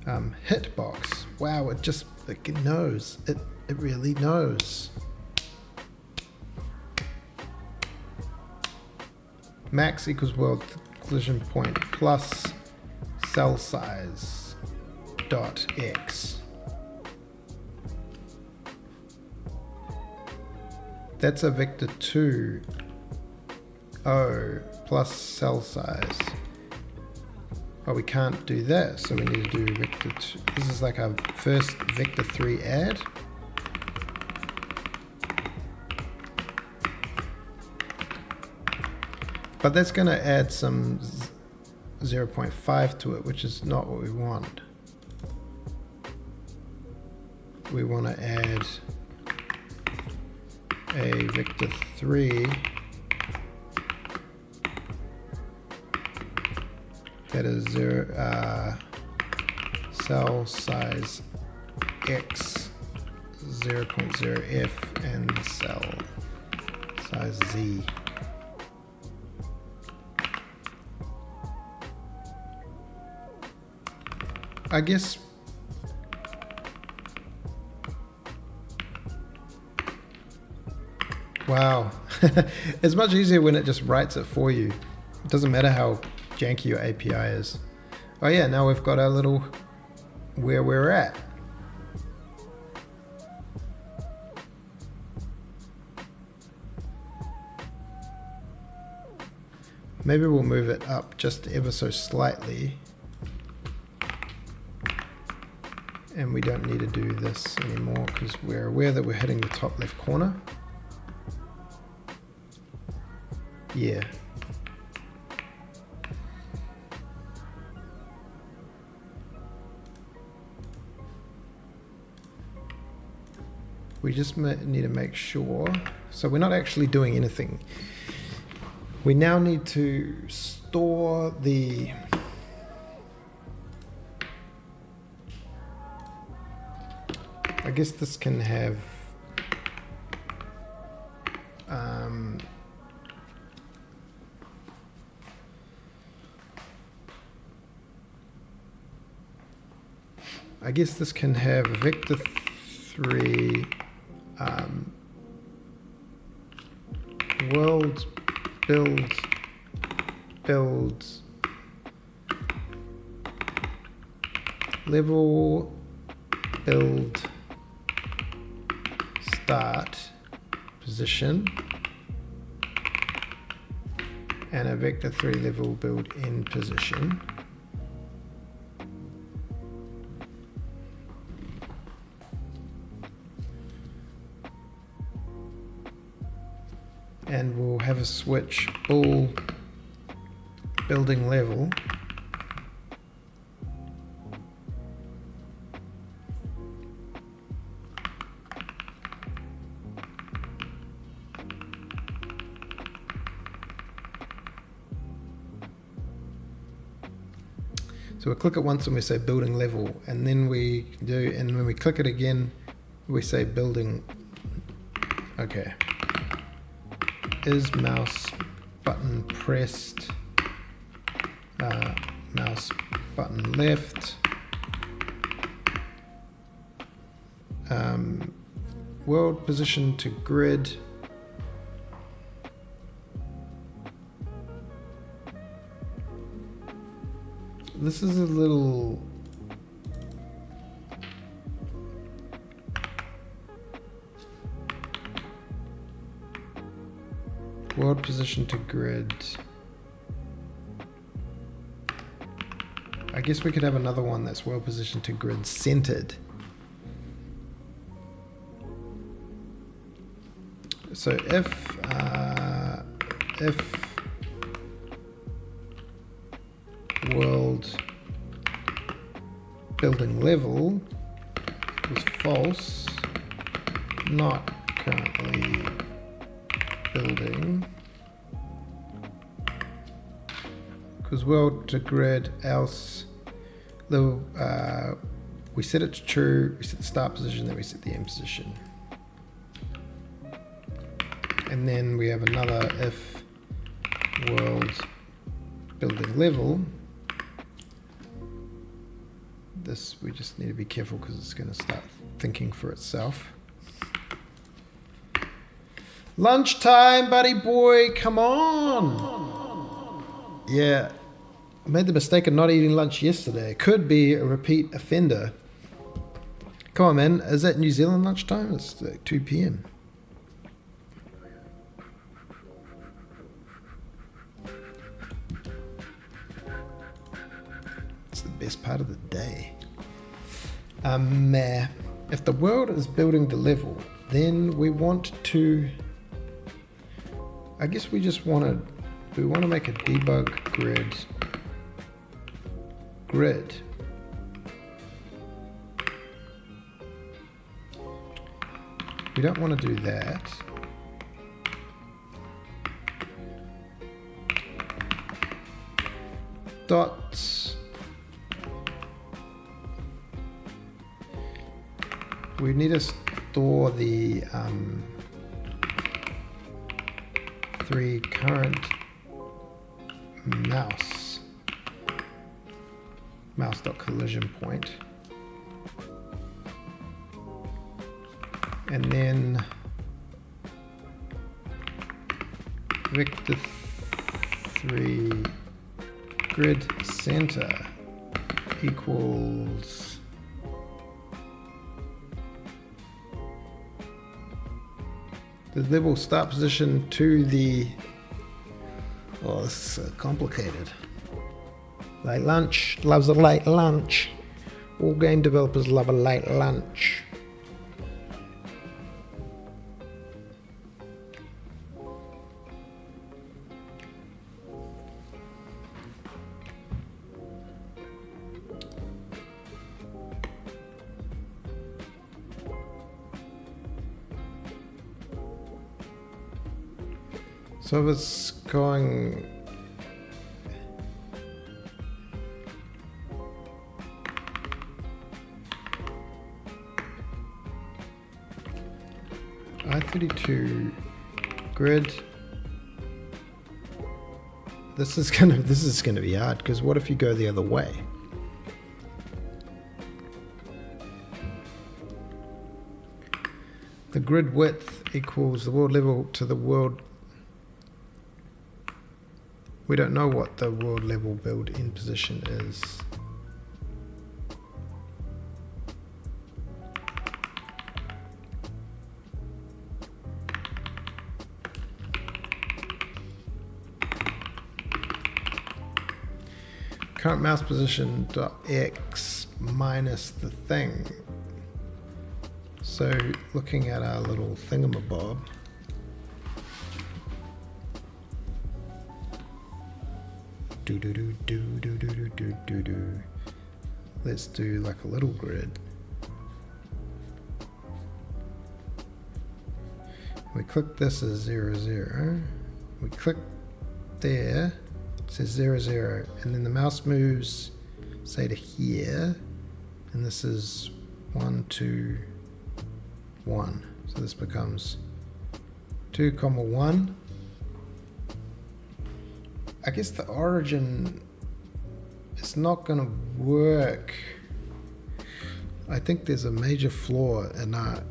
hitbox. Wow, it knows. It really knows. Max equals world collision point plus cell size dot x. That's a vector 2 O plus cell size. Oh, we can't do that, so we need to do vector 2. This is like our first vector 3 add. But that's going to add some 0.5 to it, which is not what we want. We want to add a vector 3 that is cell size x 0.0f and cell size z. I guess wow. It's much easier when it just writes it for you. It doesn't matter how janky your API is. Oh yeah, now we've got our little where we're at. Maybe we'll move it up just ever so slightly. And we don't need to do this anymore because we're aware that we're hitting the top left corner. Yeah. We just need to make sure. So we're not actually doing anything. We now need to store the I guess this can have I guess this can have vector 3 world build level build start position and a vector 3 level build end position. And we'll have a switch bool building level so we click it once and we say building level, and then we do, and when we click it again we say building. Okay. Is mouse button pressed, mouse button left, world position to grid, this is a little world position to grid. I guess we could have another one that's world position to grid centered. So if world building level is false, not currently building, because world to grid, else we set it to true, we set the start position, then we set the end position. And then we have another if world building level. This we just need to be careful because it's going to start thinking for itself. Lunchtime, buddy boy, come on. Yeah, I made the mistake of not eating lunch yesterday. It could be a repeat offender. Come on, man. Is that New Zealand lunchtime? It's like 2 p.m. It's the best part of the day. If the world is building the level, then we want to, I guess we want to make a debug grid. We don't want to do that. Dots. We need to store the 3 current mouse.collision point, and then vector 3 grid center equals the level start position to the Oh, this is so complicated. Late lunch. Loves a late lunch. All game developers love a late lunch. So if it's going... I-32 grid. This is gonna be hard, because what if you go the other way? The grid width equals the world level to the world. We don't know what the world level build in position is. Current mouse position .x minus the thing. So looking at our little thingamabob, let's do like a little grid. We click this as 0, 0. We click there, it says 0, 0, and then the mouse moves, say, to here, and this is 1, 2, 1. So this becomes 2, 1. I guess the origin is not going to work. I think there's a major flaw in our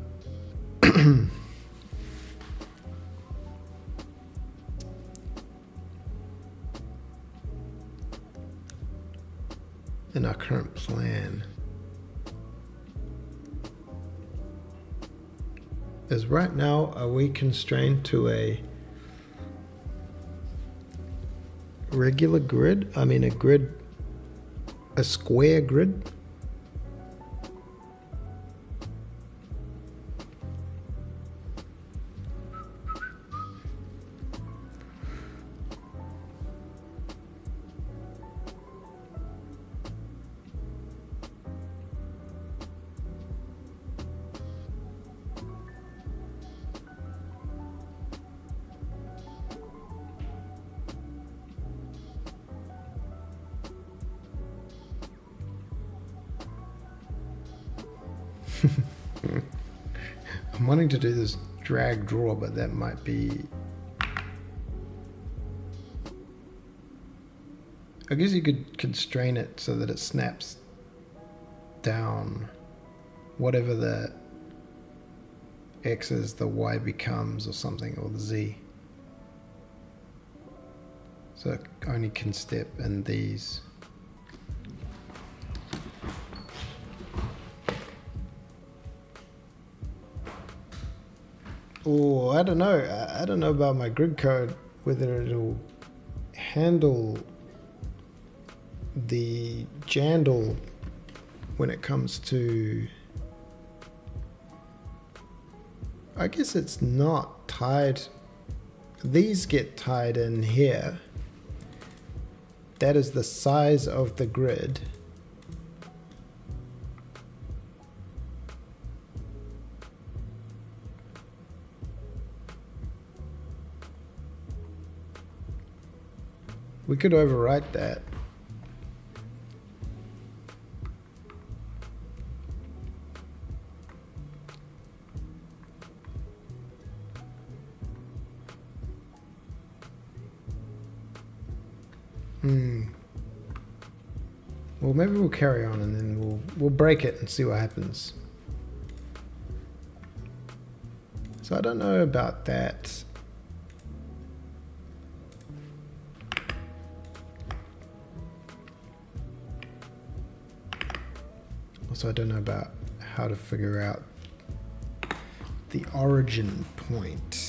in our current plan. Is right now, are we constrained to a regular grid? I mean, a square grid? I'm wanting to do this drag draw, but that might be... I guess you could constrain it so that it snaps down whatever the X is, the Y becomes, or something, or the Z. So it only can step in these. Oh, I don't know. I don't know about my grid code, whether it'll handle the jandle when it comes to... I guess it's not tied. These get tied in here. That is the size of the grid. We could overwrite that. Well, maybe we'll carry on and then we'll break it and see what happens. So I don't know about that. Also, I don't know about how to figure out the origin point.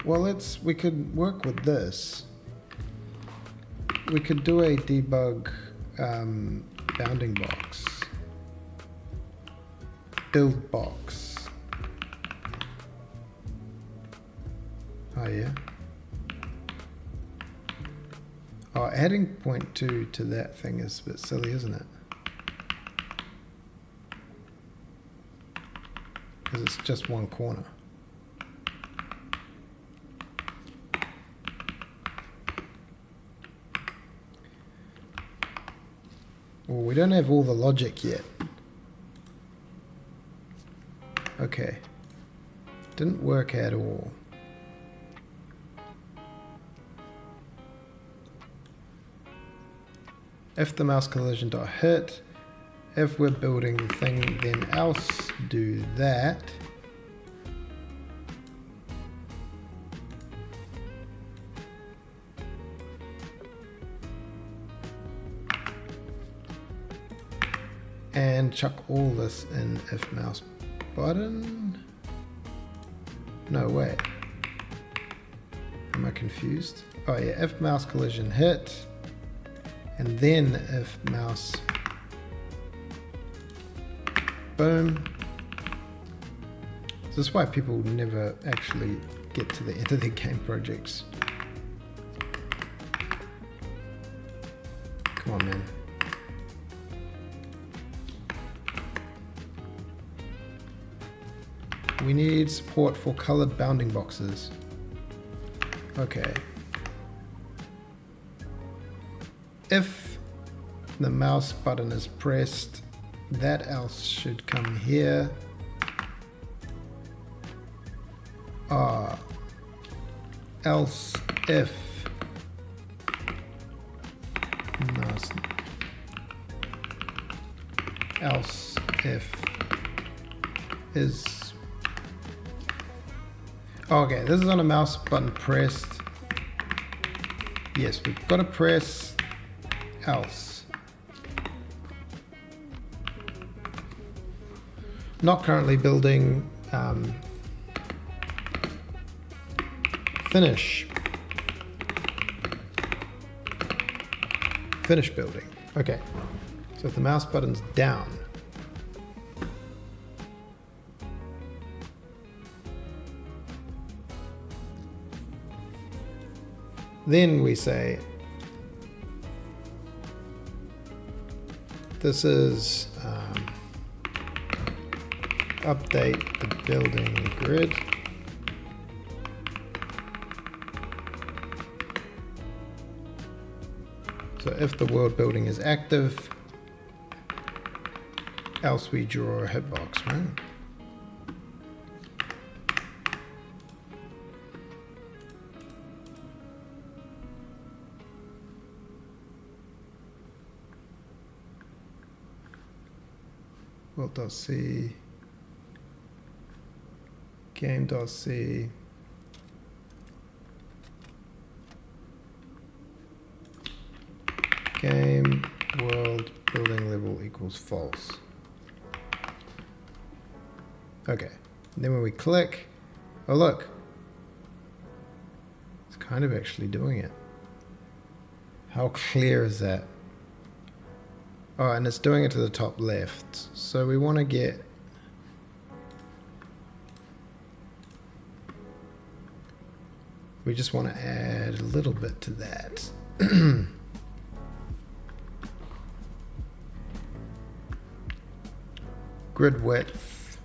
Well, we could work with this. We could do a debug bounding box. Build box. Oh yeah. Oh, adding 0.2 to that thing is a bit silly, isn't it? Because it's just one corner. Well, we don't have all the logic yet. Okay. Didn't work at all. If the mouse collision dot hit, if we're building the thing, then else do that. And chuck all this in if mouse button. No way. Am I confused? Oh yeah, if mouse collision hit, and then if mouse boom. So this is why people never actually get to the end of their game projects. Come on, man. We need support for colored bounding boxes. Okay. If the mouse button is pressed, that else should come here. Else if mouse, else if is okay, this is on a mouse button pressed. Yes, we've got to press else. Not currently building. Finish building. Okay. So if the mouse button's down, then we say this is update the building grid. So if the world building is active, else we draw a hitbox, right? World.c, game.c, game world building level equals false. Okay, and then when we click, oh look, it's kind of actually doing it. How clear is that? Oh, and it's doing it to the top left. So we want to get we just want to add a little bit to that. Grid width.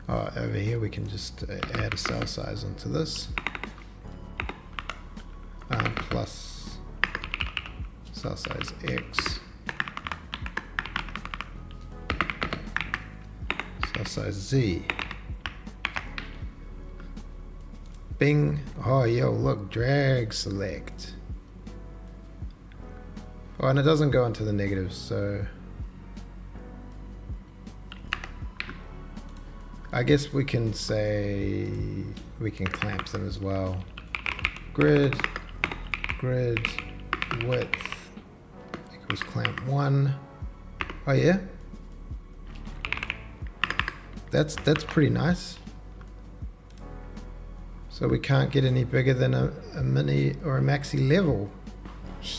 Oh, over here we can just add a cell size onto this. Plus cell size X. Cell size Z. Bing. Oh, yo, look, drag select. Oh, and it doesn't go into the negatives, so I guess we can say we can clamp them as well. Grid width equals clamp 1. Oh yeah, that's pretty nice. So we can't get any bigger than a mini or a maxi level.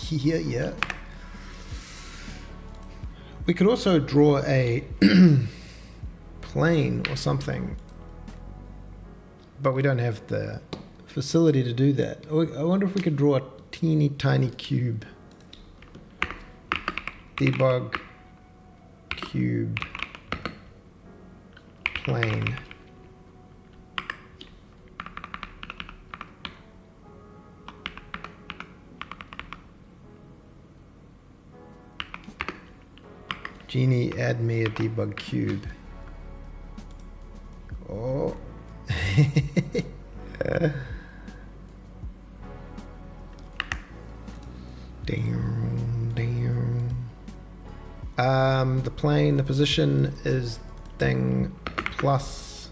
Yeah. We could also draw a plane or something, but we don't have the facility to do that. I wonder if we could draw a teeny tiny cube. Debug cube plane. Genie, add me a debug cube. Oh. Damn. The plane, the position is thing plus.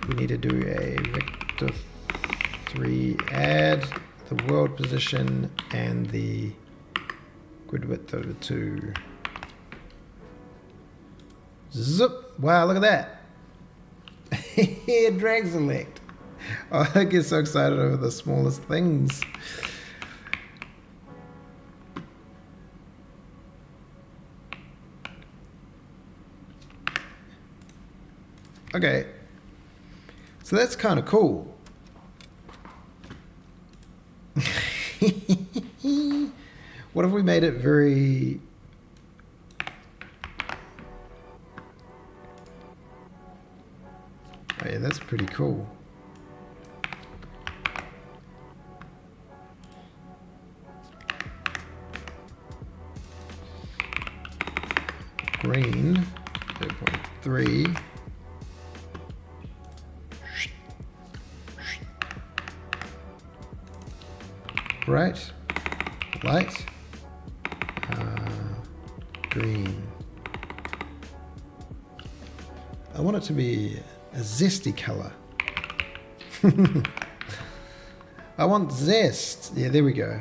We need to do a vector 3 add the world position and the grid width over 2. Zip! Wow, look at that! Drag select. Oh, I get so excited over the smallest things. Okay, so that's kind of cool. What if we made it very... Oh yeah, that's pretty cool. Green, 0.3. Right, light, green. I want it to be a zesty color. I want zest. Yeah, there we go.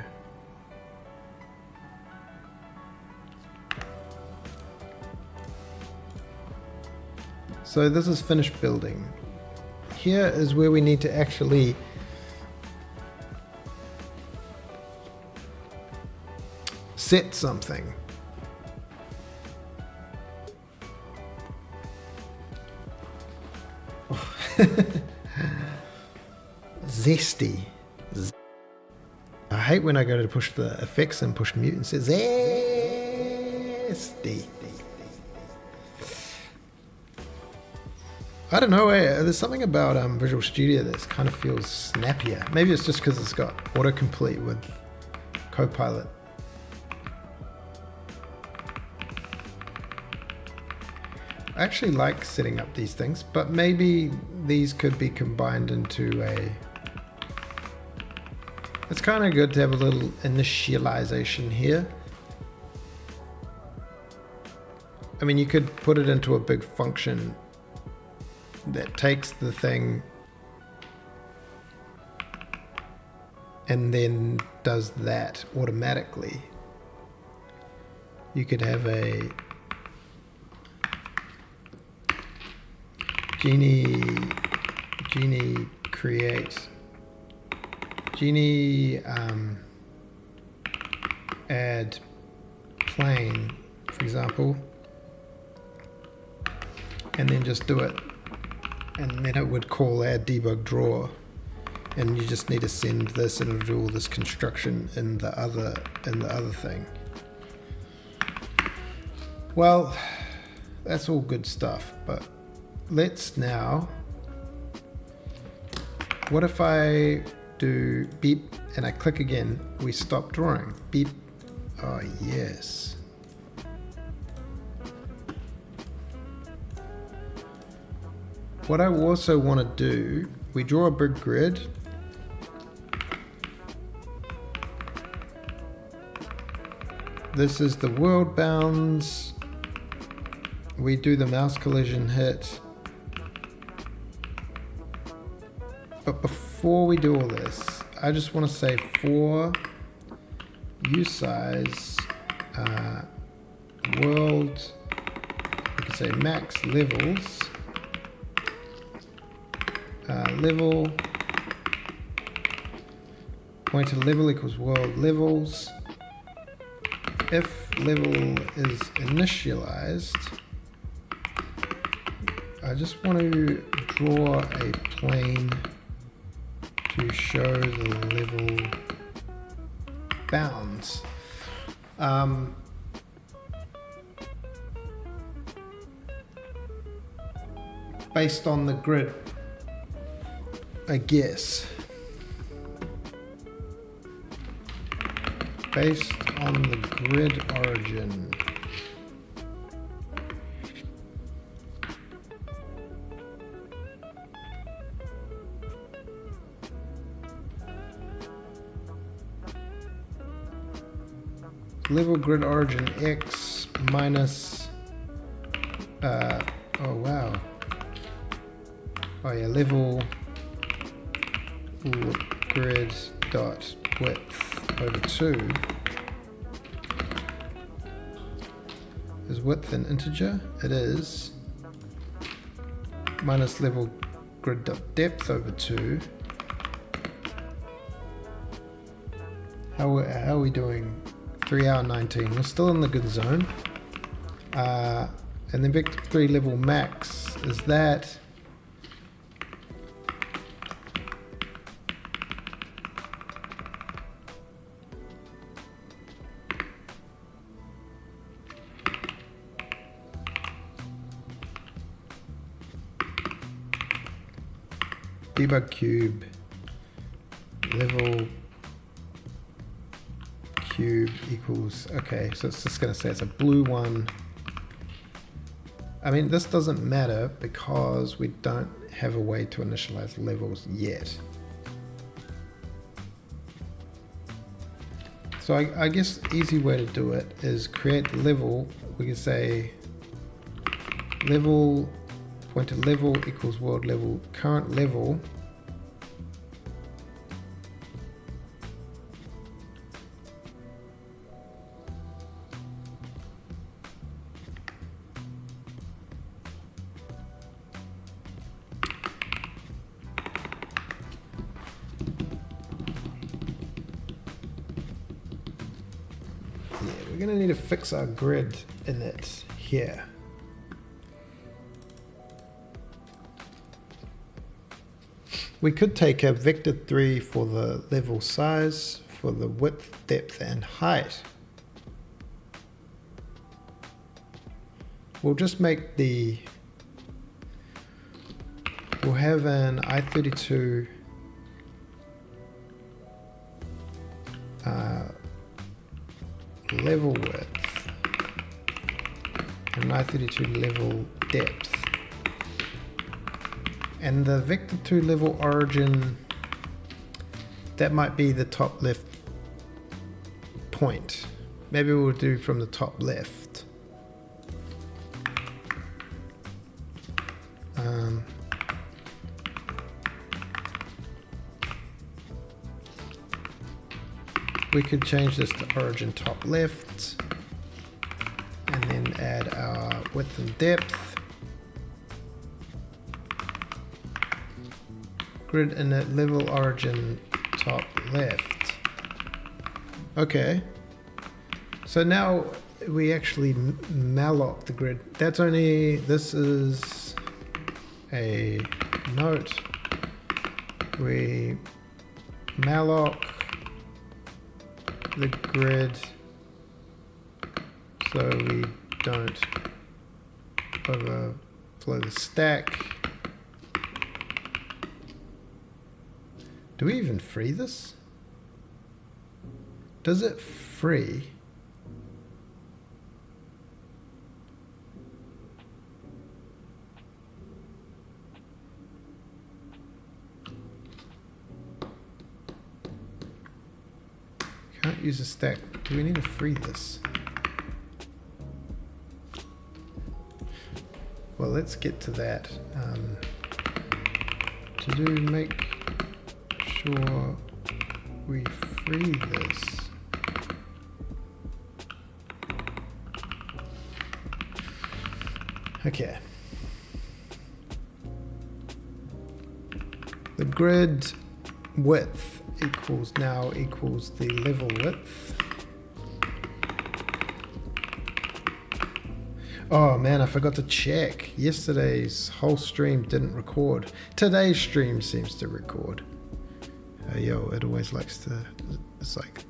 So this is finished building. Here is where we need to actually set something. Zesty. I hate when I go to push the effects and push mute and says zesty. I don't know, there's something about Visual Studio that kind of feels snappier. Maybe it's just because it's got autocomplete with Copilot. I actually like setting up these things, but maybe these could be combined into a... It's kind of good to have a little initialization here. I mean, you could put it into a big function that takes the thing and then does that automatically. You could have a Genie create, Genie add plane, for example, and then just do it, and then it would call add debug draw, and you just need to send this and it'll do all this construction in the other thing. Well, that's all good stuff, but let's now, what if I do beep and I click again, we stop drawing, beep, oh yes. What I also want to do, we draw a big grid. This is the world bounds. We do the mouse collision hit. But before we do all this, I just want to say for usize world, we can say max levels, level pointer level equals world levels. If level is initialized, I just want to draw a plane to show the level bounds. Based on the grid, I guess. Based on the grid origin. Level grid origin X minus, oh wow. Oh yeah, level grid dot width over 2. Is width an integer? It is. Minus level grid dot depth over 2. How are we doing? 3 hour 19. We're still in the good zone. And then vector 3 level max is that. Debug cube level cube equals, okay, so it's just going to say it's a blue one. I mean, this doesn't matter because we don't have a way to initialize levels yet. So I guess the easy way to do it is create the level. We can say level pointer level equals world level current level. We're going to need to fix our grid in it here. We could take a vector 3 for the level size, for the width, depth, and height. We'll just make the, we'll have an I32 level width and I32 level depth. And the vector 2 level origin, that might be the top left point. Maybe we'll do from the top left. We could change this to origin top left and then add our width and depth. Grid init level origin top left. Okay. So now we actually malloc the grid. That's only, this is a note. We malloc the grid so we don't overflow the stack. Do we even free this? Does it free? Can't use a stack. Do we need to free this? Well, let's get to that. Make sure we free this. Okay. The grid width equals now equals the level width. Oh man, I forgot to check. Yesterday's whole stream didn't record. Today's stream seems to record. Yo, it always likes to, it's like,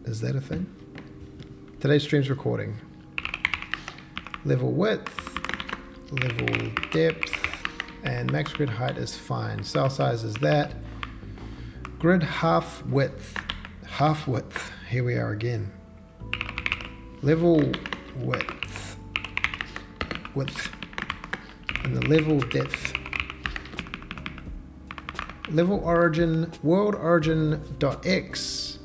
is that a thing? Today's stream's recording. Level width, level depth, and max grid height is fine. Cell size is that. Grid half width, here we are again. Level width, and the level depth. Level origin, world origin dot x.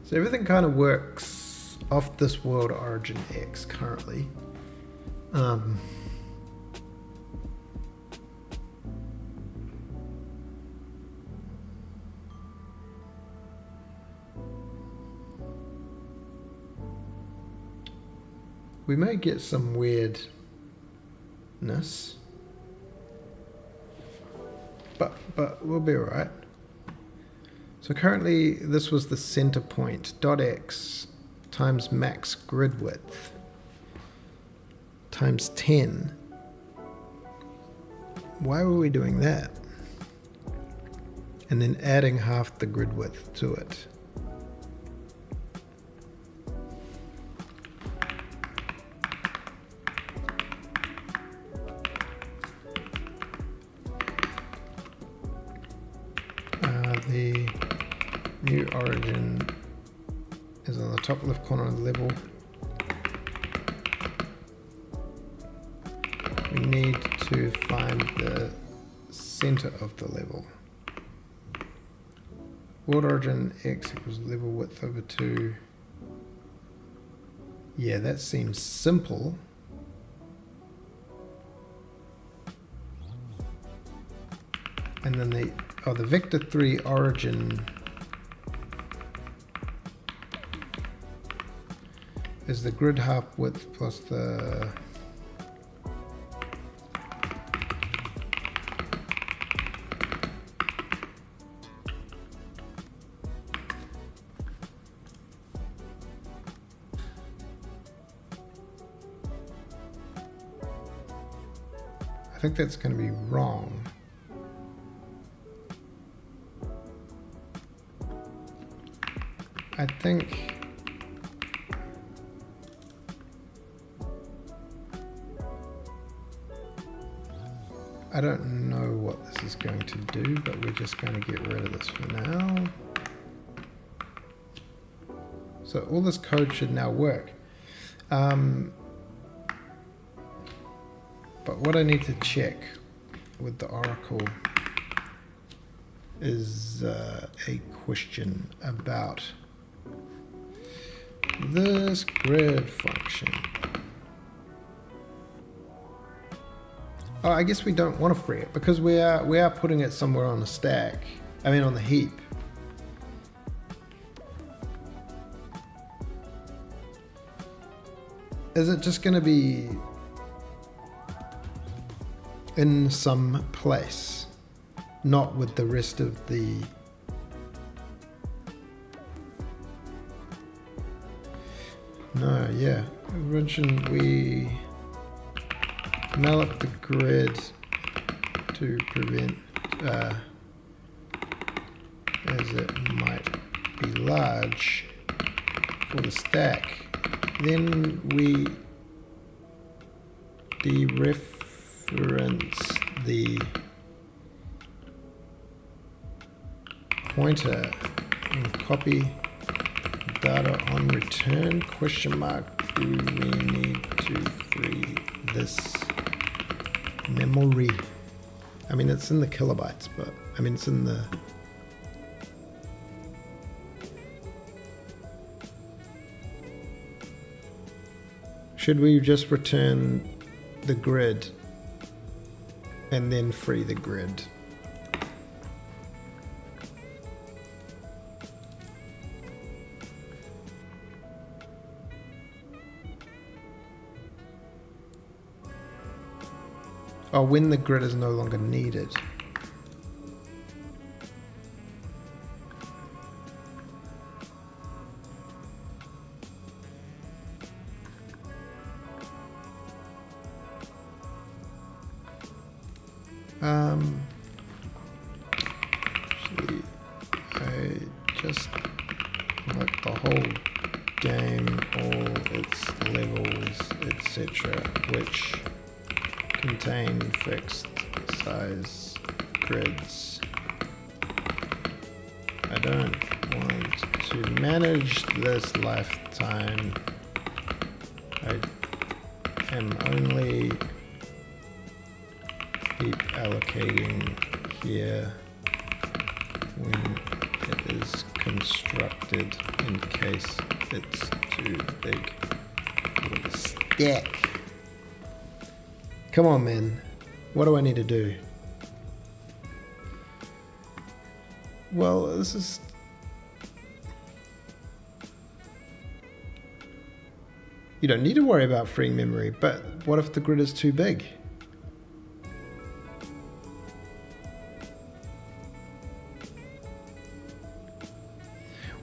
So everything kind of works off this world origin X currently. We may get some weirdness, but we'll be all right. So currently this was the center point, .x times max grid width times 10. Why were we doing that? And then adding half the grid width to it. The new origin is on the top left corner of the level. We need to find the center of the level. World origin X equals level width over 2. Yeah, that seems simple. And then the vector 3 origin is the grid half width plus the I think that's going to be wrong. I think I don't know what this is going to do, but we're just going to get rid of this for now. So all this code should now work. But what I need to check with the Oracle is a question about this grid function. Oh, I guess we don't want to free it because we are putting it somewhere on the stack. I mean on the heap. Is it just going to be in some place, not with the rest of the No, yeah. Origin, we malloc the grid to prevent as it might be large for the stack. Then we dereference the pointer and copy data on return question mark. Do we need to free this memory? I mean, it's in the kilobytes, but I mean, it's in the should we just return the grid and then free the grid? Oh, when the grid is no longer needed. Actually, I just like the whole game, all its levels, etc., which contain fixed size grids. I don't want to manage this lifetime. I am only keep allocating here when it is constructed in case it's too big for the stack. Come on, man. What do I need to do? Well, this is... You don't need to worry about freeing memory, but what if the grid is too big?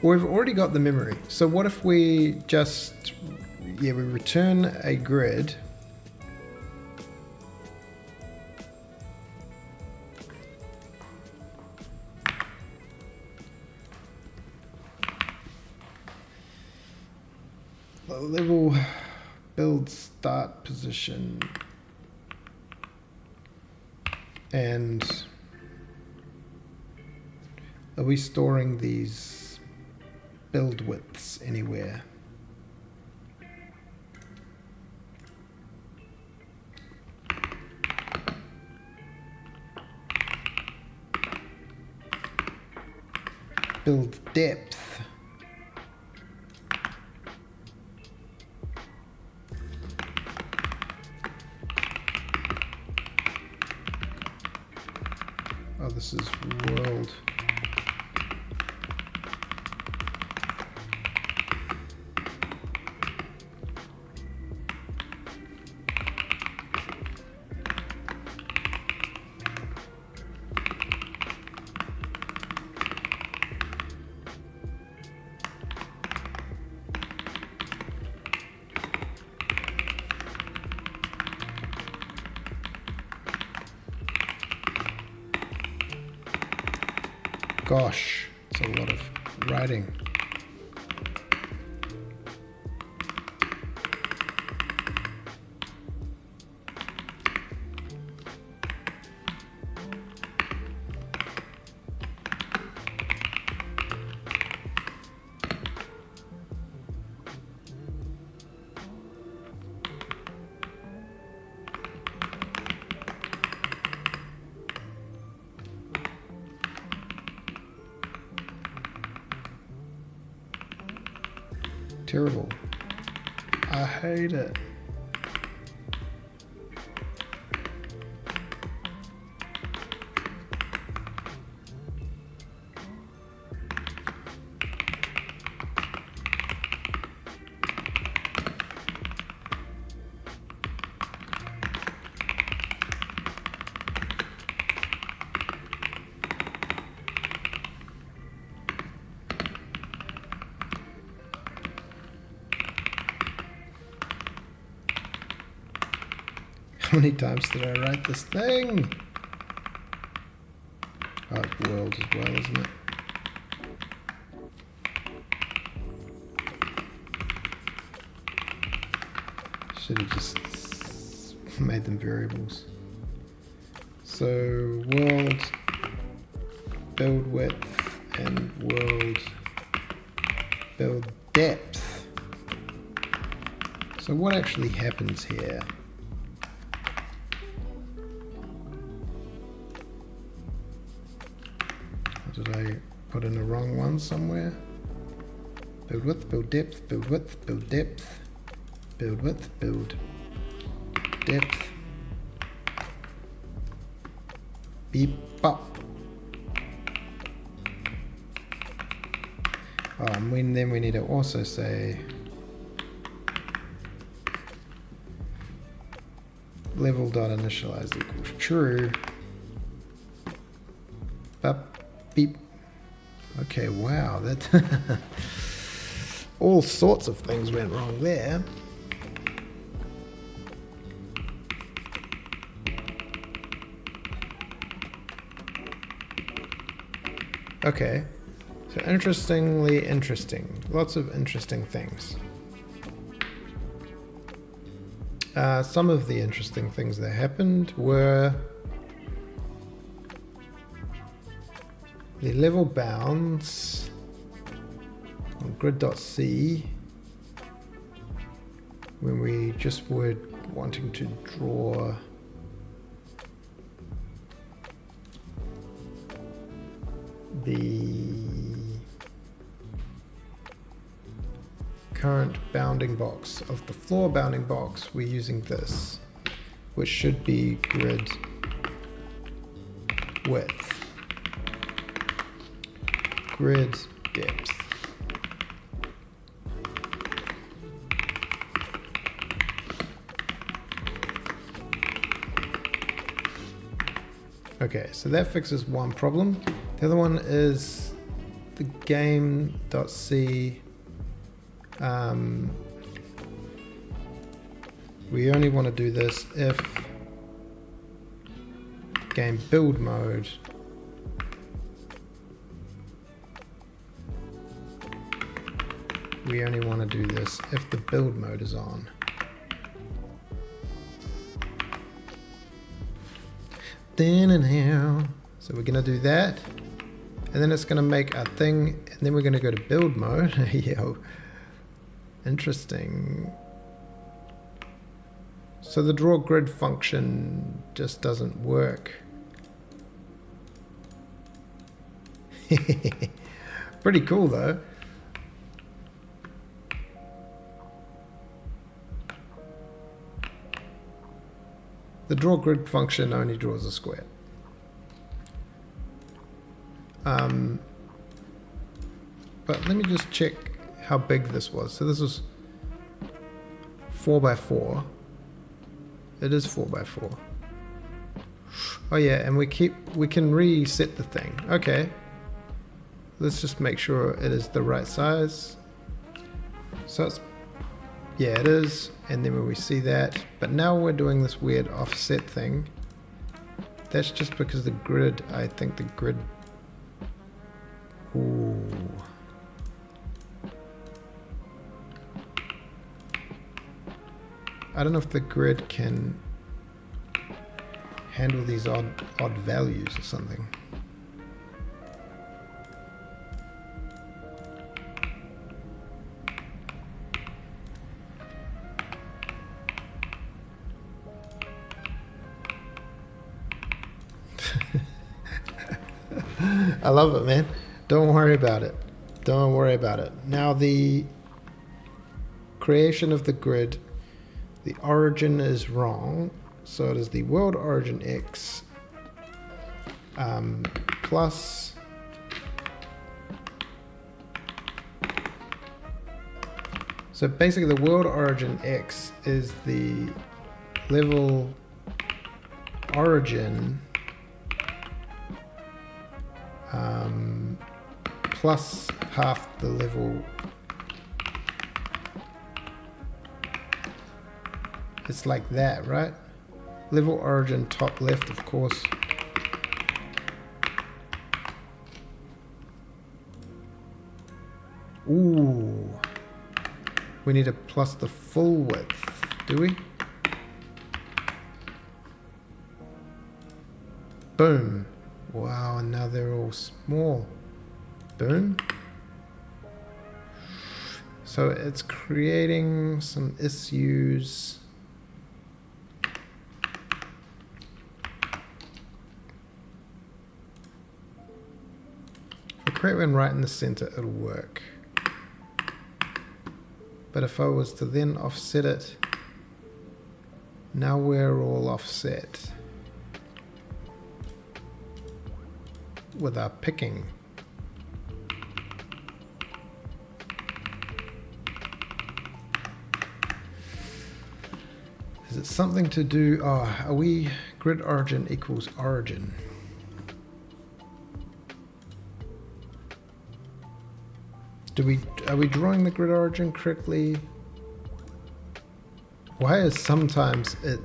Well, we've already got the memory. So what if we just, we return a grid. Level build start position. And are we storing these build widths anywhere? Build depth. Oh, this is world. Gosh, it's a lot of writing. Terrible. I hate it. How many times did I write this thing? Oh, it's world as well, isn't it? Should have just made them variables. So world, build width, and world, build depth. So what actually happens here? Did I put in the wrong one somewhere? Build width, build depth, build width, build depth, build width, build depth. Beep bop. Oh, and then we need to also say level.initialize equals true. Bop, beep. Okay, wow, that all sorts of things went wrong there. Okay, so interesting. Lots of interesting things. Some of the interesting things that happened were the level bounds on grid.c when we just were wanting to draw the current bounding box of the floor bounding box, we're using this, which should be grid width, grid depth. Okay, so that fixes one problem. The other one is the game.c. We only want to do this if game build mode we only want to do this if the build mode is on. So we're going to do that, and then it's going to make our thing, and then we're going to go to build mode. Yo, interesting. So the draw grid function just doesn't work. Pretty cool though. The draw grid function only draws a square. But let me just check how big this was. So this was 4 by 4. It is 4 by 4. Oh yeah, and we can reset the thing. Okay. Let's just make sure it is the right size. So it's, yeah, it is. And then when we see that, but now we're doing this weird offset thing. That's just because the grid, I think the grid, ooh. I don't know if the grid can handle these odd values or something. I love it, man. Don't worry about it. Don't worry about it. Now the creation of the grid, the origin is wrong. So it is the world origin X plus so basically the world origin X is the level origin plus half the level. It's like that, right? Level origin top left, of course. Ooh. We need to plus the full width, do we? Boom. Wow, and now they're all small. Boom. So it's creating some issues. If I create one right in the center, it'll work. But if I was to then offset it, now we're all offset with our picking. Is it something to do, are we grid origin equals origin? Are we drawing the grid origin correctly? Why is sometimes it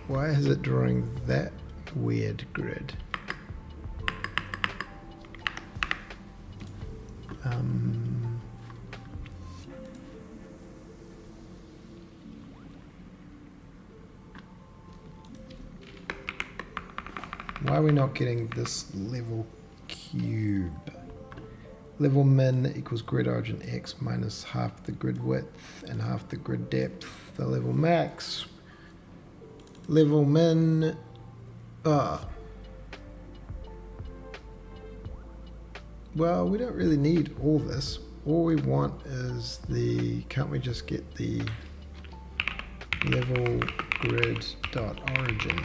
why is it drawing that weird grid? Why are we not getting this level cube? Level min equals grid origin x minus half the grid width and half the grid depth. The level max. Level min. Well, we don't really need all this. All we want is the. Can't we just get the level grid dot origin?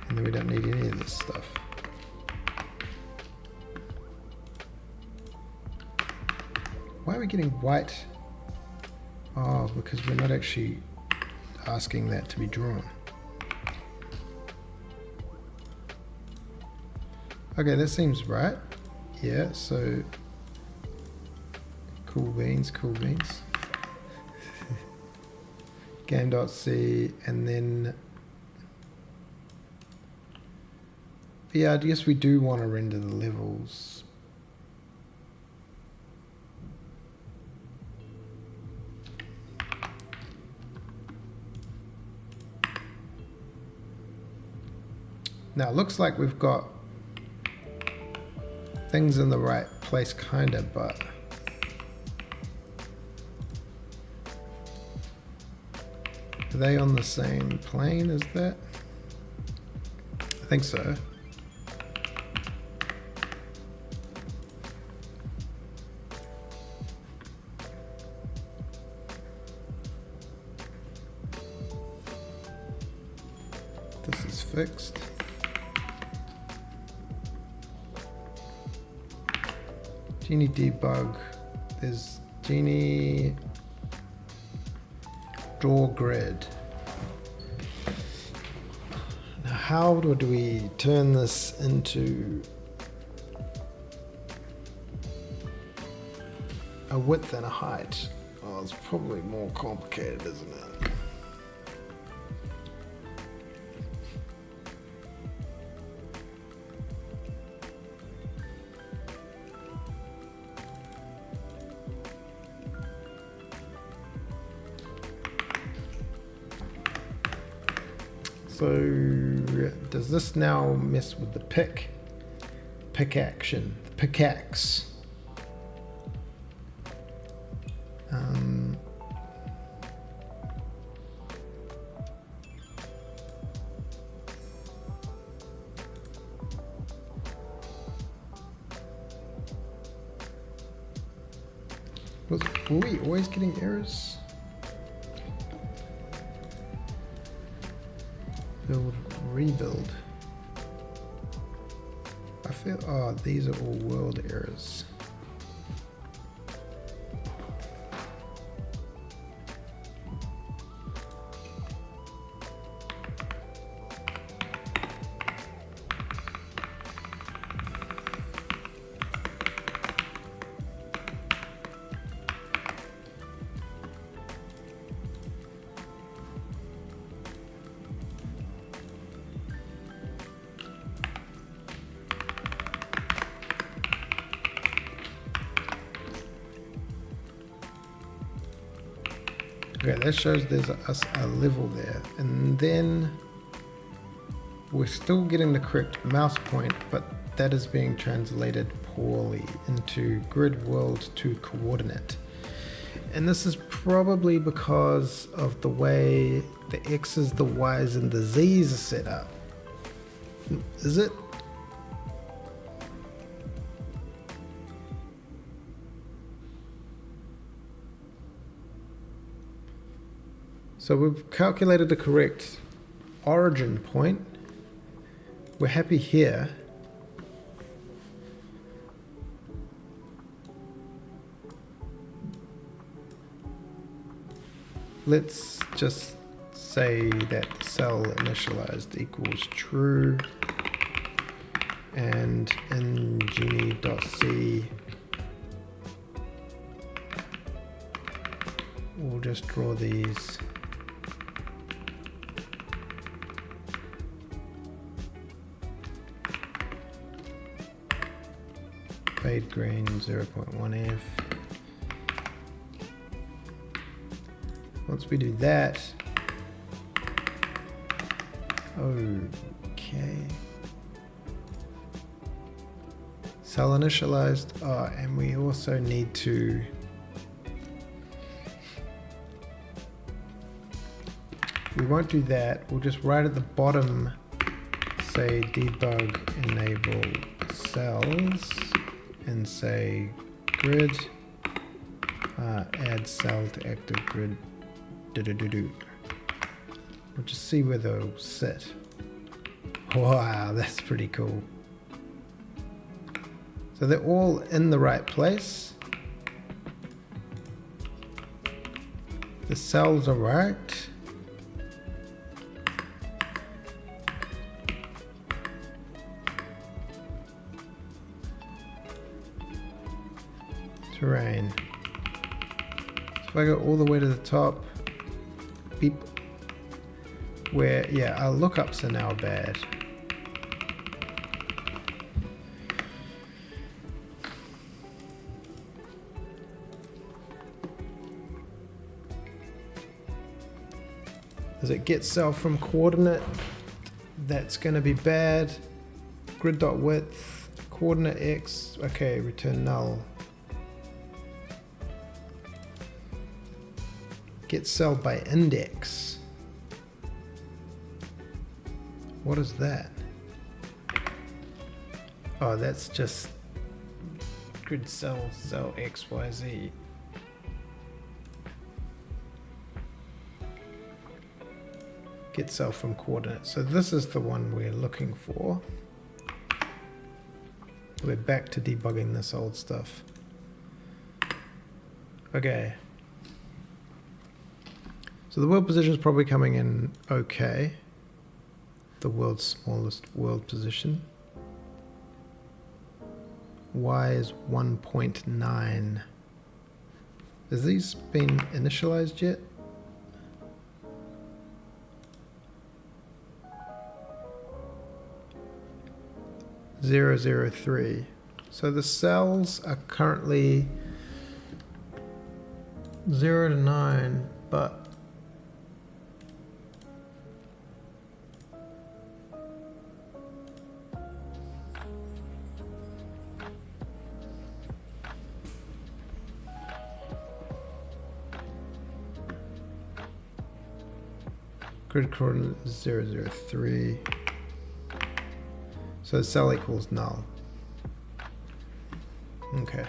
And then we don't need any of this stuff. Why are we getting white? Oh, because we're not actually asking that to be drawn. Okay, that seems right. Yeah, so cool beans, cool beans. Game.c and then yeah, I guess we do want to render the levels. Now it looks like we've got things in the right place kinda, but are they on the same plane as that? I think so. This is fixed. Genie debug. There's Genie draw grid. Now how do we turn this into a width and a height? Oh, it's probably more complicated, isn't it? So does this now mess with the pick action, the pickaxe? Were we always getting errors? Build, rebuild. I feel, oh, these are all world errors. Okay, that shows there's a level there, and then we're still getting the correct mouse point, but that is being translated poorly into grid world to coordinate. And this is probably because of the way the X's, the Y's, and the Z's are set up. Is it? So we've calculated the correct origin point. We're happy here. Let's just say that cell initialized equals true, and in genie.c we'll just draw these fade green 0.1f. Once we do that, okay, cell initialized. Oh, and we also need to we won't do that. We'll just right at the bottom say debug enable cells and say grid, add cell to active grid. We'll just see where they'll sit. Wow, that's pretty cool. So they're all in the right place. The cells are right. Terrain. So if I go all the way to the top, beep, where, yeah, our lookups are now bad. As it gets cell from coordinate, that's going to be bad. Grid.width, coordinate x, okay, return null. Get cell by index. What is that? Oh, that's just grid cell XYZ. Get cell from coordinate. So this is the one we're looking for. We're back to debugging this old stuff. Okay. So the world position is probably coming in okay. The world's smallest world position. Y is 1.9. Has these been initialized yet? Zero, 0, 3. So the cells are currently 0 to 9, but grid coordinate is 0, 0, 3. So cell equals null. Okay.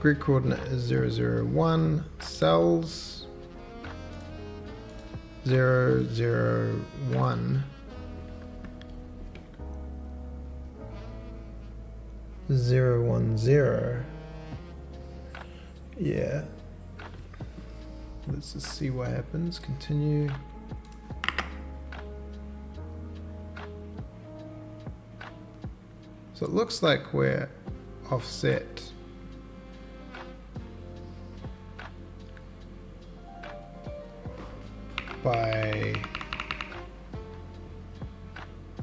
Grid coordinate is 0, 0, 1. Cells 0, 0, 1. 0, 1, 0. Yeah. Let's just see what happens. Continue. So it looks like we're offset by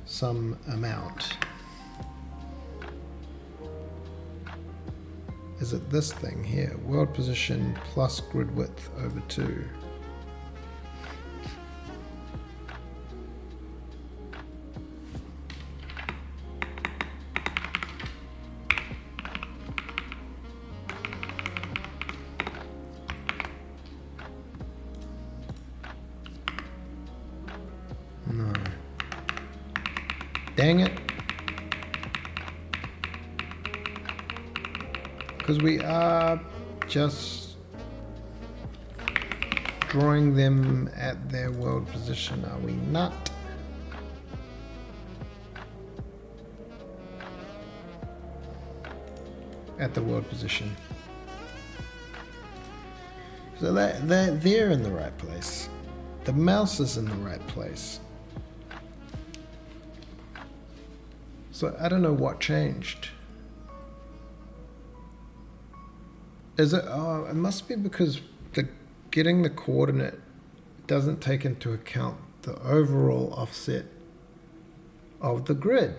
some amount. Is it this thing here? World position plus grid width over 2. Dang it. Because we are just drawing them at their world position, are we not? At the world position. So they're in the right place. The mouse is in the right place. So I don't know what changed. Is it? Oh, it must be because getting the coordinate doesn't take into account the overall offset of the grid.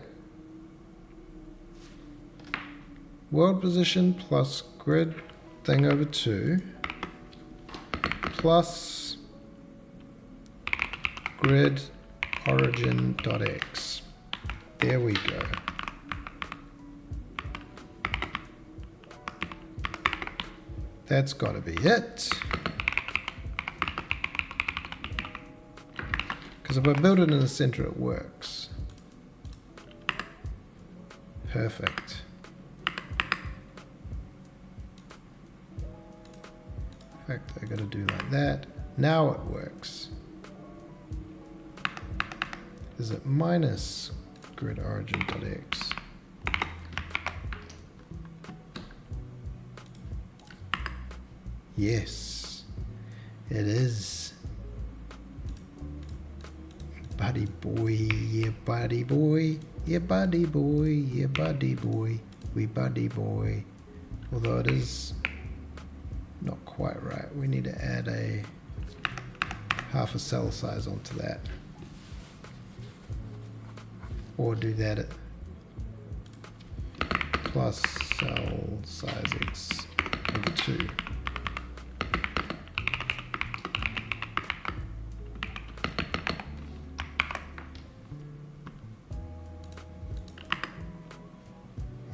World position plus grid thing over 2 plus grid origin dot x. There we go. That's got to be it. Because if I build it in the center, it works. Perfect. In fact, I got to do like that. Now it works. Is it minus grid origin dot x? Yes, it is. Buddy boy, yeah, buddy boy, yeah, buddy boy, yeah, buddy boy, we buddy boy. Although it is not quite right. We need to add a half a cell size onto that. Or do that at plus cell size x over 2.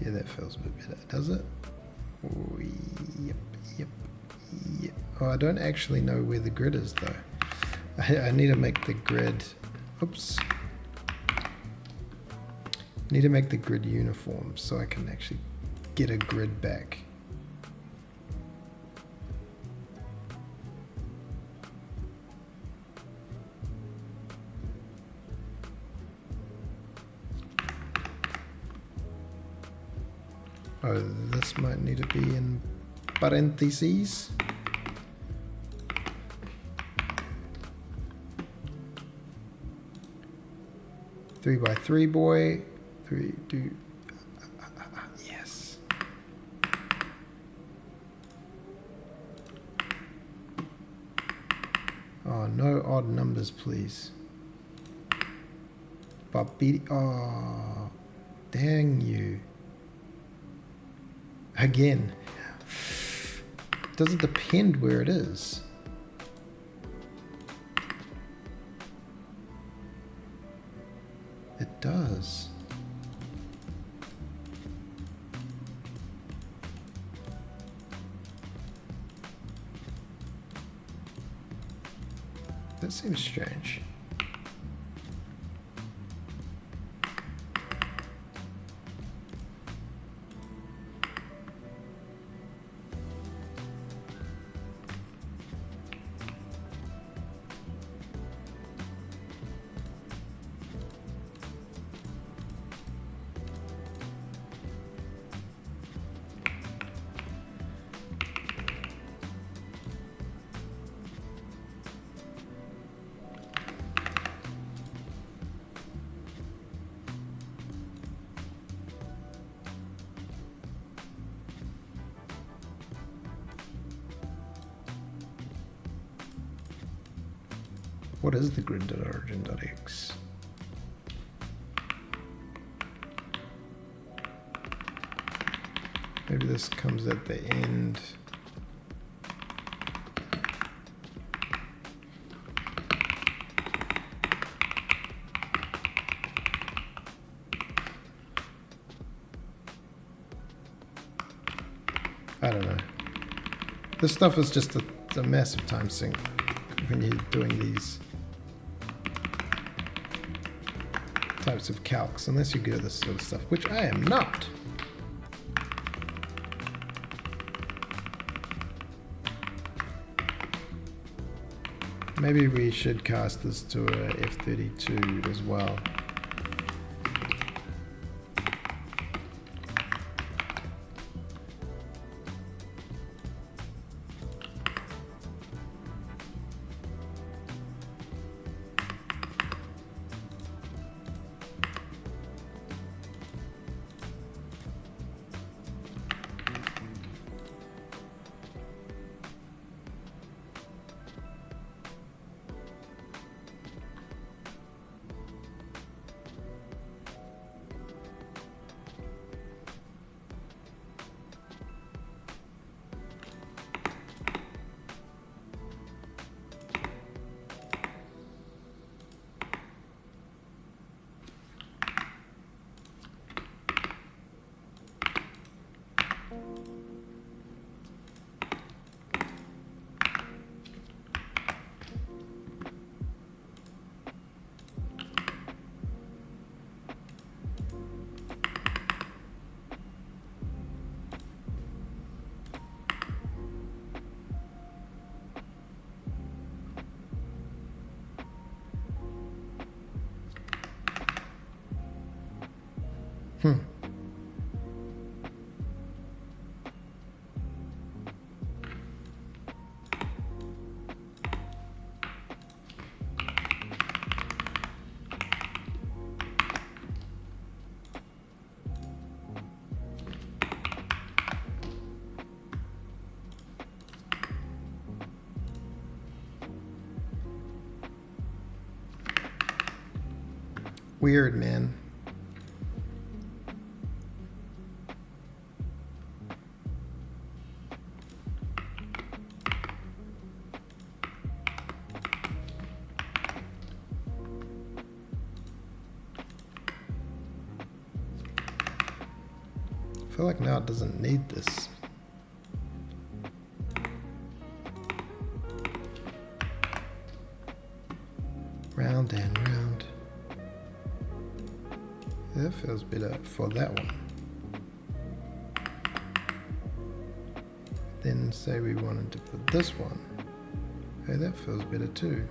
Yeah, that feels a bit better, does it? Oh, yep. Oh, I don't actually know where the grid is though. I need to make the grid, oops. I need to make the grid uniform so I can actually get a grid back. Oh, this might need to be in parentheses. Three by 3 boy. 3, 2. Yes. Oh, no odd numbers, please. Oh, dang you. Again, does it depend where it is? It does. That seems strange. What is the grid.origin.x? Maybe this comes at the end. I don't know. This stuff is just a massive time sink when you're doing these. types of calcs, unless you're good at this sort of stuff, which I am not. Maybe we should cast this to a F32 as well. Weird, man. I feel like now it doesn't need this. Round and round. That feels better for that one. Then say we wanted to put this one. Hey, that feels better too.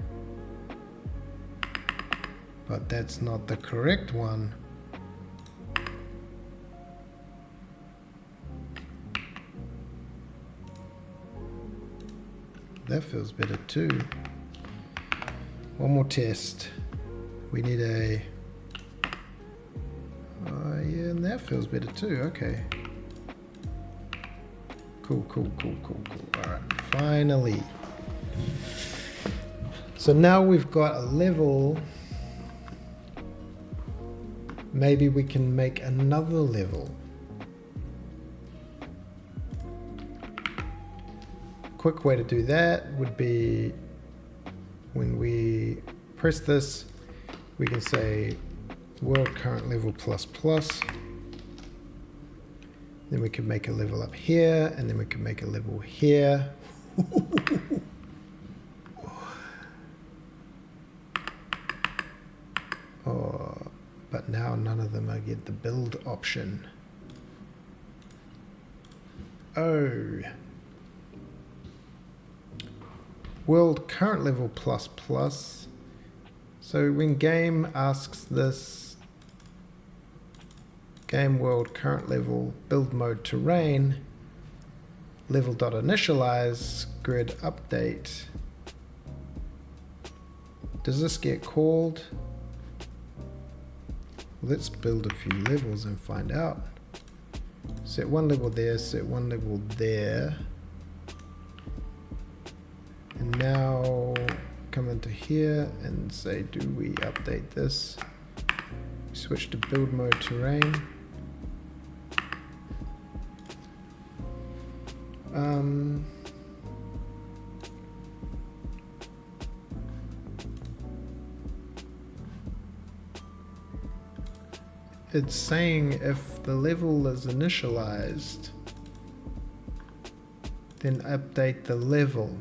But that's not the correct one. That feels better too. One more test. We need a... yeah, and that feels better too. Okay. Cool. Alright, finally. So now we've got a level. Maybe we can make another level. Quick way to do that would be when we press this, we can say world current level plus plus. Then we can make a level up here, and then we can make a level here. Oh, but now none of them get the build option. Oh. World current level plus plus. So when game asks this, game world current level build mode terrain level.initialize grid update, does this get called? Let's build a few levels and find out. Set one level there, set one level there. And now come into here and say, do we update this? Switch to build mode terrain. It's saying if the level is initialized, then update the level.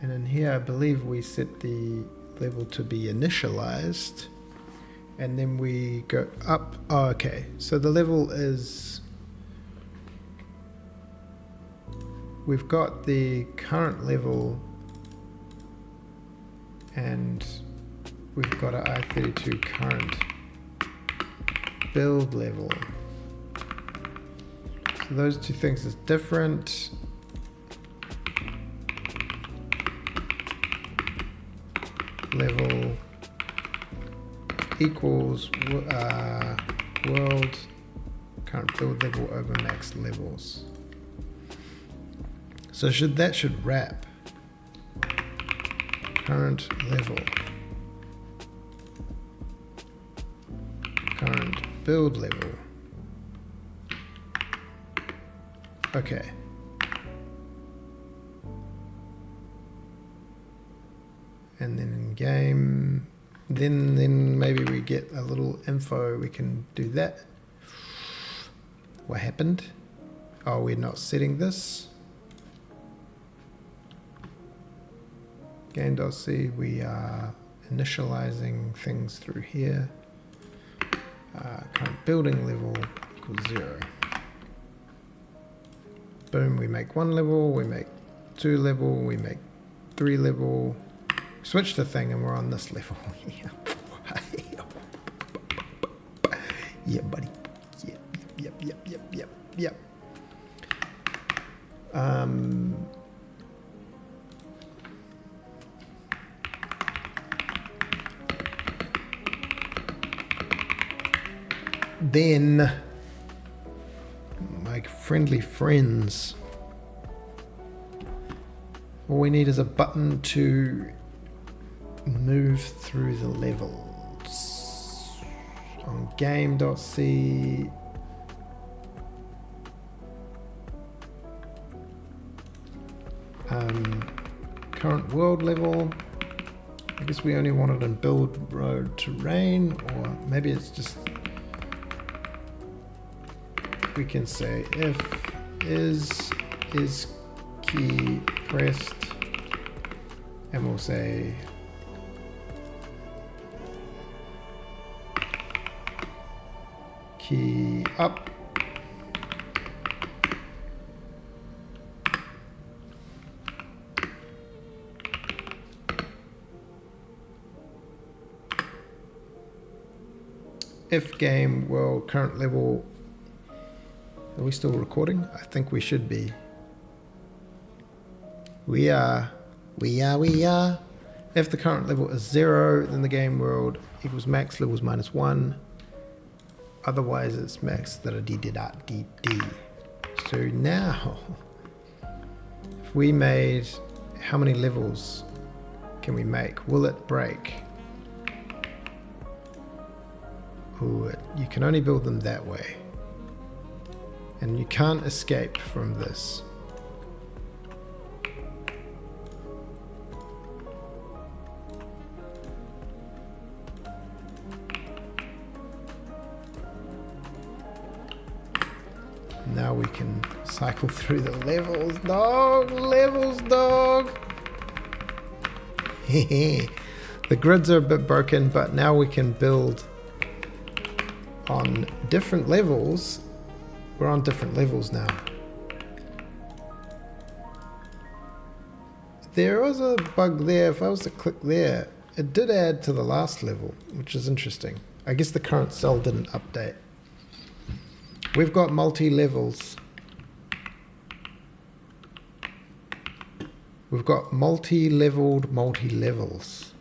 And in here, I believe we set the level to be initialized, and then we go up. Oh, okay, so the level is, we've got the current level and we've got an I32 current build level. So those two things is different. Level equals world current build level over max levels. So that should wrap current level current build level. Okay. And then in game, then maybe we get a little info, we can do that. What happened? Oh, we're not setting this. Game.c, we are initializing things through here. Current building level equals 0. Boom, we make 1 level, we make 2 level, we make 3 level. Switch the thing and we're on this level. Yeah, buddy. Yep. Then, my friendly friends, all we need is a button to move through the levels. On game.c, current world level. I guess we only want it in build road terrain, or maybe it's just, we can say if is key pressed, and we'll say key up. If game world current level. Are we still recording? I think we should be. We are. If the current level is 0, then the game world equals max levels minus 1. Otherwise, it's max da-da-dee-dee-da-dee-dee. So now, if we made, how many levels can we make? Will it break? Ooh, you can only build them that way. And you can't escape from this. Now we can cycle through the levels, dog! Levels, dog! The grids are a bit broken, but now we can build on different levels. We're on different levels now. There was a bug there. If I was to click there, it did add to the last level, which is interesting. I guess the current cell didn't update. We've got multi-levels. We've got multi-leveled multi-levels.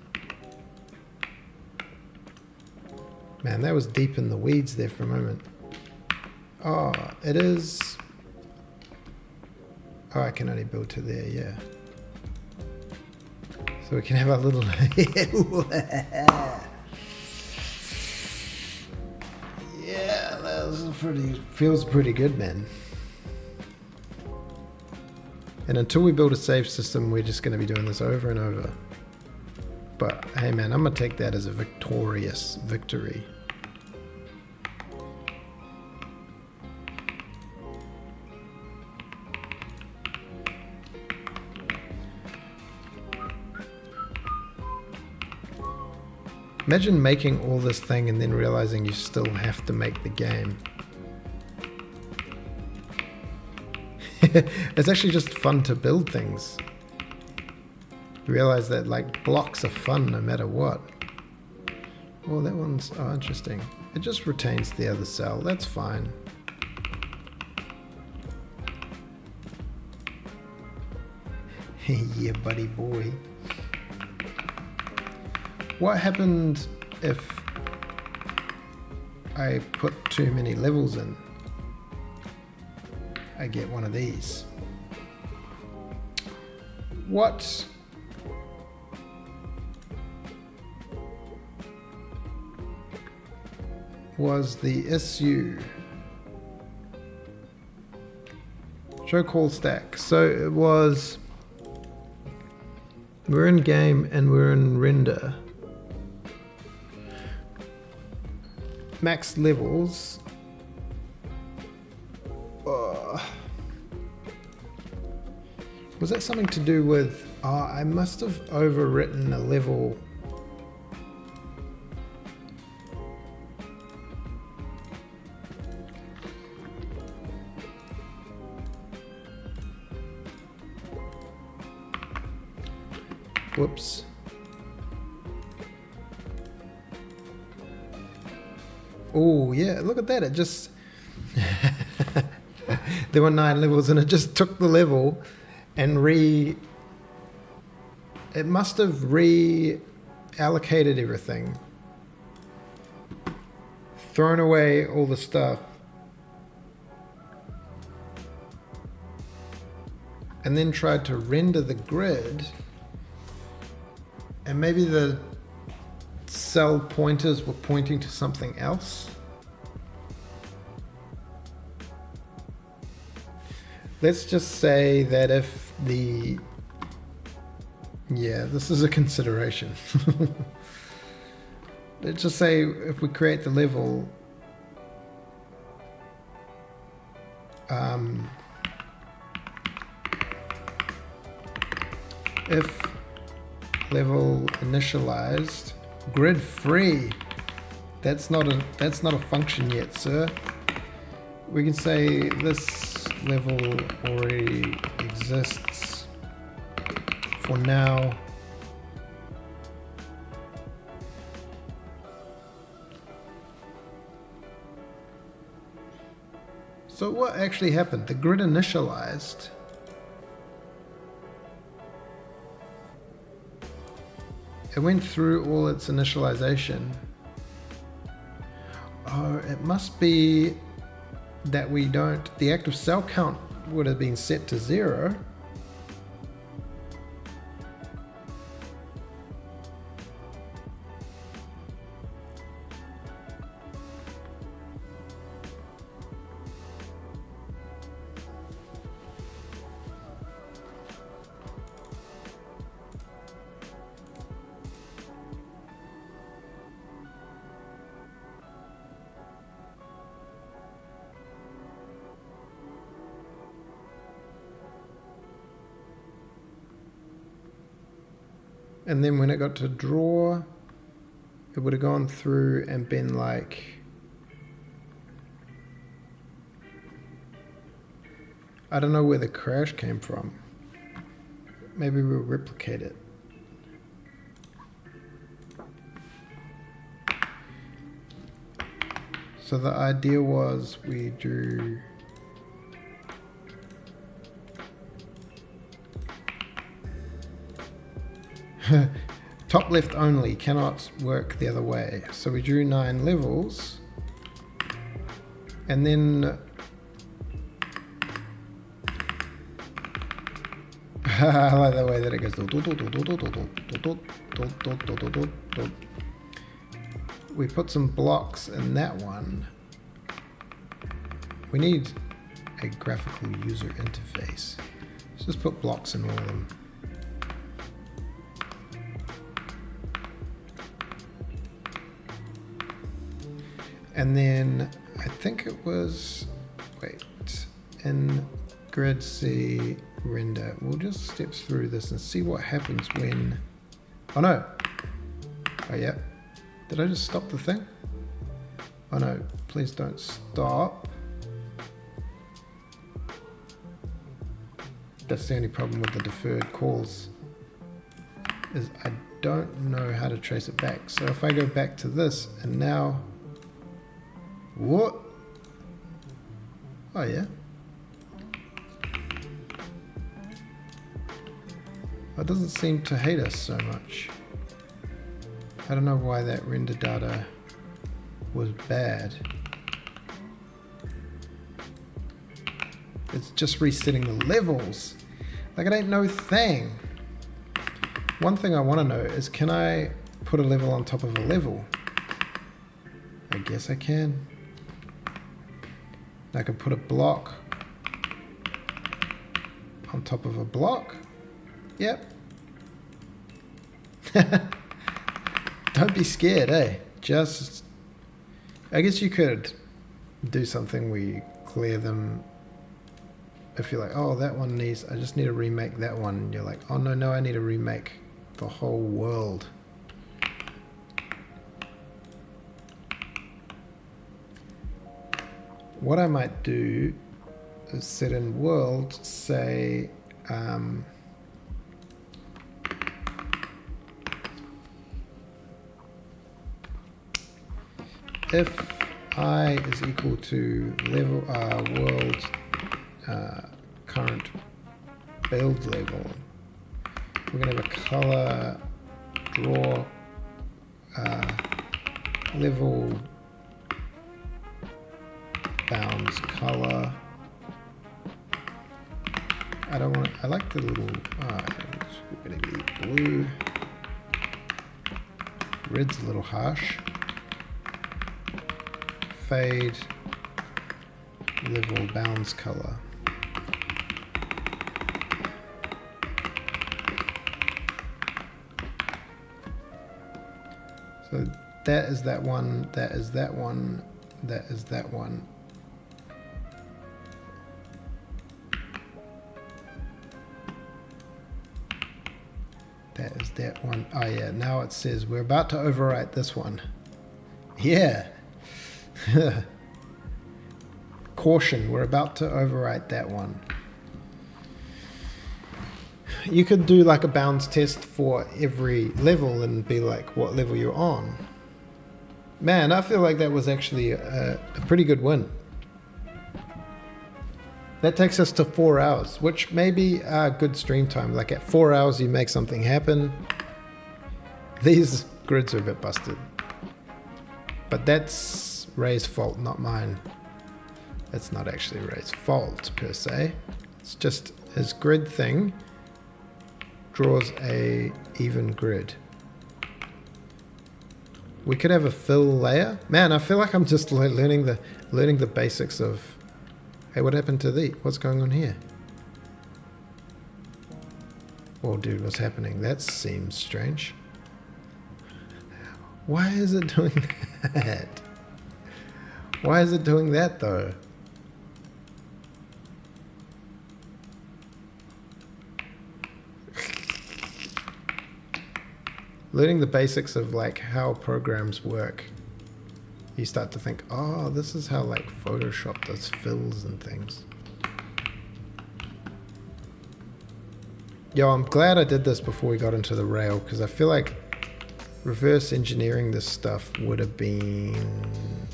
Man, that was deep in the weeds there for a moment. Oh, it is. Oh, I can only build to there, yeah. So we can have a little. Yeah, that was feels pretty good, man. And until we build a safe system, we're just going to be doing this over and over. But hey, man, I'm going to take that as a victorious victory. Imagine making all this thing and then realizing you still have to make the game. It's actually just fun to build things. You realize that like blocks are fun no matter what. Oh, that one's interesting. It just retains the other cell. That's fine. Yeah, buddy boy. What happened if I put too many levels in? I get one of these. What? Was the issue? Show call stack. So it was, we're in game and we're in render. Max levels. Was that something to do with, I must have overwritten a level. Whoops. Oh yeah, look at that, it just there were 9 levels and it just took the level and it must have reallocated everything, thrown away all the stuff, and then tried to render the grid, and maybe the cell pointers were pointing to something else. Let's just say that if the, yeah, this is a consideration. Let's just say if we create the level, if level initialized grid free, that's not a function yet, sir. We can say this level already exists for now. So what actually happened? The grid initialized. It went through all its initialization. Oh, it must be that we don't, the active cell count would have been set to 0. And then when it got to draw, it would have gone through and been like, I don't know where the crash came from. Maybe we'll replicate it. So the idea was we drew top left only, cannot work the other way. So we drew 9 levels, and then I like the way that it goes. We put some blocks in that one. We need a graphical user interface. Let's just put blocks in all of them. And then I think it was, wait, in grid C render, we'll just step through this and see what happens when, oh no, oh yeah, Did I just stop the thing? Oh no, please don't stop. That's the only problem with the deferred calls, is I don't know how to trace it back. So if I go back to this and now, what? Oh yeah. It doesn't seem to hate us so much. I don't know why that render data was bad. It's just resetting the levels. Like it ain't no thing. One thing I want to know is, can I put a level on top of a level? I guess I can. I can put a block on top of a block. Yep. Don't be scared, eh? Just, I guess you could do something where you clear them. If you're like, oh, that one needs, I just need to remake that one. And you're like, oh, no, I need to remake the whole world. What I might do is set in world, say, if I is equal to level world current build level, we're going to have a color draw level bounds color. I don't want. I like the little. It's going to be blue. Red's a little harsh. Fade level bounds color. So that is that one, that is that one, that is that one. That is that one. Oh yeah, now it says we're about to overwrite this one. Yeah. Caution, we're about to overwrite that one. You could do like a bounds test for every level and be like what level you're on. Man, I feel like that was actually a pretty good win. That takes us to 4 hours, which may be a good stream time. Like at 4 hours you make something happen. These grids are a bit busted. But that's Ray's fault, not mine. That's not actually Ray's fault per se. It's just his grid thing draws a even grid. We could have a fill layer. Man, I feel like I'm just learning the basics of. Hey, what happened to the? What's going on here? Oh, dude, what's happening? That seems strange. Why is it doing that? Why is it doing that though? Learning the basics of like how programs work, you start to think, oh, this is how like Photoshop does fills and things. Yo, I'm glad I did this before we got into the rail, because I feel like reverse engineering this stuff would have been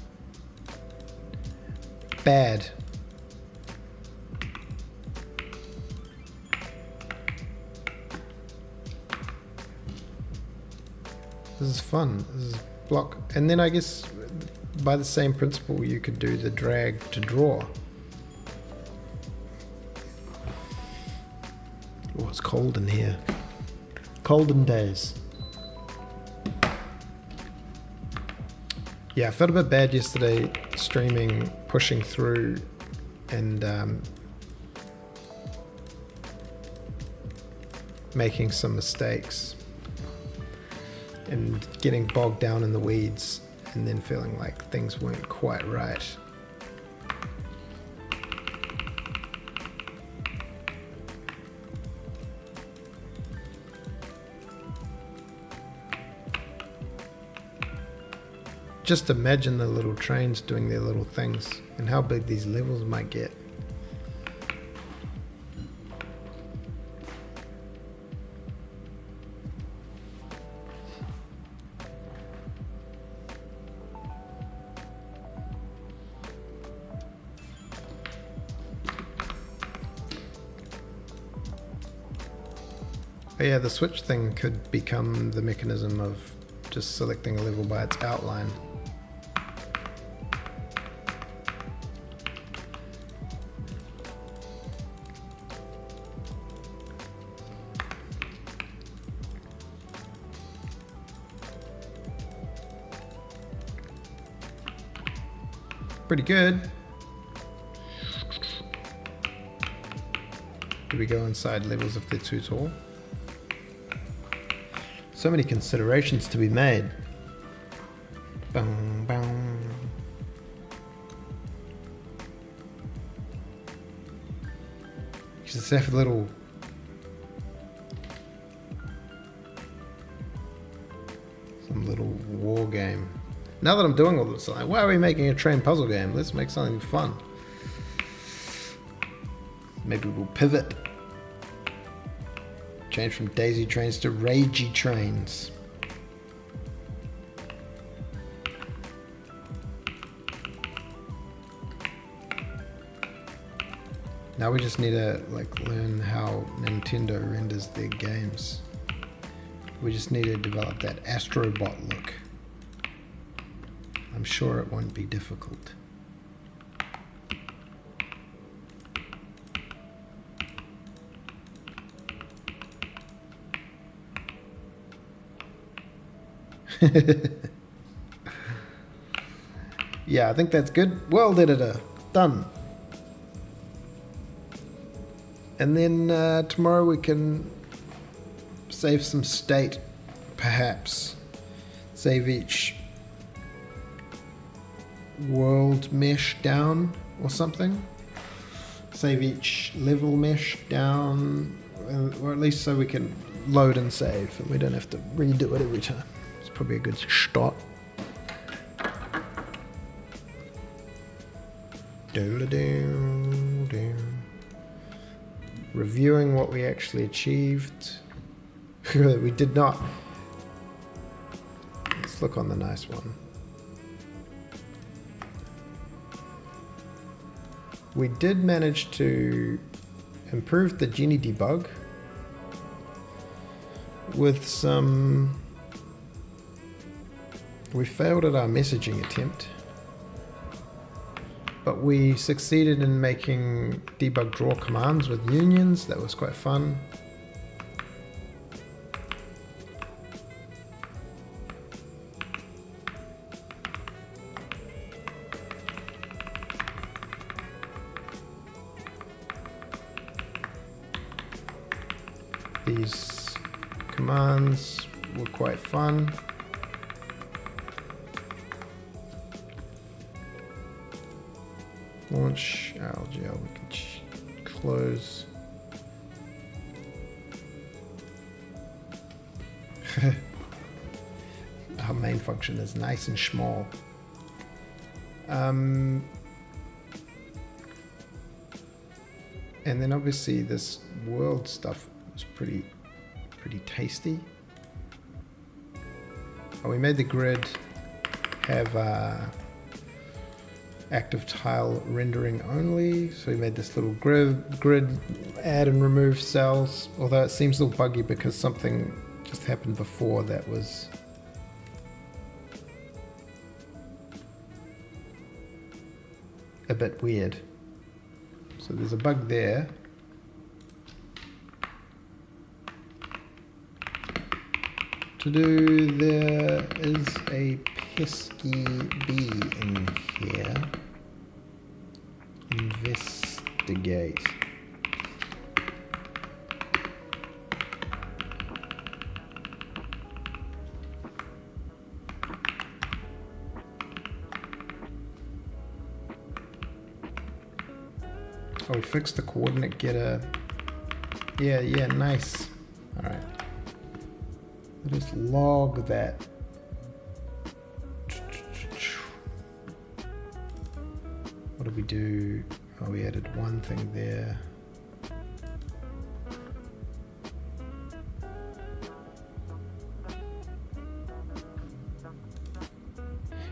bad. This is fun. This is block. And then I guess by the same principle you could do the drag to draw. Oh, it's cold in here. Colden days. Yeah, I felt a bit bad yesterday streaming, pushing through and making some mistakes and getting bogged down in the weeds and then feeling like things weren't quite right. just imagine the little trains doing their little things and how big these levels might get. But yeah, the switch thing could become the mechanism of just selecting a level by its outline. Pretty good. Do we go inside levels if they're too tall? So many considerations to be made. Boom, boom. You just have a little. Some little war game. Now that I'm doing all this, I'm like, why are we making a train puzzle game? Let's make something fun. Maybe we'll pivot. Change from daisy trains to ragey trains. Now we just need to learn how Nintendo renders their games. We just need to develop that Astrobot look. I'm sure it won't be difficult. Yeah, I think that's good. World editor, done. And then tomorrow we can save some state, perhaps. Save each world mesh down or something. Save each level mesh down, or at least so we can load and save and we don't have to redo it every time. It's probably a good start. Reviewing what we actually achieved. We did not. Let's look on the nice one. We did manage to improve the Genie debug with some. We failed at our messaging attempt, but we succeeded in making debug draw commands with unions. That was quite fun. These commands were quite fun. Launch RLGL, we can close. Our main function is nice and small. And then obviously this world stuff was pretty tasty. Oh, we made the grid have active tile rendering only, so we made this little grid add and remove cells, although it seems a little buggy because something just happened before that was a bit weird. So there's a bug there. To do, there is a pesky bee in here. Investigate. Oh, we fixed the coordinate getter. Yeah, nice. All right. Just log that. What did we do? Oh, we added one thing there.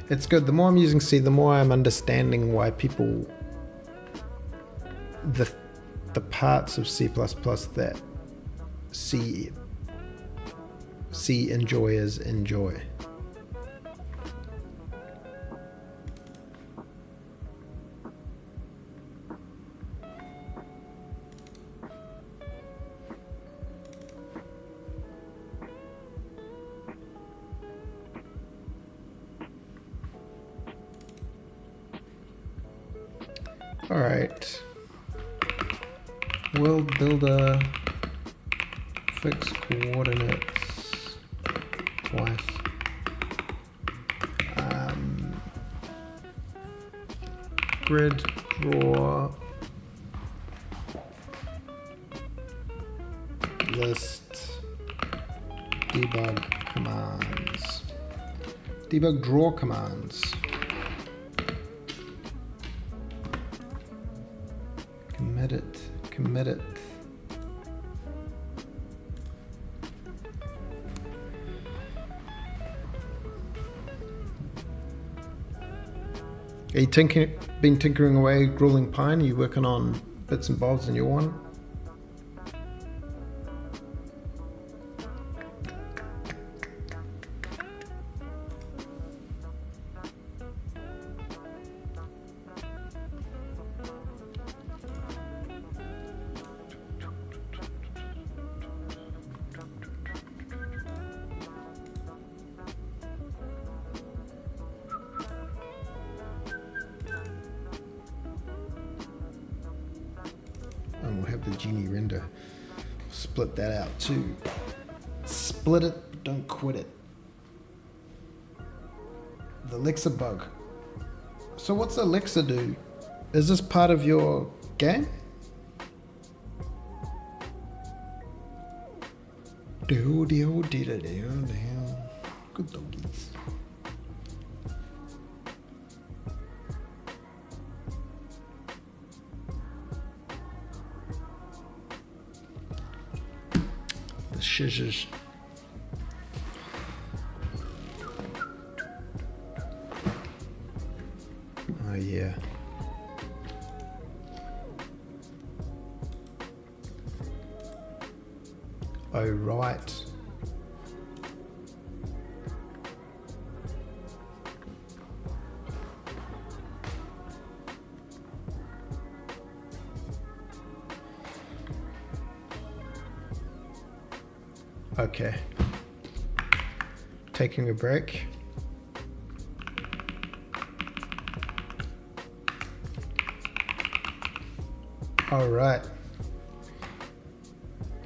It's good. The more I'm using C, the more I'm understanding why people, the parts of C++ that C enjoyers enjoy. All right. World builder, fix coordinates twice. Grid draw, list, debug commands, debug draw commands. Commit it. Are you been tinkering away, grueling pine? Are you working on bits and bobs in your one? And we'll have the Genie render. Split that out too. Split it, but don't quit it. The Elixir bug. So what's Elixir do? Is this part of your game? Good doggies. The scissors. Oh yeah. Oh right. Okay. Taking a break. All right.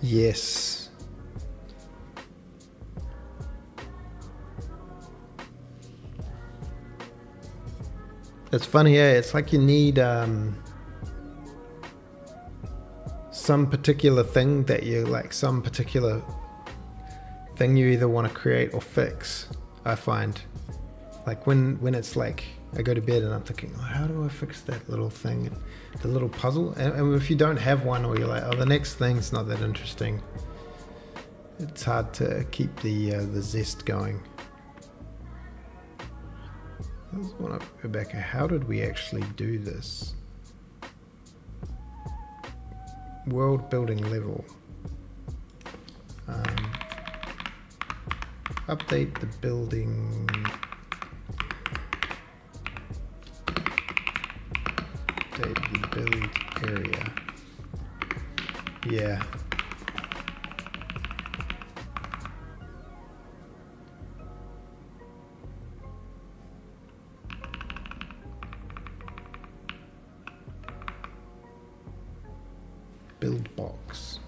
Yes. It's funny, yeah. It's like you need some particular thing that you like, some particular thing you either want to create or fix. I find like when it's like I go to bed and I'm thinking, oh, how do I fix that little thing, the little puzzle, and if you don't have one, or you're like, oh, the next thing's not that interesting, it's hard to keep the zest going. I just want to go back. How did we actually do this? World building level. Update the building. Update the build area. Yeah. Build box.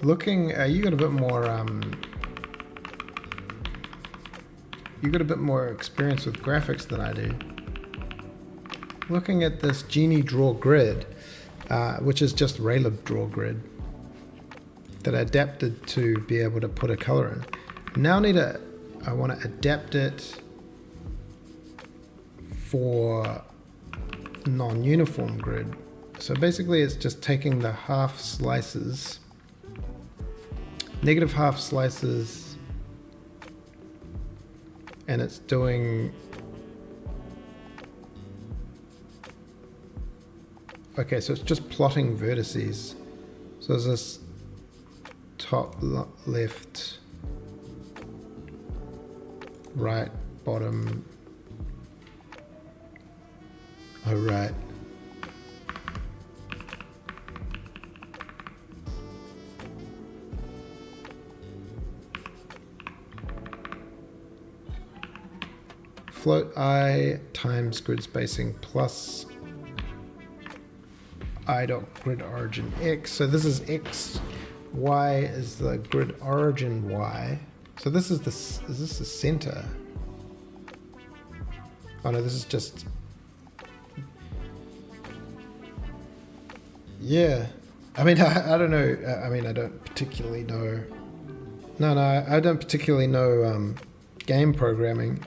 looking, you got a bit more, you got a bit more experience with graphics than I do. Looking at this Genie Draw Grid, which is just Raylib Draw Grid that I adapted to be able to put a color in. Now I want to adapt it for non-uniform grid. So basically it's just taking the half slices, negative half slices, and it's doing, okay, so it's just plotting vertices. So there's this top, left, right, bottom, oh right. Float I times grid spacing plus I dot grid origin X. So this is X. Y is the grid origin Y. So this is is this the center? Oh no, this is just, yeah. I mean, I don't know. I mean, I don't particularly know. No, I don't particularly know game programming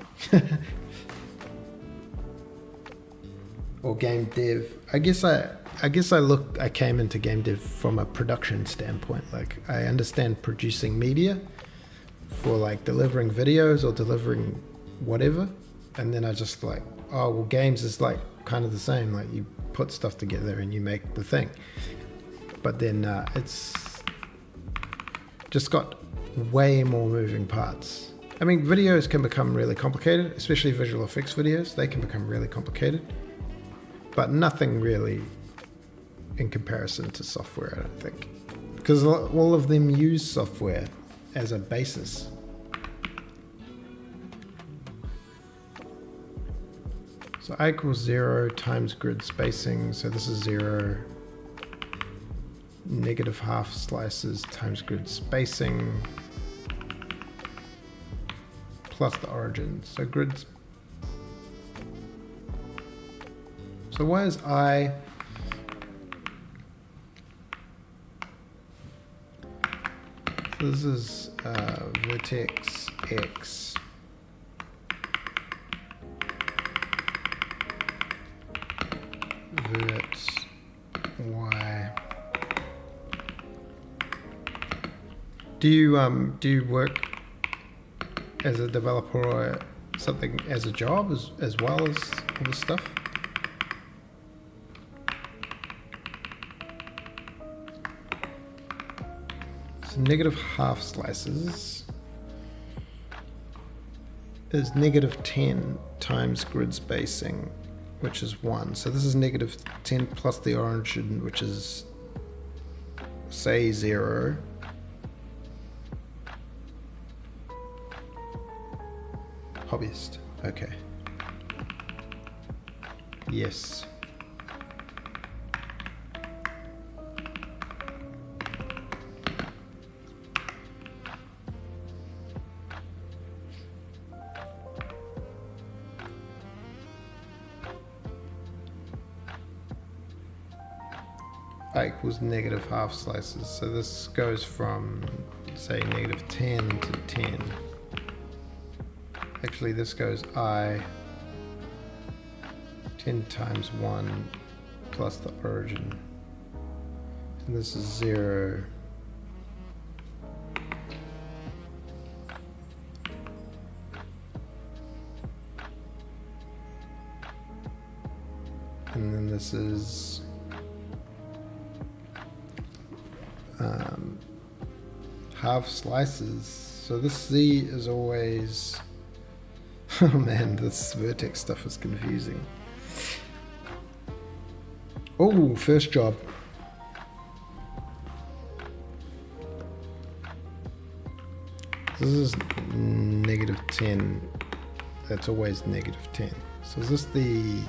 or game dev. I guess I came into game dev from a production standpoint. Like I understand producing media for like delivering videos or delivering whatever, and then I just like, oh well, games is like kind of the same. Like you put stuff together and you make the thing. But then it's just got way more moving parts. I mean, videos can become really complicated, especially visual effects videos. They can become really complicated, but nothing really in comparison to software, I don't think. Because all of them use software as a basis. So I equals 0 times grid spacing. So this is 0. Negative half slices times grid spacing plus the origin. So grids. So why is I? So this is vertex X. Vert Y. Do you work as a developer or something as a job as well as all this stuff? So negative half slices is negative 10 times grid spacing, which is 1. So this is negative 10 plus the origin, which is, say, 0. Hobbyist. Okay. Yes. I equals negative half slices. So this goes from, say, negative 10 to 10. Actually, this goes I 10 times 1 plus the origin. And this is 0. And then this is half slices. So this Z is always, oh man, this vertex stuff is confusing. Oh, first job. This is negative 10. That's always negative 10. So is this the...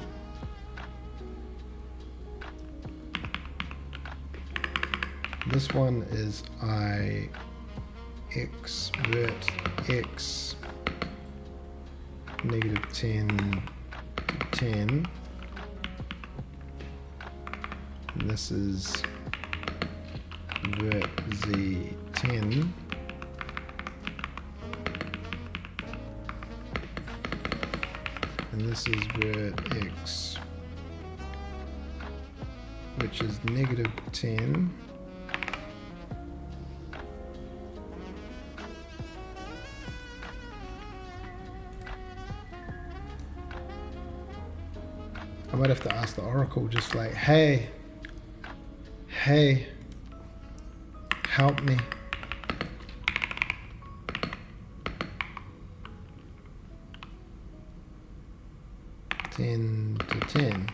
This one is I x vert x negative 10 to 10. And this is vert z 10. And this is vert x, which is negative 10. I might have to ask the Oracle, just like, hey, help me. Ten to 10.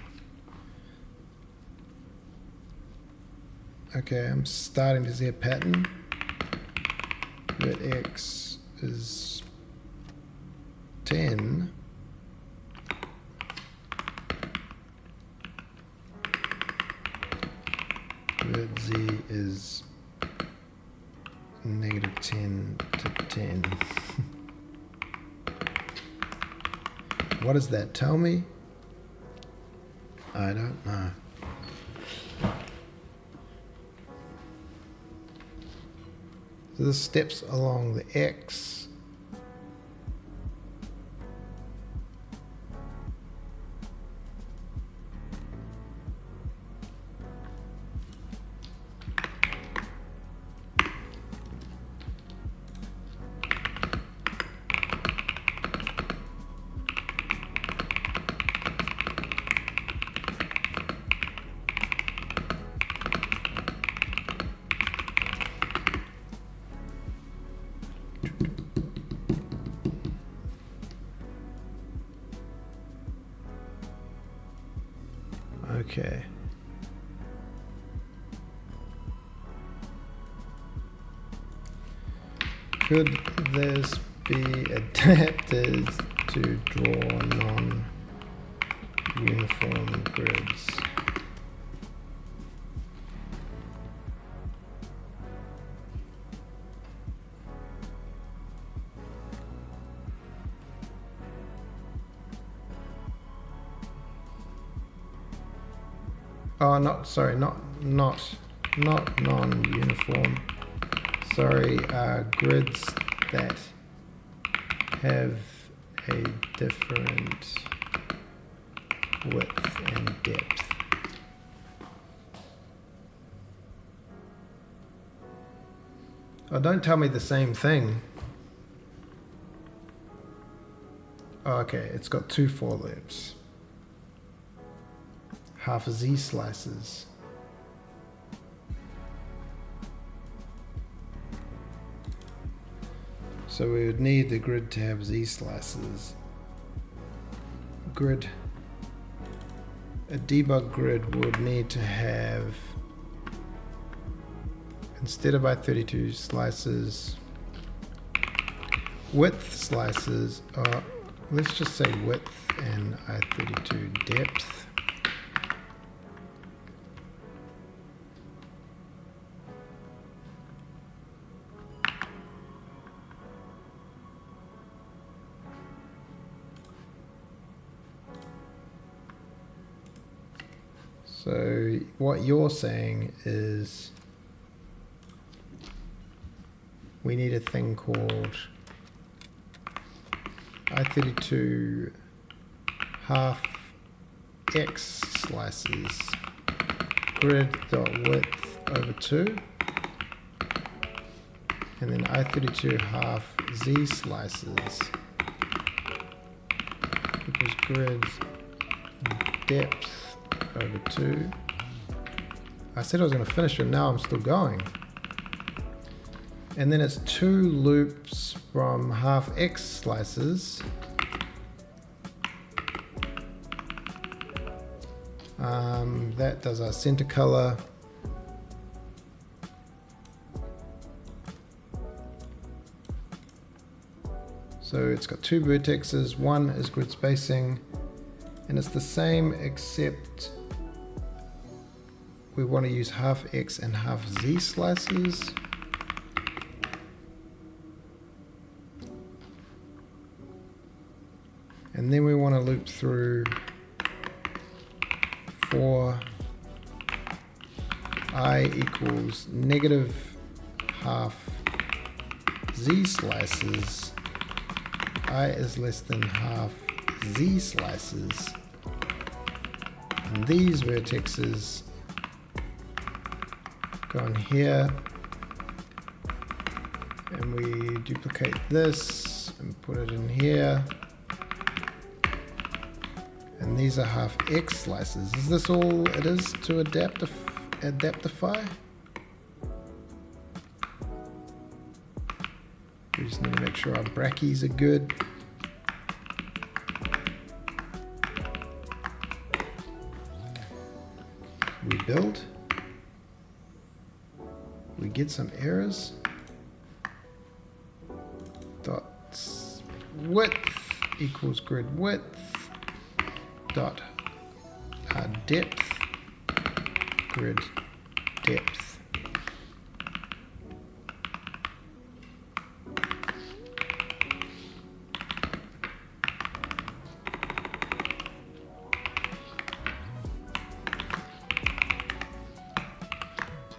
Okay, I'm starting to see a pattern. Vert x is 10. Vert z is negative 10 to 10. What does that tell me? I don't know. So this steps along the X. Okay. Could this be adapted to draw non-uniform grids? Oh, not non-uniform. Sorry, grids that have a different width and depth. Oh, don't tell me the same thing. Oh, okay, it's got two for loops. Half Z slices. So we would need the grid to have Z slices. A debug grid would need to have, instead of I32 slices, width slices, let's just say width and I32 depth. So what you're saying is we need a thing called I32 half X slices grid.width over 2, and then I32 half Z slices equals grid depth over 2. I said I was going to finish it, now I'm still going. And then it's 2 loops from half X slices. That does our center color. So it's got 2 vertexes, one is grid spacing, and it's the same except we want to use half X and half Z slices. And then we want to loop through for I equals negative half Z slices. I is less than half Z slices. And these vertexes go in here. And we duplicate this and put it in here. And these are half X slices. Is this all it is to adaptify? We just need to make sure our brackies are good. We build. We get some errors. Dots width equals grid width. Dot depth grid depth.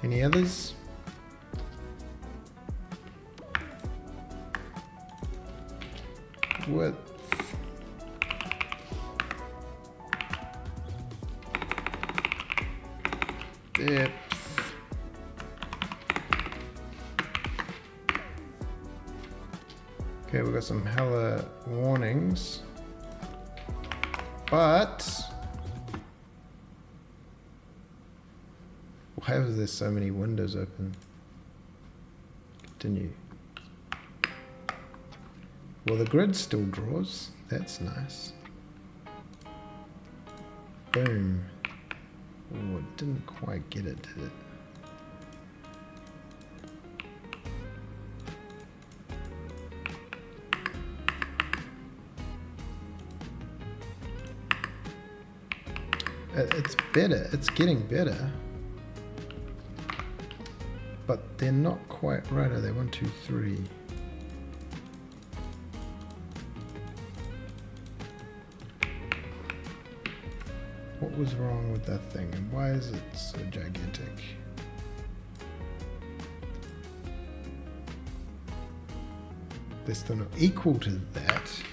Any others? Width. Depth. Okay, we've got some hella warnings, but why is there so many windows open? Continue. Well, the grid still draws. That's nice. Boom. Oh, it didn't quite get it, did it? It's better. It's getting better. But they're not quite right, are they? 1, 2, 3. What was wrong with that thing, and why is it so gigantic? They're still not equal to that.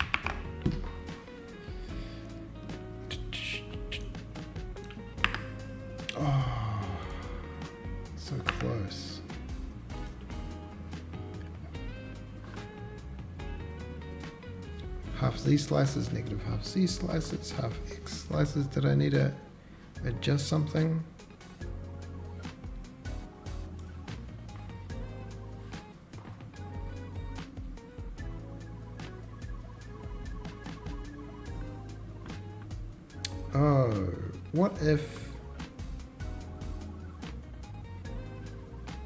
Oh, so close. Half Z slices, negative half Z slices, half X slices. Did I need to adjust something? Oh, what if...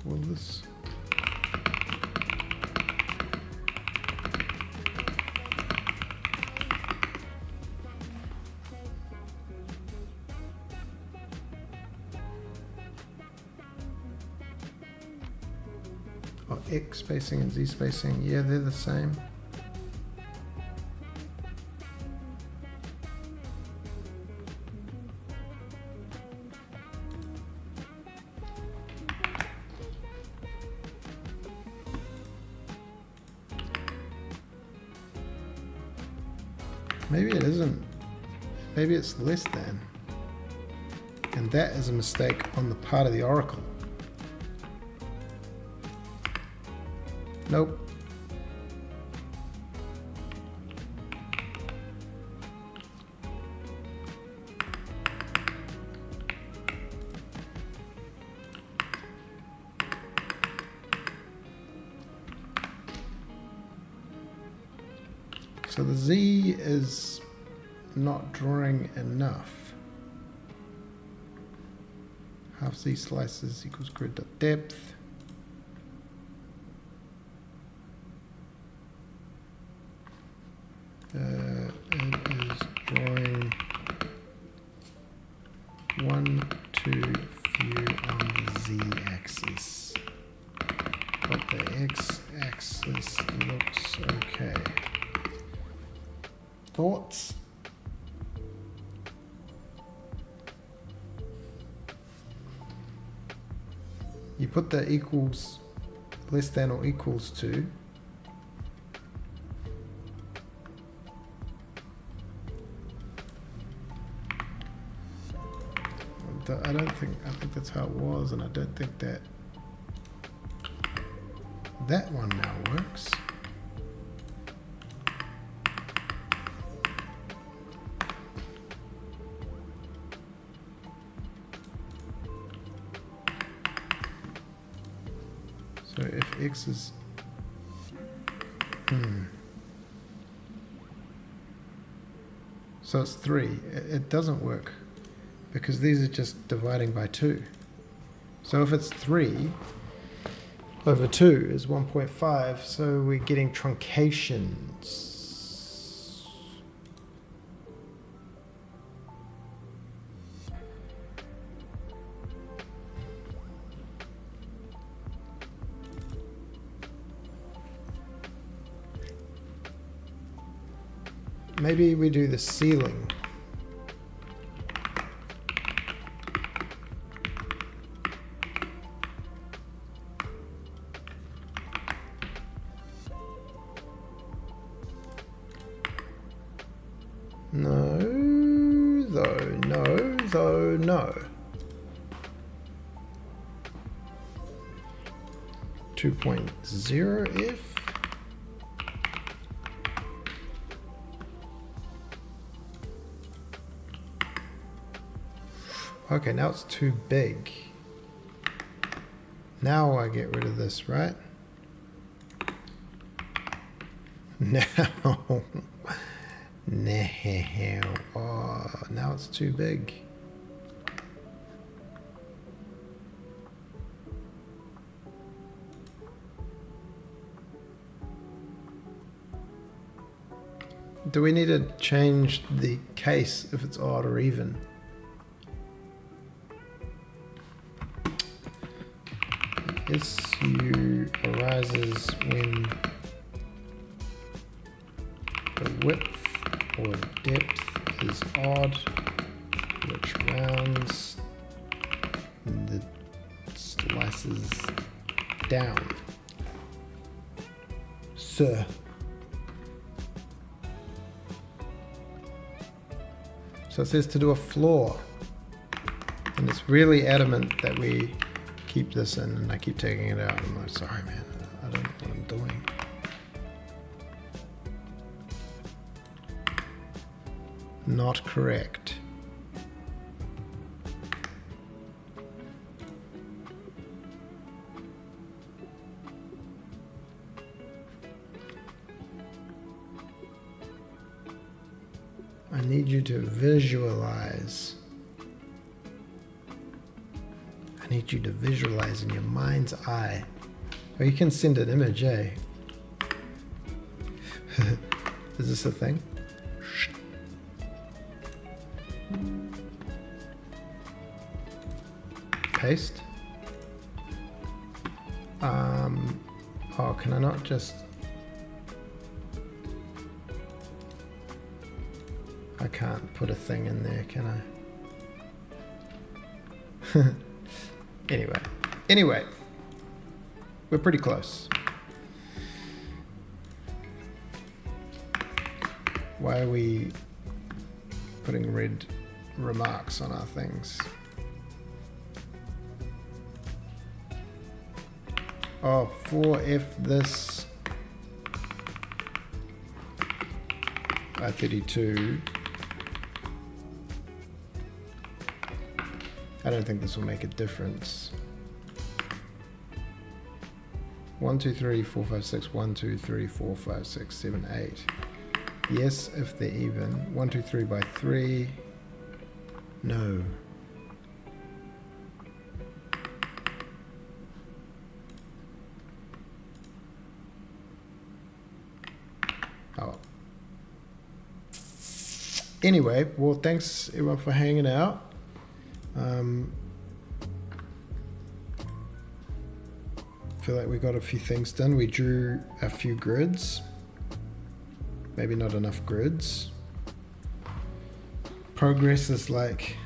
Will this... Oh, X spacing and Z spacing, yeah, they're the same. Maybe it isn't. Maybe it's less than. And that is a mistake on the part of the Oracle. Nope. So the Z is not drawing enough. Half Z slices equals grid.depth. It is drawing one too few axes. But the x-axis looks okay. Thoughts? You put the equals, less than or equals to. I think that's how it was, and I don't think that one now works. So if x is so it's 3. It doesn't work because these are just dividing by 2. So if it's 3 over 2 is 1.5, so we're getting truncations. Maybe we do the ceiling. No. 2.0 if. Okay, now it's too big. Now I get rid of this, right? Now. Now. Oh, now it's too big. Do we need to change the case if it's odd or even? SU arises when the width or depth is odd, which rounds the slices down. Sir. So it says to do a floor, and it's really adamant that we keep this in, and I keep taking it out. I'm like, sorry man, I don't know what I'm doing. Not correct. I need you to visualize. I need you to visualize in your mind's eye. Or you can send an image, eh? Is this a thing? Paste. Oh, can I not just... I can't put a thing in there, can I? Anyway, we're pretty close. Why are we putting red remarks on our things? Oh, 4F this by 32. I don't think this will make a difference. 1, 2, 3, 4, 5, 6. 1, 2, 3, 4, 5, 6, 7, 8. Yes, if they're even. 1, 2, 3 by 3. No. Oh. Anyway, well, thanks everyone for hanging out. feel like we got a few things done. We drew a few grids. Maybe not enough grids. Progress is like,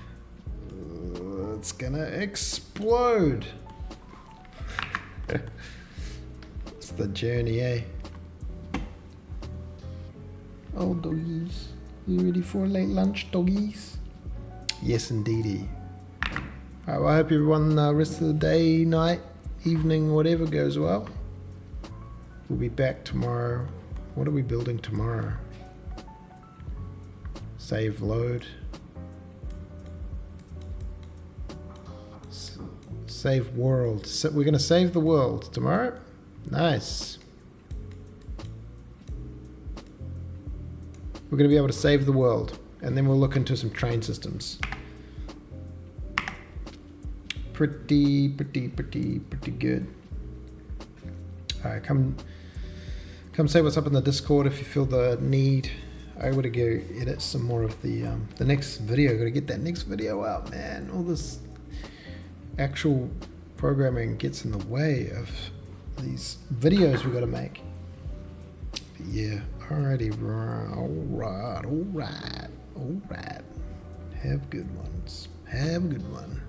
it's gonna explode. It's the journey, eh? Oh, doggies. You ready for late lunch, doggies? Yes, indeedy. Alright, well, I hope everyone, rest of the day, night, evening, whatever goes well. We'll be back tomorrow. What are we building tomorrow? Save load. Save world. So we're going to save the world tomorrow. Nice. We're going to be able to save the world. And then we'll look into some train systems. Pretty good. Alright, come say what's up in the Discord if you feel the need. I gotta go edit some more of the next video. Gotta get that next video out, man. All this actual programming gets in the way of these videos we gotta make. But yeah, alrighty, alright. Have good ones. Have a good one.